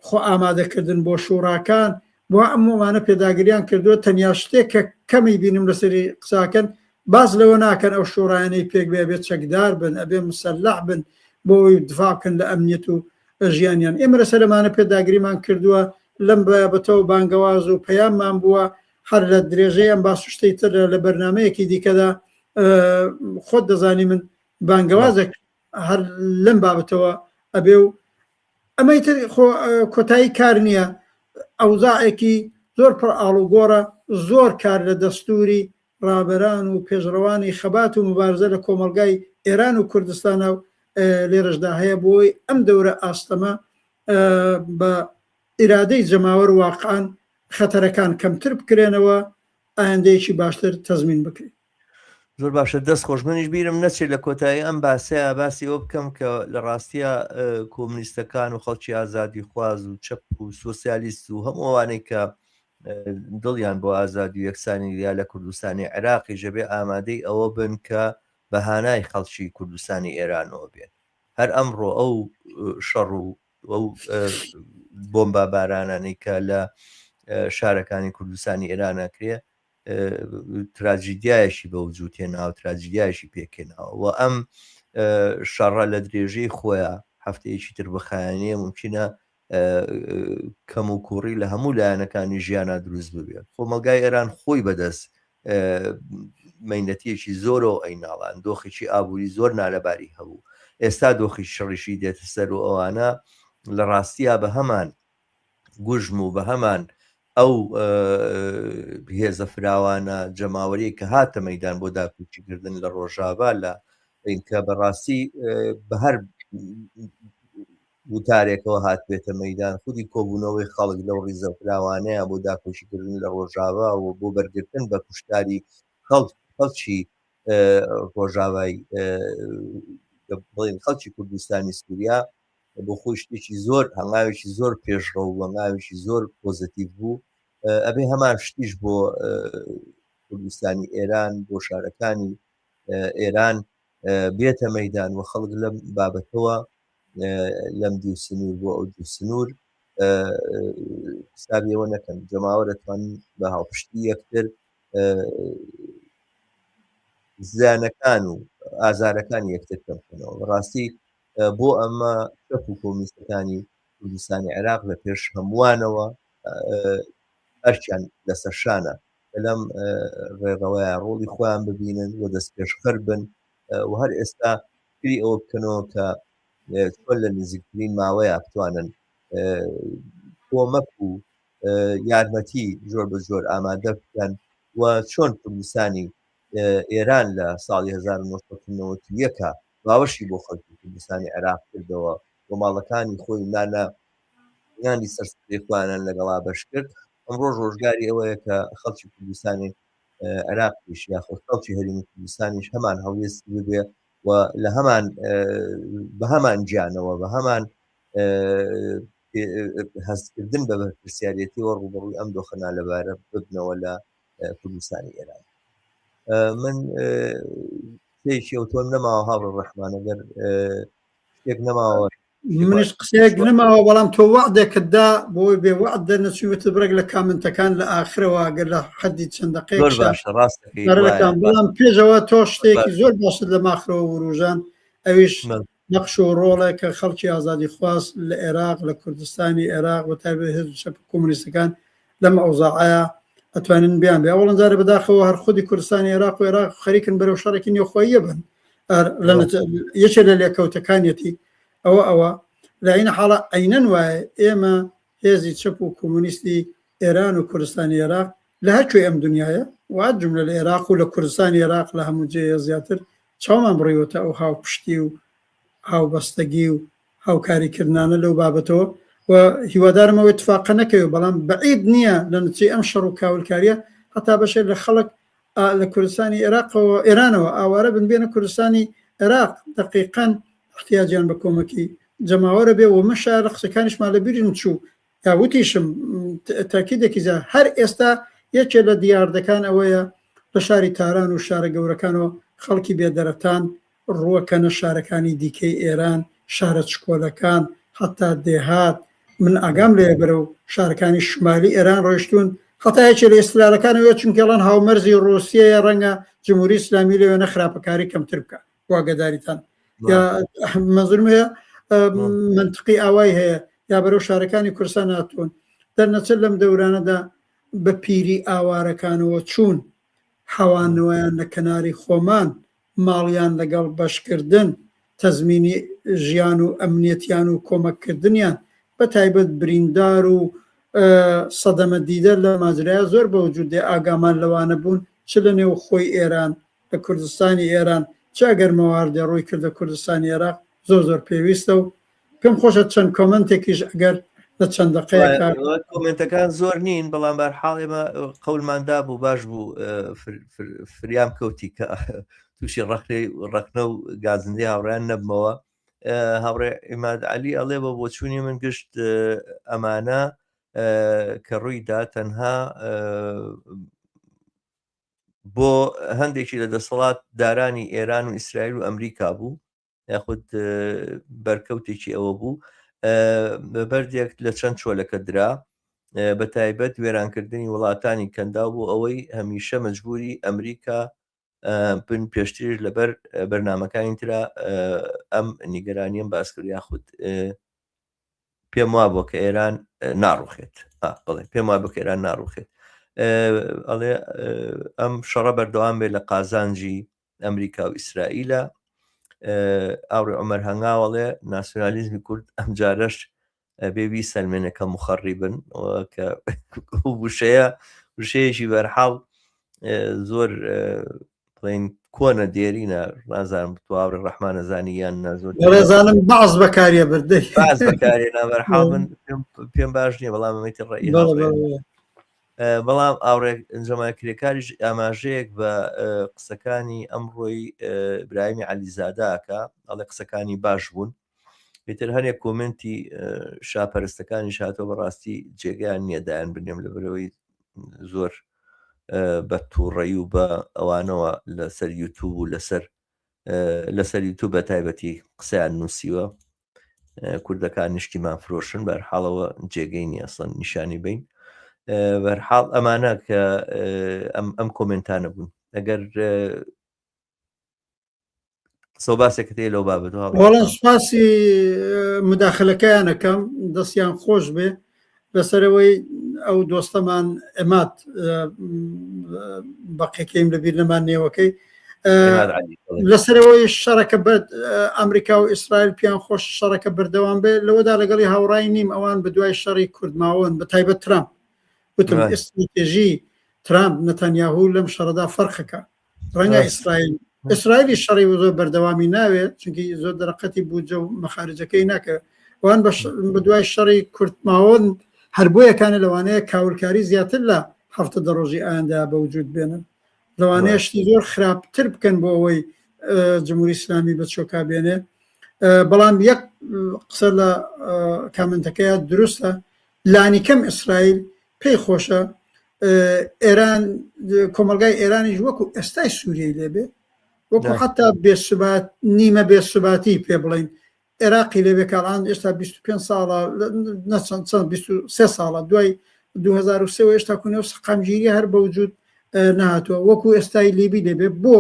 خۆ ئامادەکردن بۆ شوراکان بۆ ئەممانە پێداگریان کردووە تەنیا شتێک کە کەمی بینم لەسەری قساکەن باز لەوە ناکەن ئەو شوڕایانەی پێک بێت چەکدار بن ئەبێ مسلح بن بۆی دفاع بکەن لە ئەمنیەت و ژیانیان ئێمە لەسەرمانە پێداگریمان کردووە لەم بەتەوە بانگەواز و پەیاممان بووە هەر لە درێژەی ئەم باسوشتەی تر لە بەرنمەیەکی دیکەدا خۆت دەزانی من بانگەوازێک هەر لەم بابەتەوە ئەبێ و ئەمەی تر کۆتایی کار نییە ئەوزاعێکی زۆر پڕ ئاڵوگۆڕە زۆر کار لە دەستوری ڕابەران و پێشڕەوانی خەبات و مبارزە لە کۆمەلگای ئێران و کوردستانە و لێرەشدا هەیە بۆی ئەم دەورە ئاستەمە بە ئیرادەی جەماوەر واقعان خەتەرەکان کەمتر بکرێنەوە ئایندەیەکی باشتر تەزمین بکرێت زۆر باشە دەست خۆش منیش بیرم نەچێت لە کۆتایی ئەم باسەیە باسی ئەوە بکەم کە لە ڕاستیە کۆمونیستەکان و خەڵکی ئازادی خواز و چەپ و سۆسیالیست و هەمووانەی کە دڵیان بۆ ئازادی و یەکسانی یا لە کوردستانی عێراقی ژەبێ ئامادەی ئەوە بن کە بەهانای خەڵکی کوردستانی ئێرانەوە بێن هەر ئەمڕۆ ئەو شەڕ و ئەو بۆمبا بارانانەی کە لە شارەکانی کوردستانی ئێرانەکرێ تراجیدیایشی بە وجود هێناوە تراجیدیایشی پێکێناوە و ئەم شەڕە لە درێژەی خۆیان هەفتەیەکی تر بەخایانەیە ممکنە کەم و کوڕی لە هەموو لایەنەکانی ژیانە دروست ببێت کۆمەلگای ئێران خۆی بەدەست مەینەتیەکی زۆرەوە ئەیناڵان دۆخێکی ئابووری زۆر نالەباری هەبوو ئێستا دۆخی شەڕیشی دێتە سەر و ئەوانە لە ڕاستیە بە هەمان گوژم و بە هەمان ئەو هێزە فراوانە جەماوەری کە هاتە مەیدان بۆ داکوچیکردن لە ڕۆژاوا لە اینکە بەڕاستی بە هەر وتارێکەوە هات بێتە مەیدان خودی کۆبوونەوەی خەڵک لەو ڕیزە فراوانەیە بۆ داکۆشیکردن لە ڕۆژاوا و بۆ بەرگرتن بە کوشتاری خەڵکی ڕۆژاوای بڵین خەڵکی کوردستانی سووریا بۆ خۆی شتێکی زۆر هەنگاوێکی زۆر پێشڕە و هەنگاوێکی زۆر پۆزتیڤ بوو ئەبێ هەمان شتیش بۆ کوردستانی ئێران بۆ شارەکانی ئێران بێتە مەیدان و خەڵک لەم بابەتەوە لەم دیو سنوور بۆ ئەو دیو سنوور حسابیەوە نەکەن جەماوە دەتوانن بە هاوپشتی یەکتر زیانەکان و ئازارەکانی یەکتر کەم بکەنەوە ڕاستی بۆ ئەمە شەپ و کۆمونیستەکانی کوردستانی عێراق لە پێش هەمووانەوە ئەرچیان لەسەر شانە لەم ڕێڕەوەیە ڕۆڵی خۆیان ببینن و دەست پێشخەر بن و هەر ئێستا پێی ئەوە بکەنەوە کە چۆن لە نزیکترین ماوەیە بتوانن کۆمەک و یارمەتی زۆر بە زۆر ئامادە بکەن و چۆن کوردستانی ئێران لە ساڵی 1991 باوەشی بۆ خەڵکی کوردستانی عێراق کردەوە و کۆماڵەکانی خۆی نانی سەرخوانان لەگەڵا بەش کرد ئەمڕۆ ڕۆژگاری ئەوەیە کە خەڵکی کوردستانی عێراقیش یاخۆ خەڵکی هەرێمی کوردستانیش هەمان هەڵوێستی ببێ و لە هەمان بە هەمان گیانەوە بە هەمان هەستکردن بە بەرپرسیارەتیەوە ڕوبەڕووی ئەم دۆخەنا لەبارە ببنەوە لە کوردستانی ئێران. من شتێکی ئەوتۆم نەماوە هاوڕێ ڕەحمان ئەگەر شتێک نەماوە منش قسەیەک نەماوە بەڵام تۆ وەعدێکتدا بۆی بێ وەعد دەرنەچووێتە برێک لە کامنتەکان لە ئاخرەوە ئەگەر لە حەدی چەند زۆر باشە ڕاستەکەی بەڵام پێشەوە تۆ شتێکی زۆر باشت لە ماخرەوە وروژان ئەویش نەقش و ڕۆڵێک کە خەڵکی ئازادی خواست لە عێراق لە کوردستانی عێراق و تایبەت حزب چەپ کۆمونیستەکان لەم ئەوزاعەیە ئەتوانن بیان بێ ئەوڵەن جارە بەداخەوە هەر خودی کوردستانی عێراق و عێراق خەریکن بەرەو شەڕێکی نێوخۆییە بن یەکێ لە لێکەوتەکانیەتی ئەوە لە عینە حاڵە ئەینەن وایە ئێمە هێزی چەپ و کۆمونیستی ئێران و کوردستانی عێراق لە هەرکوێ ئەم دنیاە وات جملە لە عێراق و لە کوردستانی عێراق لە هەموو جێ زیاتر چاومان بڕیوەتە ئەو هاوپشتی و هاوبەستەگی و هاوکاریکردانە لەو بابەتەوە و هیوادارمەوە اتفاقە نەکەوێت بەڵام بەعید نییە لە نچی ئەم شەڕ و کاولکاریە هەتا بەشێک لە خەڵک لە کوردستانی عێراقەوە ئێرانەوە ئاوارە بنبێنە کوردستانی عێراق دقیقاً احتیاجیان بە کۆمەکی جەماوەرە بێ و من شایە لە قسەکانیشمان لە بیرم چوو یا وتیشم تاکیدێکی زیاد هەر ئێستا یەکێ لە دیاردەکان ئەوەیە لە شاری تاران و شارە گەورەکانەوە خەڵکی بێدەرەتان ڕووەکەنە شارەکانی دیکەی ئێران شارە چکۆلەکان حتا دێهات من ئاگام لێ بەرە و شارەکانی شمالی ئێران ڕۆیشتون حتا یەکێ لە ئێستلالەکانەوە چونکەڵەن هاومەرزی ڕۆسیە ڕەنگە جمهوری ئیسلامی لەوێ نەخراپەکاری کەمتر بکە واگەداریتان یا مەزرم هەیە منطقی ئاوای هەیە یا بەرەو شارەکانی کوردستان هاتوون دەرنەچەر لەم دەورانەدا بە پیری ئاوارەکانەوە چوون حەوانەوەیان لە کەناری خۆمان ماڵیان لەگەڵ بەشکردن تەزمینی ژیان و ئەمنیەتیان و کۆمەککردنیان بە تایبەت بریندار و سەدەمە دیدە لە ماجرایە زۆر بەوجودێ ئاگامان لەوانە بوون چ لە نێو خۆی ئێران لە کوردستانی ئێران چاگەر مەواردە ڕووی کردە کوردستانی عێراق زۆر پێویستە و پێم خۆشە چەند کۆمنتێکیش ئەگەر لە چەند دقەیەکە کۆمنتەکان زۆر نین بەڵام بەرحاڵ ئێمە قەولماندا بوو باش بوو فریام کەوتی کە تووشی ڕەخنە و گازندەی هاوڕیان نەبمەوە هاوڕێ ئیماد عەلی ئەڵێ بە بۆچوونی من گشت ئەمانە کە ڕوویدا تەنها بۆ هەندێکی لە دەسەڵات دارانی ئێران و ئیسرائیل و ئەمریکا بوو یاخود بەرکەوتێکی ئەوە بوو بەردێک لە چەند چۆلەکە درا بە تایبەت وێرانکردنی وڵاتانی کەندا بوو ئەوەی هەمیشە مەجبوری ئەمریکا بن پێشتر لەبەر بەرنامەکانی ترا ئەم نیگەرانیم باسکرد یاخود پێم وا بۆ کە ئێران ناڕوخێت بڵێ پێم وا بۆ کە ئێران ناڕوخێت ئەڵێ ئەم شەڕە بەردەوام بێت لە قازانجی ئەمریکا و ئیسرائیلە ئاوڕێ عومەر هەنگاوەڵێ ناسیۆنالیزمی کورد ئەم جارەش بێوی سەلمێنەکە مخەڕی بن کە وشەیەکی بەرحاڵ زۆر بڵێن کۆنە دێرینە نازانم تو ئاوڕێ ڕەحمانە زانیان زۆر ڕێزانم باز بەکاریە بردەی باز بەکارێ نابەرحاڵ من پێم باش نییە بەڵام ئەمەتی ڕێی بەڵام ئاوڕێک ئەنجەماکرێکاریش ئاماژەیەک بە قسەکانی ئەمڕۆی ئیبراهیمی عەلیزاداکە ئەڵێ قسەکانی باش بوون پێتر هەنێک کۆمنتی شاپەرستەکانی شاتۆ بەڕاستی جێگەیان نییەدایان بنێم لەبەرەوەی زۆر بە تووڕێی و بە ئەوانەوە لەسەر یوتوب و لەسەر یوتوب بە تایبەتی قسەیان نووسیوە کوردەکان نیشتیمان فرۆشن بەرحاڵەوە جێگەی نیە ئەسڵەن نیشانی بین بەرحاڵ ئەمانە کە ئەم کۆمنتانە بوون ئەگەر سەوباسێکت هەیە لەو بابەتەوە وەڵام سوپاسی مداخلەکەیانەکەم دەستیان خۆش بێ لەسەرەوەی ئەو دۆستەمان ئەمات بەقیەکەیم لەبیر نەمان نێوەکەی لەسەرەوەی شەڕەکە بەر ئەمریکا و ئیسرائیل پیان خۆش شەڕەکە بەردەوام بێ لەوەدا لەگەڵی هاوڕای نیم ئەوان بە دوای شەڕی کوردماوەن بە تایبەت ترامپ وتم ئستراتێژی ترامپ نەتانیاهو لەم شەڕەدا فەرقەکە ڕەنگە ئیسرائیلی شەڕی زۆر بەردەوامی ناوێت چونکی زۆر دەرەقەتی بوجە و مەخارجەکەی ناکە وان بە دوای شەڕی کورتماوەن هەر بۆیەکانە لەوانەیە کاولکاری زیاتر لە هەفتە دە ڕۆژی ئایندا بەوجود بێنن لەوانەیە شتی زۆر خراپتر بکەن بۆ ئەوەی جمهوری ئیسلامی بەچۆکا بێنێ بەڵام یەک قسە لە کامنتەکەیە دروستە لانیکەم ئیسرائیل پێی خۆشە ئێران کۆمەلگای ئێرانیش وەکو ئێستای سووریای لێبێ وەکو حتا بێسوبات نیمە بێسوباتی پێ بڵین عێراقی لێبێ کاڵان ئێستا 25 ساڵە نەچەند 23 ساڵە دوای 2023 ئێستا کوونێ سەقامگیری هەر بەوجود نهاتووە وەکو ئێستای لیبی لێبێ بۆ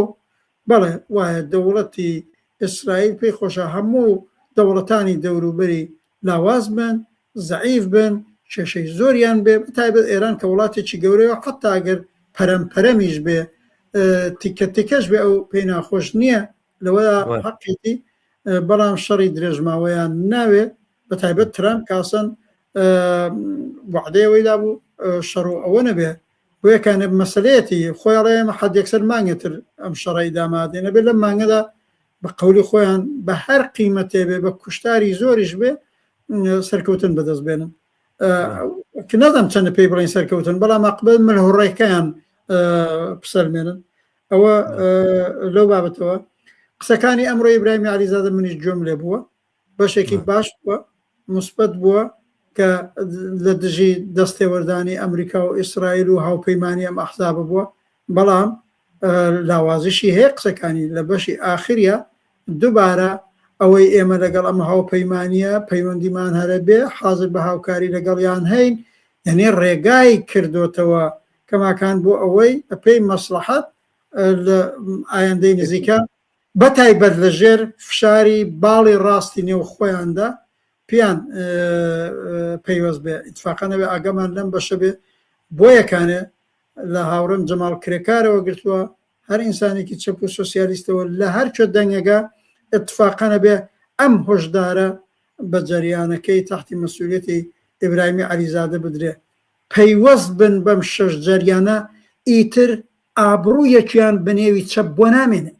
بەڵێ وایە دەوڵەتی ئیسرائیل پێی خۆشە هەموو دەوڵەتانی دەوروبەری لاواز بن زەعیف بن کێشەی زۆریان بێ بەتایبەت ئێران کە وڵاتێکی گەورەیە حتا ئەگەر پەرەمپەرەمیش بێ تیکە تیکەش بێ ئەو پێی ناخۆش نییە لەوەیە حەقێتی بەڵام شەڕی درێژماوەیان ناوێ بەتایبەت ترامپ کاسن وعدەیەوەیدا بوو شەڕ و ئەوە نەبێ بۆ یەکانە مەسەلەیەتی خۆیڵێ حد یەکسەر مانگێتر ئەم شەڕی دامادێنە بێت لەم مانگەدا بە قەولی خۆیان بە هەر قیمەتێ بێ بە کوشتاری زۆریش بێ سەرکەوتن بەدەست بێنن نەدەم چەندە پێی بڵین سەرکەوتن بەڵام عقبەت ملهوڕێکەیان پسەلمێنن ئەوە لەو بابەتەوە قسەکانی ئەمڕۆ ئیبراهیمی علیزادە منیش گوێم لێ بووە بەشێکی باش بووە مثبت بووە کە لە دژی دەستێوەردانی ئەمریکا و ئیسرائیل و هاوپەیمانی ئەم ئەحزابە بووە بەڵام لاوازشی هەیە قسەکانی لە بەشی ئاخریە دووبارە ئەوەی ئێمە لەگەڵ ئەمە هاوپەیمانیە پەیوەندیمان هەرە بێ حاضر بە هاوکاری لەگەڵیان هەین یعنی ڕێگای کردوتەوە کەماکان بۆ ئەوەی پێی مەسلحەت لە ئایندەی نزیکە بەتایبەت لەژێر فشاری باڵی ڕاستی نێو خۆیاندا پیان پەیوەست بێ ئیتفاقانەوێ ئاگەمان لەم بەشە بێ بۆ یەکانێ لە هاوڕم جەمال کرێکارەوە گرتووە هەر ئینسانێکی چەپ و سۆسیالیستەوە لە هەر چۆ دەنگەگە اتفاقانە بێ ئەم هۆشدارە بە جەریانەکەی تحتی مەسئولیەتی ئیبراهیمی علیزادە بدرێ پەیوەست بن بەم شەش جەریانە ئیتر ئابڕوویەکیان بنێوی چەپ بۆ نامێنێ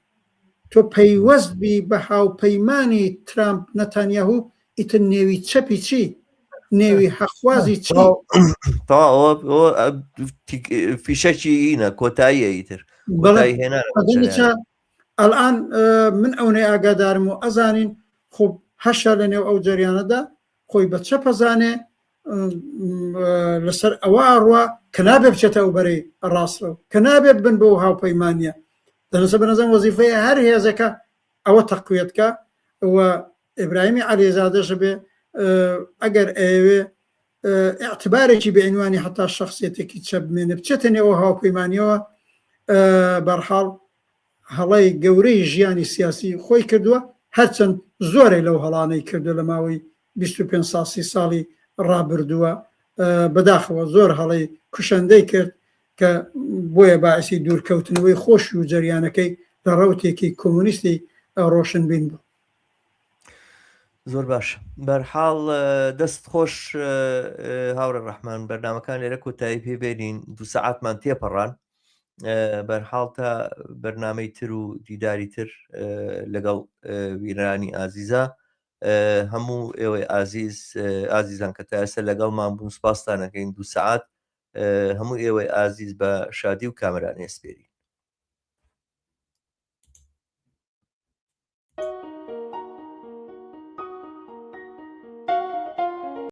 تۆ پەیوەست بی بە هاوپەیمانی ترامپ نەتانیاهو ئیتر نێوی چەپی چی نێوی هەخوازی چی فیشەکی ئینە کۆتاییە ئیتر ئەلان من ئەوەی ئاگادارم و ئەزانین خۆ هەشە لە نێو ئەو جەریانەدا خۆی بە چەپ ئەزانێ لەسەر ئەوە ئاڕوە کە نابێ بچێتە ئەو بەرەی ڕاستەوە کە نابێت بن بۆ هاوپەیمانیە دەنەسە بەنەزەم وەزیفەیە هەر هێزەکە ئەوە تەقویەتکە وە ئیبراهیمی علیزادەش بێ ئەگەر ئەوێ اعتبارێکی بێعنوانی حتا شخصیەتێکی چەپ بمێنێ بچێتە نێوە هاوپەیمانیەوە بەرحاڵ هەڵی گەورەی ژیانی سیاسی خۆی کردووە هەرچەند زۆرێک لەو هەڵانەی کردو لە ماوەی 25 ساڵی ڕابردووە بەداخەوە زۆر هەڵی کوشەندەی کرد کە بۆیە باعسی دوورکەوتنەوەی خۆش و جەریانەکەی لە ڕەوتێکی کۆمونیستی ڕۆشنبین بوو زۆر باش بەرحاڵ دەست خۆش هاوڕە ڕەحمان بەرنامەکان لێرە کۆتایی پێبێنین 2 سەعاتمان تێپەڕان بەرحاڵ تا بەرنامەی تر و دیداری تر لەگەڵ ویرانی ئازیزە هەموو ئێوەی ئازیزان کە تا ئێستا لەگەڵمان بوون سوپاسدانەکەین 2 سەعات هەموو ئێوەی ئازیز بە شادی و کامران ئێسپێری